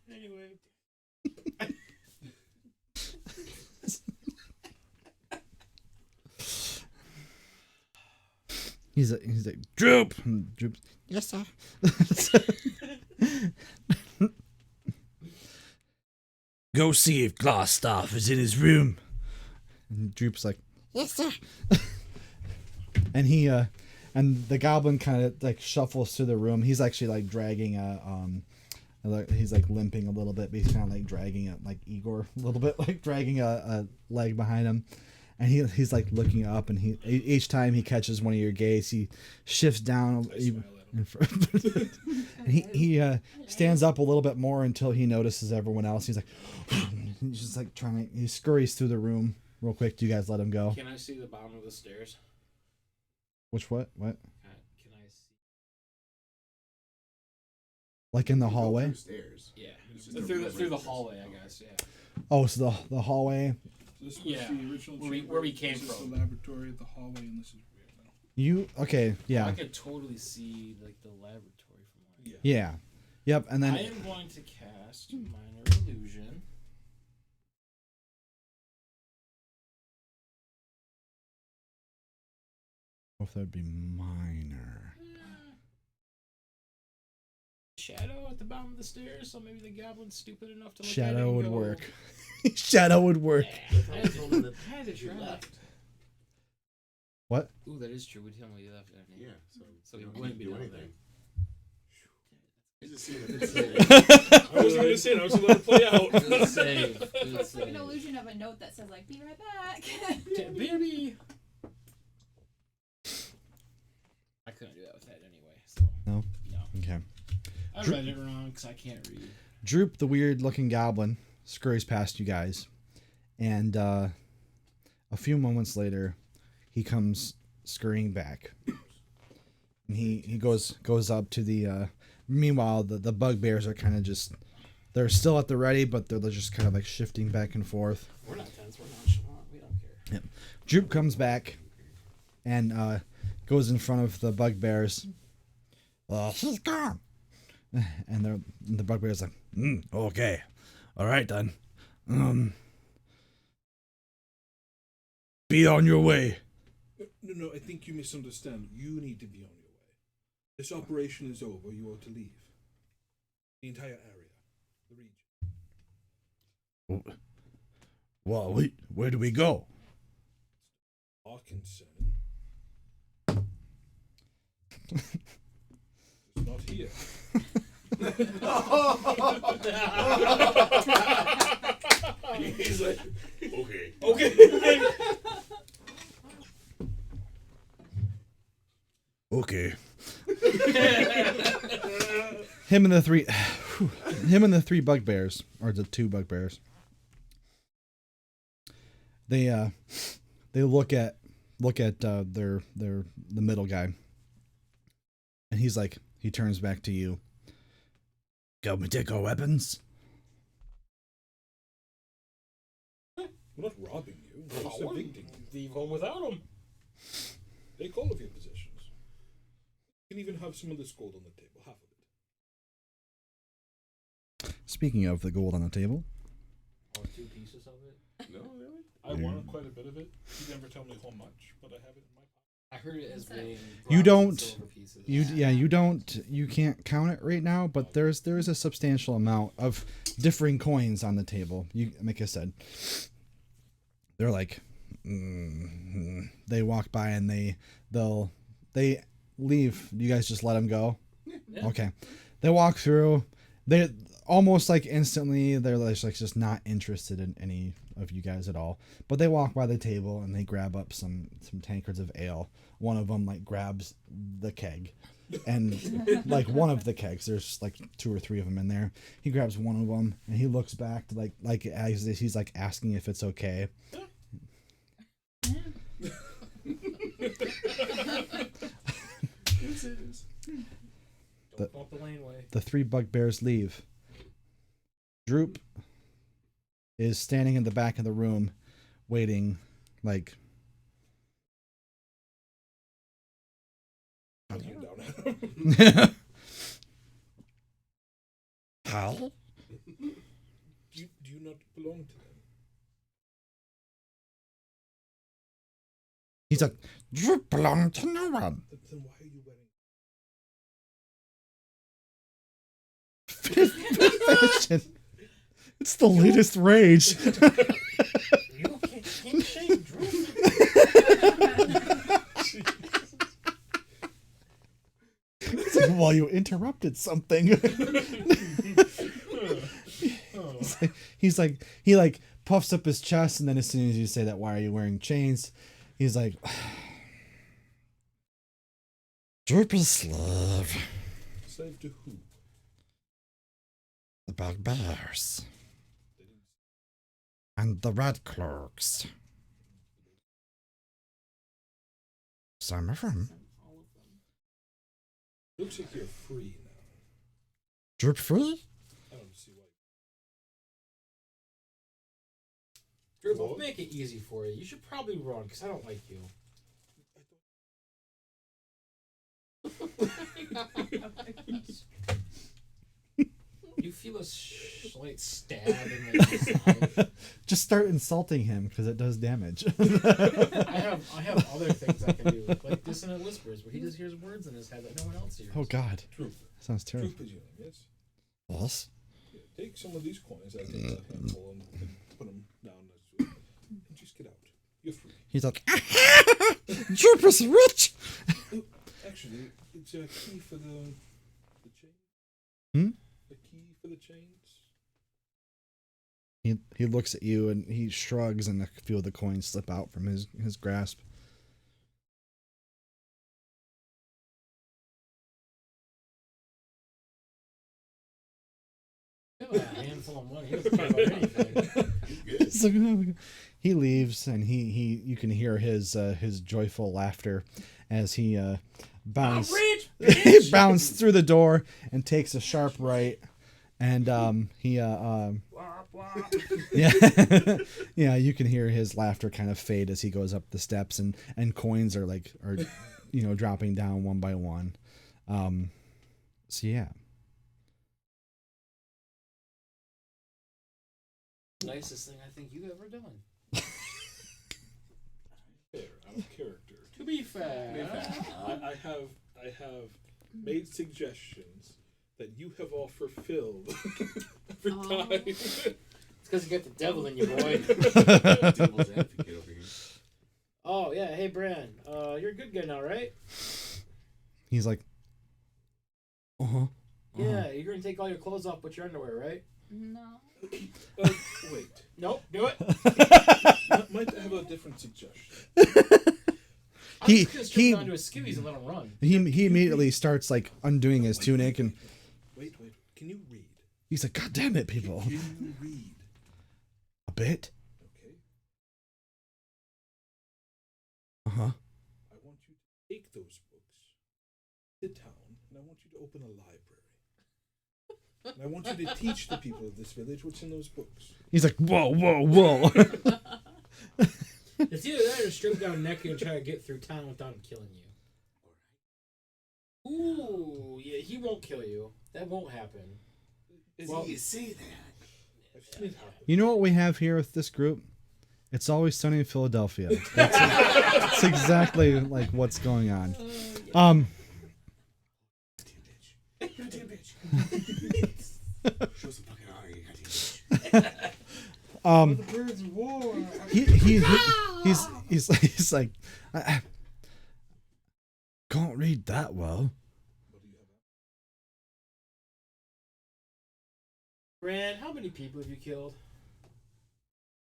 Anyway. He's like, droop, and droops. Yes, sir. Go see if Glassstaff is in his room. And Droop's like, yes, sir. And he and the goblin kind of like shuffles through the room. He's actually like dragging he's like limping a little bit, but he's kind of like dragging it like Igor a little bit, like dragging a leg behind him. And he's like looking up, and each time he catches one of your gaze, he shifts down in front. And he stands up a little bit more until he notices everyone else. He's like, he's just like he scurries through the room real quick. Do you guys let him go? Can I see the bottom of the stairs? What? Can I see? Like in the hallway? Stairs. Yeah. It's just a Through room the right hallway, there. I guess, yeah. Oh, so the hallway. This was Yeah. the original Where we came this is from. the laboratory, the hallway, and this is weird now. Okay, yeah. I could totally see like the laboratory from where Yeah. Yep, and then I am going to cast Minor Illusion. if that'd be minor. Shadow at the bottom of the stairs, so maybe the goblin's stupid enough to look at it Shadow and would go, work. Shadow would work. Yeah, I told him that I had to you try. left. What? Ooh, that is true. We tell him we left, didn't he? Yeah, So he you wouldn't didn't be do down anything. there. He's just seeing it. I wasn't going to say it. I was going to let it play out. Good save. Good It's like save. an illusion of a note that says like, "Be right back." Baby. I couldn't do that with that anyway. So No? no. Okay. I read it wrong because I can't read. Droop, the weird-looking goblin, scurries past you guys, and a few moments later, he comes scurrying back, and he goes up to the. Meanwhile, the bugbears are kind of they're still at the ready, but they're just kind of like shifting back and forth. We're not tense. We're nonchalant. We don't care. Yep. Droop comes back, and goes in front of the bugbears. He's gone. And the bugbear's like, okay, all right then. Be on your way. No, I think you misunderstand. You need to be on your way. This operation is over. You are to leave. The entire area. The region. Well, where do we go? Arkansas. It's not here. He's like, okay. Okay. Okay. Him and the three bugbears, or the two bugbears, they look at the middle guy, and he's like, he turns back to you. Go and take our weapons. We're not robbing you. We're just Oh, evicting you. leave home without them. Take all of your possessions. You can even have some of this gold on the table, half of it. Speaking of the gold on the table, Or 2 pieces of it. No, really? I wanted quite a bit of it. He never told me how much, but I have it in my pocket. I heard it as being You bronze and don't- silver pieces. you can't count it right now, but there is a substantial amount of differing coins on the table. Like I said, they're like, they walk by and they leave. You guys just let them go. Yeah. Okay, they walk through. They almost like instantly they're like just not interested in any of you guys at all. But they walk by the table and they grab up some tankards of ale. One of them like grabs the keg, and like one of the kegs, there's like 2 or 3 of them in there. He grabs one of them and he looks back to like as he's like asking if it's okay. Don't go up the laneway. The 3 bugbears leave. Droop is standing in the back of the room, waiting, like. Looking down at him. How? Do you not belong to them? He's like, you belong to no one. Then why are you wearing? Fashion. It's the latest rage. You can't shame Drew. It's like, well, you interrupted something. He's like, he like puffs up his chest, and then as soon as you say that, why are you wearing chains? He's like, Droop is slave. Slave to who? The bugbears. And the red cloaks. Some of them. Looks like you're free now. Droop free? I don't see why. Drew, we'll make it easy for you. You should probably run, because I don't like you. You feel a slight stab in the side. Just start insulting him because it does damage. I have other things I can do, like dissonant whispers, where he just hears words in his head that no one else hears. Oh God, Troop. sounds terrible. Troop is your name, yes? Boss? Yeah, take some of these coins out of the handful and put them down and just get out. You're free. He's like, Droop is rich. Actually, it's a key for the chain. Hmm? A key for the chains. He looks at you and he shrugs, and a few of the coins slip out from his grasp. You have a handful of money. He doesn't care about anything. It's like, oh, he leaves, and he you can hear his joyful laughter as he bounds he bounds through the door and takes a sharp right, and yeah yeah, you can hear his laughter kind of fade as he goes up the steps, and coins are dropping down one by one. So yeah. Nicest thing I think you've ever done. Fair, out of character. To be fair. I have made suggestions that you have all fulfilled every time. It's because you got the devil in you, boy. Devil's advocate over here. Oh yeah, hey Bran, you're a good guy now, right? He's like, uh-huh. Yeah, you're gonna take all your clothes off, but your underwear, right? No. Wait. Nope, do it. Might I have a different suggestion? I'm He- just gonna strip he- down to his skivvies and let him run. He immediately starts like undoing his tunic, and Wait. Can you read? he's like, God damn it, people. Can you read? A bit? Okay. Uh-huh. I want you to take those books to town, and I want you to open a library. And I want you to teach the people of this village what's in those books. He's like, whoa, whoa, whoa. It's either that or strip down neck and try to get through town without him killing you. Ooh, yeah, he won't kill you. That won't happen. Well, you say that. I've seen it happen. You know what we have here with this group? It's Always Sunny in Philadelphia. That's exactly like what's going on. Goddamn bitch. Show some fucking honor, you goddamn bitch. The birds of war. He's like, I can't read that well. Rand, how many people have you killed?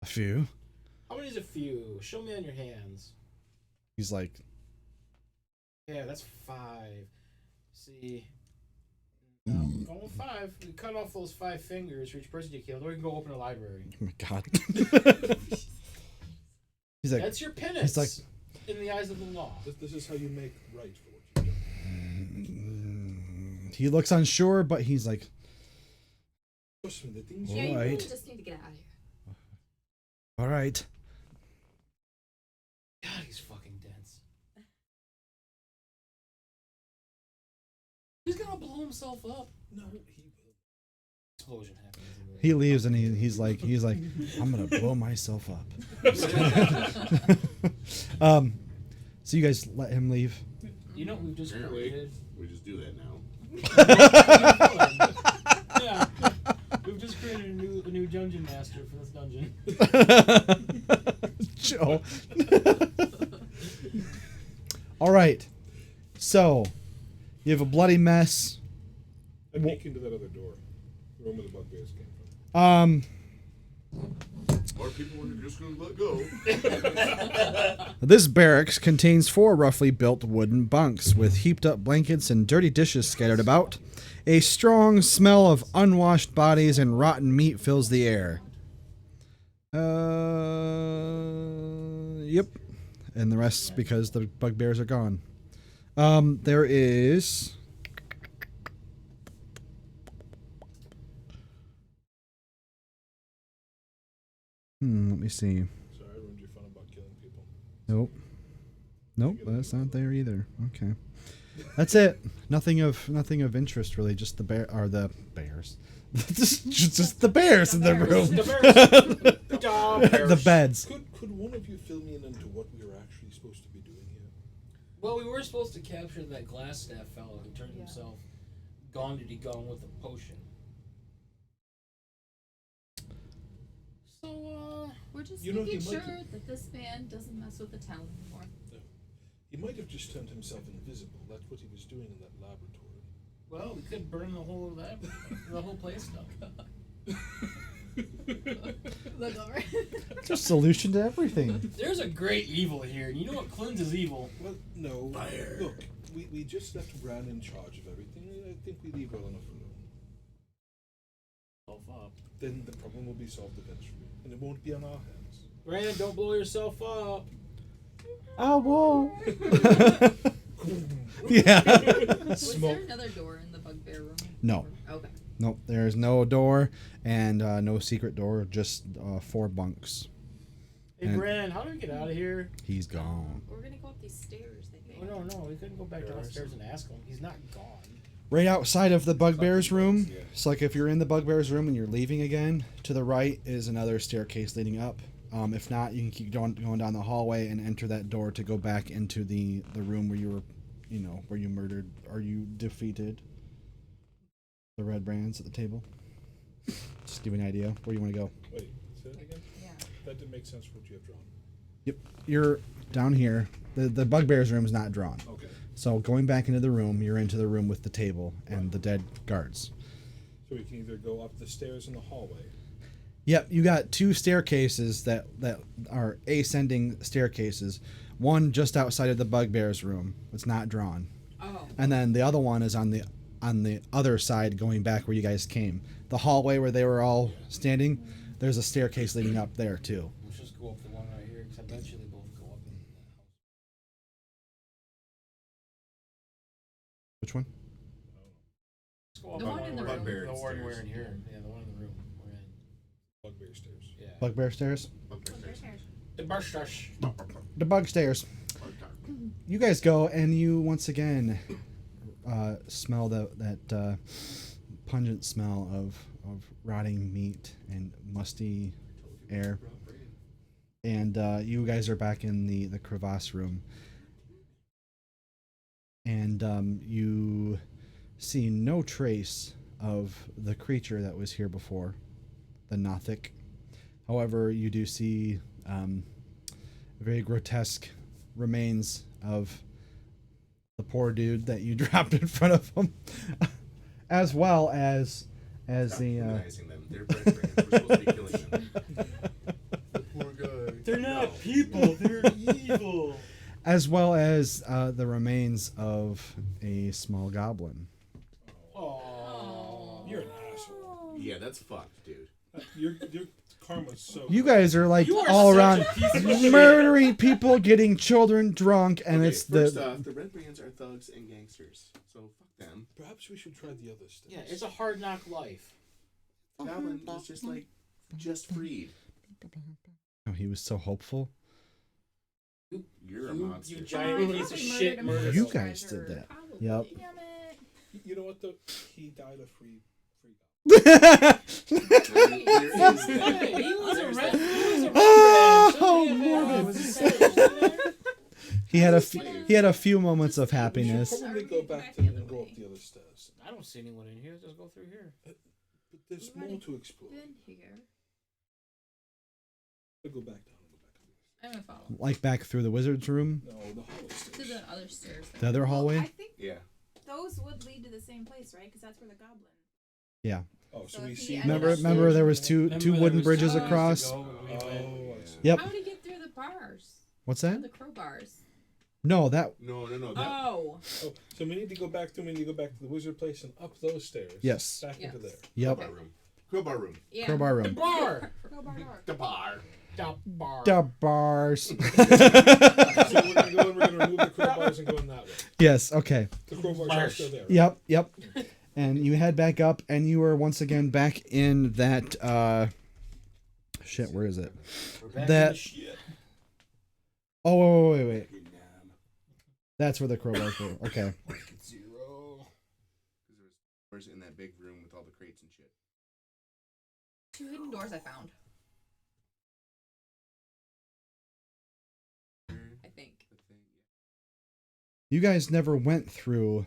A few. How many is a few? Show me on your hands. He's like, Yeah, that's 5. See. No, go with 5. We cut off those 5 fingers for each person you killed, or we can go open a library. oh my god. He's like, That's your penance. he's like, in the eyes of the law. This is how you make right for what you've done. he looks unsure, but he's like, Trust me, the things All Yeah, you right. really just need to get out of here. all right. God, he's fucking dense. He's gonna blow himself up. No, he will. Explosion happens. He leaves and he's like, I'm gonna blow myself up. So you guys let him leave. You know what we've just Apparently, created? we just do that now. Yeah. We've just created a new dungeon master for this dungeon. Joe. All right. So you have a bloody mess. I peek into that other door. The room where the bugbears came from. Or people were just going to let go. This barracks contains 4 roughly built wooden bunks with heaped up blankets and dirty dishes scattered about. A strong smell of unwashed bodies and rotten meat fills the air. Yep. And the rest's because the bugbears are gone. There is... let me see. Sorry, I ruined your fun about killing people. Nope. Nope, that's not there either. Okay. That's it. Nothing of interest really, just the bears. just the bears in the room. The beds. Could one of you fill me in into what we were actually supposed to be doing here? Well, we were supposed to capture that glass staff fellow who turned himself gone with a potion. So, We're just You know, making he sure might have- that this man doesn't mess with the town anymore. He might have just turned himself invisible. That's what he was doing in that laboratory. well, we could burn the whole place down. Look over. It's a solution to everything. There's a great evil here, and you know what cleanses evil? Well, no. Fire. Look, we just left Bran in charge of everything. I think we leave well enough alone. Up. Then the problem will be solved eventually, and it won't be on our hands. Rand, don't blow yourself up. I won't. Yeah. Was there another door in the bugbear room? No. Okay. Nope. There's no door and no secret door. Just 4 bunks. Hey, And- Rand, how do we get out of here? He's gone. We're gonna go up these stairs. They made. Oh, no, we couldn't go back downstairs and ask him. He's not gone. Right outside of the bugbear's room. So like if you're in the bugbear's room and you're leaving again, to the right is another staircase leading up. If not, you can keep going down the hallway and enter that door to go back into the room where you were, where you murdered or you defeated the red brands at the table. Just give you an idea where you want to go. Wait, say that again? Yeah. That didn't make sense for what you have drawn. Yep, you're down here. The bugbear's room is not drawn. Okay. So going back into the room, you're into the room with the table and the dead guards. So we can either go up the stairs in the hallway. Yep, you got 2 staircases that are ascending staircases. One just outside of the bugbear's room. It's not drawn. Oh. And then the other one is on the other side going back where you guys came. The hallway where they were all standing, there's a staircase leading up there too. Let's just go up the one right here, because eventually both go up. Which one? Let's go up The one in the room. Bugbear The one we're stairs. in here. Yeah, the one in the room we're in. Bugbear stairs. Yeah. Bugbear stairs. Bugbear stairs. The bar stash. The bug stairs. You guys go, and you once again smell that pungent smell of rotting meat and musty air. And you guys are back in the crevasse room. And you see no trace of the creature that was here before, the Nothic. However, you do see very grotesque remains of the poor dude that you dropped in front of him, as well as Stop the demonizing them. They're red brands. We're supposed to be killing them. Poor guy. They're not people. They're evil. as well as the remains of a small goblin. Oh. You're an asshole. Yeah, that's fucked, dude. Your karma's so. You guys are like You are all such around a piece of shit. murdering people, getting children drunk, and Okay, it's first the off, the red brands are thugs and gangsters, so fuck them. Perhaps we should try the other steps. Yeah, it's a hard knock life. Goblin is just like just freed. oh, he was so hopeful. You're a monster. You giant piece of Probably shit. murdered him Murder. You with guys treasure. did that. Probably. Yep. Damn it. You know what though? He died a free There is Hey, that. he was a There's red. that. He was a red Oh, brand. morbid. Morbid. he had a few moments of We should happiness. probably Are go we back back to the and other go way? up the other stairs. I don't see anyone in here. Just go through here. But there's We've more already to explore. Been here. I'll go back down. I'll go back up. I'm gonna follow. Like back through the wizard's room, No, the hallway To stairs. the other stairs. the other Well, hallway. I think Yeah. those would lead to the same place, right? Because that's where the goblin. Yeah. Oh, so So we if he see. ended Remember there was two wooden bridges two ways to across. go, and we Oh, went- I see. Yep. How would he get through the bars? What's that? The crowbars. No, that No. That, Oh. Oh, so we need to go back to the wizard place and up those stairs. Yes. Back into Yes. there. yep. Crowbar room. Crowbar room. Yeah. Crowbar The room. bar. Go bar door. The bar. The bar. The bars. So we're gonna go and we're gonna remove the crowbars and go in that way. Yes. Okay. The crowbars are still there. Right? Yep. Yep. And you head back up, and you are once again back in that. Shit. Where is it? We're back That- in the shit. Oh, wait. That's where the crowbars were. Okay. Zero. Because there's doors in that big room with all the crates and shit. 2 hidden doors I found. I think. You guys never went through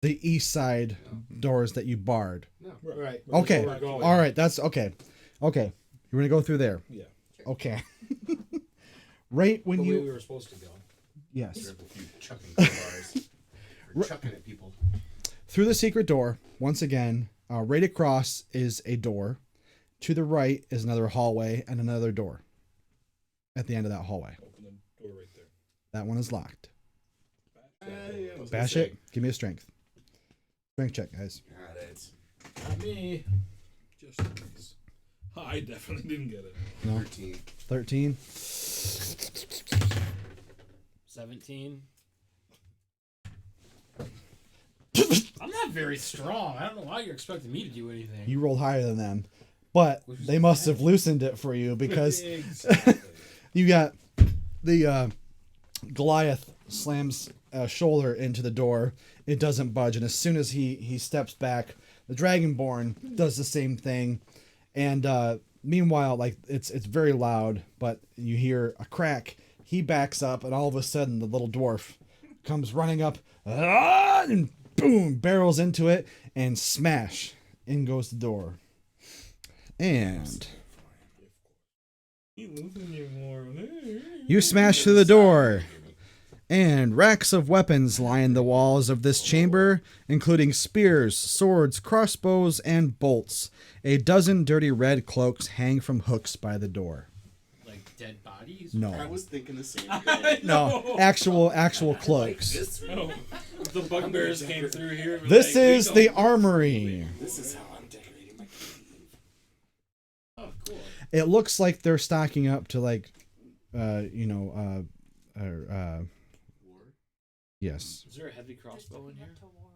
the east side doors that you barred. No. Right. Okay. We're going. All right. That's okay. Okay. You're gonna go through there. Yeah. Okay. Right when The way you we were supposed to go. yes. Careful if you chucking crowbars. Or chucking at people. Through the secret door, once again, right across is a door. To the right is another hallway and another door. At the end of that hallway. Open the door right there. That one is locked. I was Bash gonna it. Give me a strength. Strength check, guys. say, Got it. Not me. Just in case. I definitely didn't get it. No. 13. 13. 17. I'm not very strong. I don't know why you're expecting me to do anything. You rolled higher than them. But they must have loosened it for you because Exactly. you got the Goliath slams a shoulder into the door. It doesn't budge, and as soon as he steps back, the Dragonborn does the same thing. And meanwhile, like it's very loud, but you hear a crack. He backs up, and all of a sudden, the little dwarf comes running up, and boom, barrels into it, and smash, in goes the door. And you smash through the door, and racks of weapons line the walls of this chamber, including spears, swords, crossbows, and bolts. A dozen dirty red cloaks hang from hooks by the door. Like dead bodies? I No, was thinking the same thing. no, actual cloaks. This room. The bugbears came through here. we're This like, we is don't- the armory. This is how I'm decorating my cave. Oh, cool. It looks like they're stocking up to like, War. Yes. Is there a heavy crossbow in here? Up to war.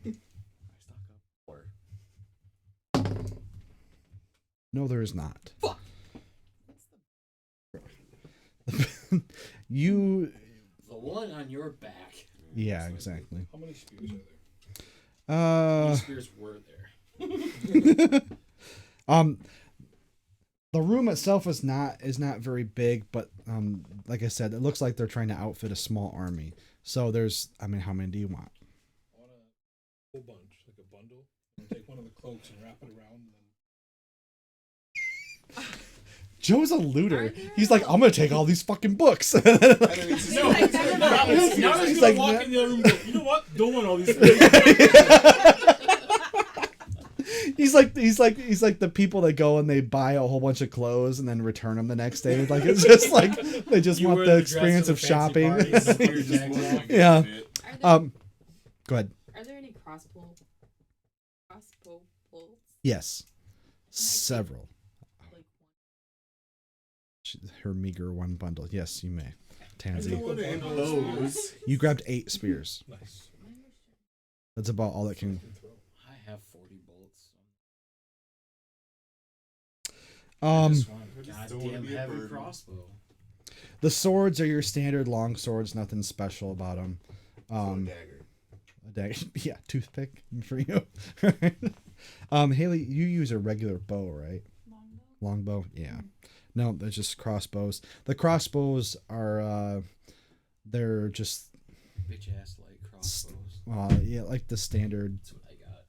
I stock up. Or No, there is not. fuck. You. The one on your back. Yeah, exactly. How many spears are there? How many spears were there? The room itself is not very big, but like I said, it looks like they're trying to outfit a small army. So there's, I mean, how many do you want? I want a whole bunch, like a bundle. And take one of the cloaks and wrap it around. And Joe's a looter. Are there- He's like, I'm gonna take all these fucking books. I mean, it's just- No, Like, never mind. now he's He's gonna like, walk "No." in the other room and go, you know what? Don't want all these He's like the people that go and they buy a whole bunch of clothes and then return them the next day. Like it's just like they just You want wear the the dress experience to of the fancy shopping. party and then You're just walking Yeah. in it. Are there, Go ahead. are there any crossbow bolts? Yes, several. Like Her meager one bundle. Yes, you may. I Tansy, don't want to handle those. you grabbed 8 spears. nice. That's about all that can. I have 40 bolts. I Um, just want a just don't wanna goddamn be a heavy burden. crossbow. the swords are your standard long swords. Nothing special about them. Dagger. A dagger. Yeah, toothpick for you. Haley, you use a regular bow, right? Longbow. Longbow. Yeah. No, they're just crossbows. The crossbows are they're just Bitch ass like crossbows. yeah, like the standard. That's what I got.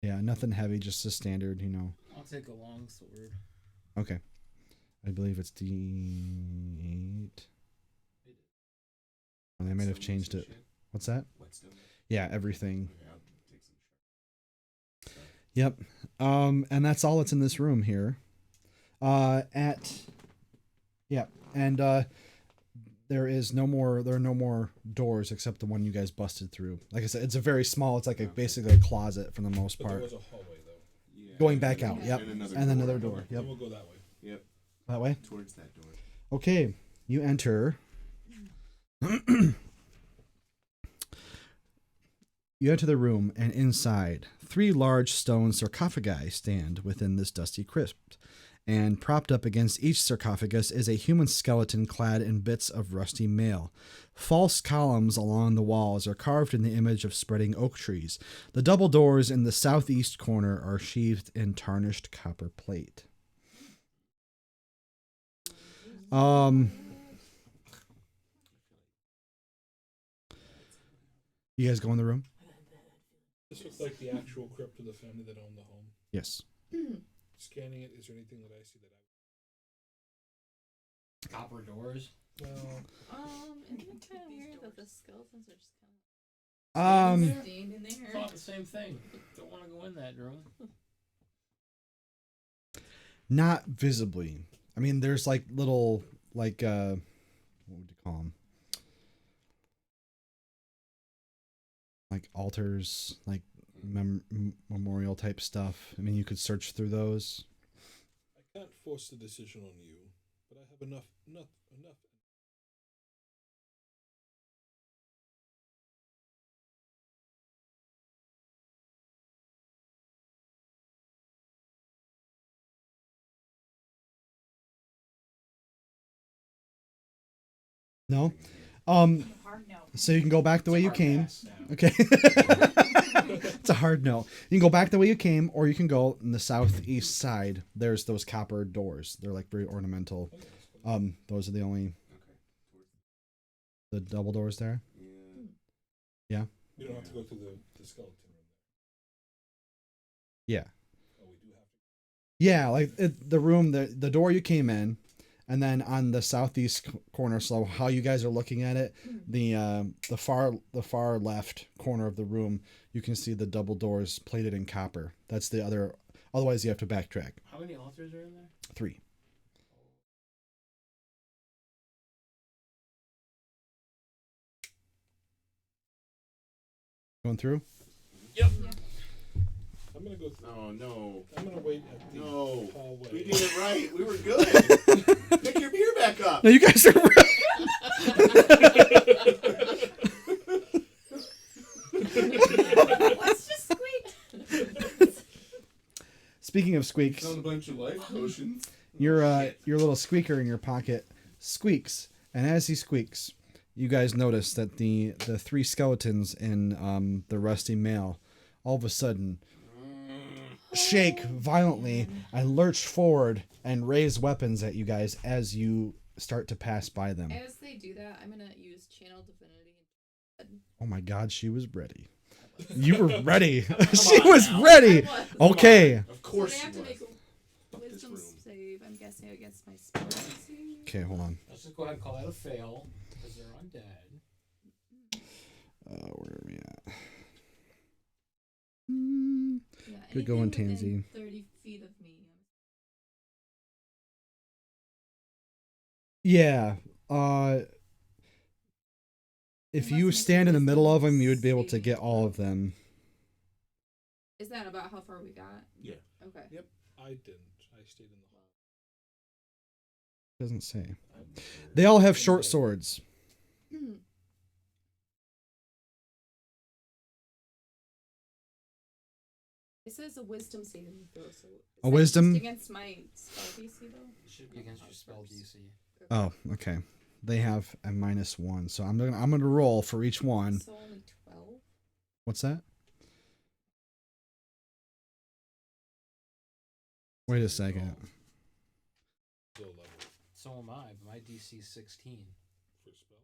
Yeah, nothing heavy, just the standard, you know. I'll take a long sword. Okay. I believe it's D8. Oh, they might have changed it. What's that? Whetstone. Yeah, everything. Yeah, I'll take some sharp. Yep. And that's all that's in this room here. There are no more doors except the one you guys busted through. Like I said, it's a very small, it's like basically a closet for the most But there part. was a hallway though. Yeah, Going and back then- out, yep. And And another door. Yep. Then we'll go that way. Yep. That way? Towards that door. Okay. You enter. You enter the room, and inside, 3 large stone sarcophagi stand within this dusty crypt. And propped up against each sarcophagus is a human skeleton clad in bits of rusty mail. False columns along the walls are carved in the image of spreading oak trees. The double doors in the southeast corner are sheathed in tarnished copper plate. You guys go in the room? This looks like the actual crypt of the family that owned the home. Yes. Scanning it, is there anything that I see that Copper doors. well, Isn't it kind of weird that the skeletons are just kind Um, of stained in there? Thought the same thing. Don't want to go in that room. not visibly. I mean, there's like little, like, what would you call them? Like altars, like memorial type stuff. I mean, you could search through those. I can't force the decision on you, but I have enough. No? Hard no. So you can go back the way you Hard came. pass now. Okay. It's a hard no. You can go back the way you came, or you can go in the southeast side. There's those copper doors. They're like very ornamental. Those are the only the double doors there. Yeah. You don't have to go to the skeleton room. Yeah. Oh, we do have to. Yeah, like the room, the door you came in, and then on the southeast corner. So how you guys are looking at it, the far left corner of the room, you can see the double doors plated in copper. That's the other. Otherwise, you have to backtrack. How many altars are in there? 3. Going through? Yep. I'm gonna go through. Oh no. I'm gonna wait at the No. hallway. We did it right. We were good. Pick your beer back up. No, you guys are. squeaks. Found a bunch of life potions. Your Shit. your little squeaker in your pocket squeaks, and as he squeaks, you guys notice that the three skeletons in the rusty mail all of a sudden shake violently and lurch forward and raise weapons at you guys as you start to pass by them. As they do that, I'm gonna use Channel Divinity. Oh my God, she was ready. You were ready. She was ready. I was. Okay. Of So course they she have to was. make a Fuck this wisdom room. save. I'm guessing against my spell save. Okay, hold on. Let's just go ahead and call that a fail because they're undead. Where are we at? Yeah, Good going, anything within Tansy. 30 feet of me. Yeah. If Unless you make a stand in the middle of wisdom them, you would be able to saving get all throw. of them. Is that about how far we got? Yeah. Okay. Yep. I didn't. I stayed in the hall. Doesn't say. They all have short swords. It says a wisdom saving throw, so is A that wisdom? just against my spell DC though? It should be against your spell DC. Oh, okay. They have a -1, so I'm gonna roll for each one. So only 12. What's that? Wait a second. Still level So am I, but my DC is 16. for spell.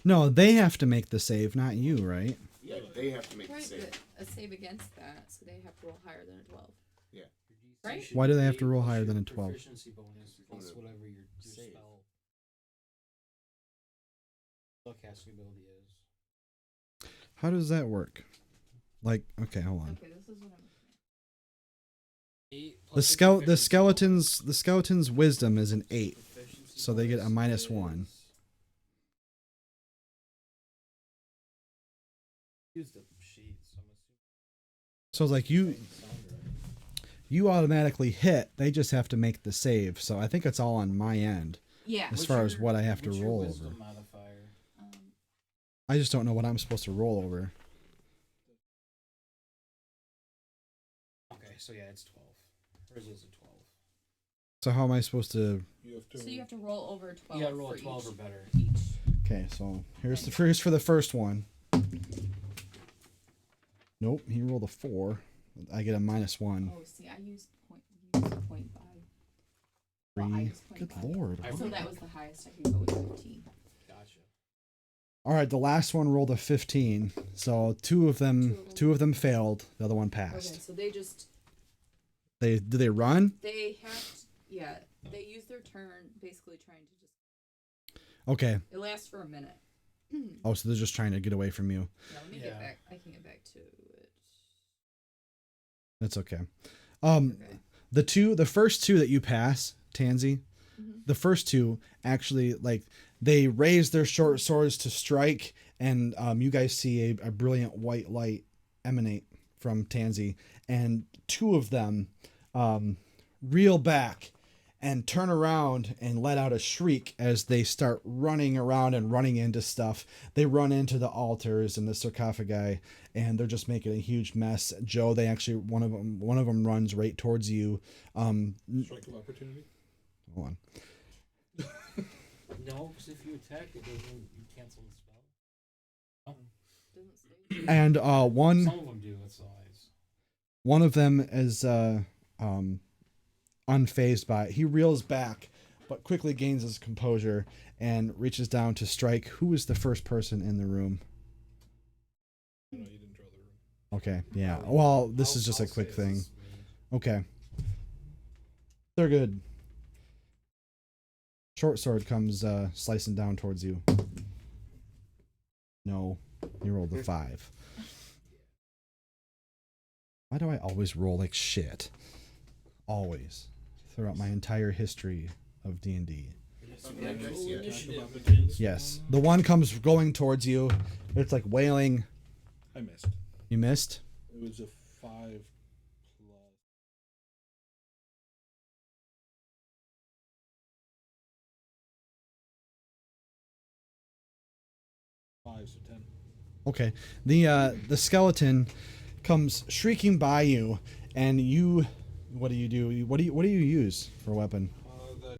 No, they have to make the save, not you, right? Yeah, they have to make the Right, save. but a save against that, so they have to roll higher than a 12. Your DC Right? should Why do be they have to 8 roll plus higher your than a 12? Proficiency bonus plus Bonus whatever your save. spell spellcasting ability is. How does that work? Like, okay, hold on. Okay, this is what I'm. 8 The plus your proficiency skeleton's wisdom is an 8. Proficiency so they get a bonus -1. is- Use the sheets. I'm assuming. So it's like you Doesn't sound right. you automatically hit. They just have to make the save. So I think it's all on my end Yeah. as What's far as your- what I have to what's your roll wisdom over. modifier? I just don't know what I'm supposed to roll over. Okay, so yeah, it's 12. Hers is a 12. So how am I supposed to? You have to. So you have to roll over 12. You gotta roll a for 12 each. or better. Each. Okay, so here's the first for the first one. Nope, he rolled a 4. I get a -1. Oh, see, I used point 5. Well, I 3. used Good 0.5. lord. So that was the highest I could go with 15. Gotcha. All right, the last one rolled a 15. So two of them failed. The other one Okay, passed. so they just Did they run? they have they use their turn basically trying to just Okay. it lasts for a minute. Oh, so they're just trying to get away from you. Now, let me Yeah. get back. I can get back to it. That's okay. Okay. The first two that you pass, Tansy, Mhm. the first two actually they raise their short swords to strike, and you guys see a brilliant white light emanate from Tansy, and two of them reel back and turn around and let out a shriek as they start running around and running into stuff. They run into the altars and the sarcophagi, and they're just making a huge mess. Joe, they actually one of them runs right towards you. Strike of opportunity. Hold on. No, because if you attack, it doesn't. You cancel the spell. Doesn't say. And one Some of them do. It's eyes. one of them is unfazed by it. He reels back, but quickly gains his composure and reaches down to strike. Who is the first person in the room? No, you didn't draw the room. Okay, yeah. Well, this is just a quick thing. Okay. They're good. Short sword comes slicing down towards you. No, you rolled a 5. Why do I always roll like shit? Always. Throughout my entire history of D&D. Yes. The one comes going towards you. It's like wailing. I missed. You missed? It was a 5 plus. So 10. Okay. The skeleton comes shrieking by you, and you. What do you do? What do you use for a weapon?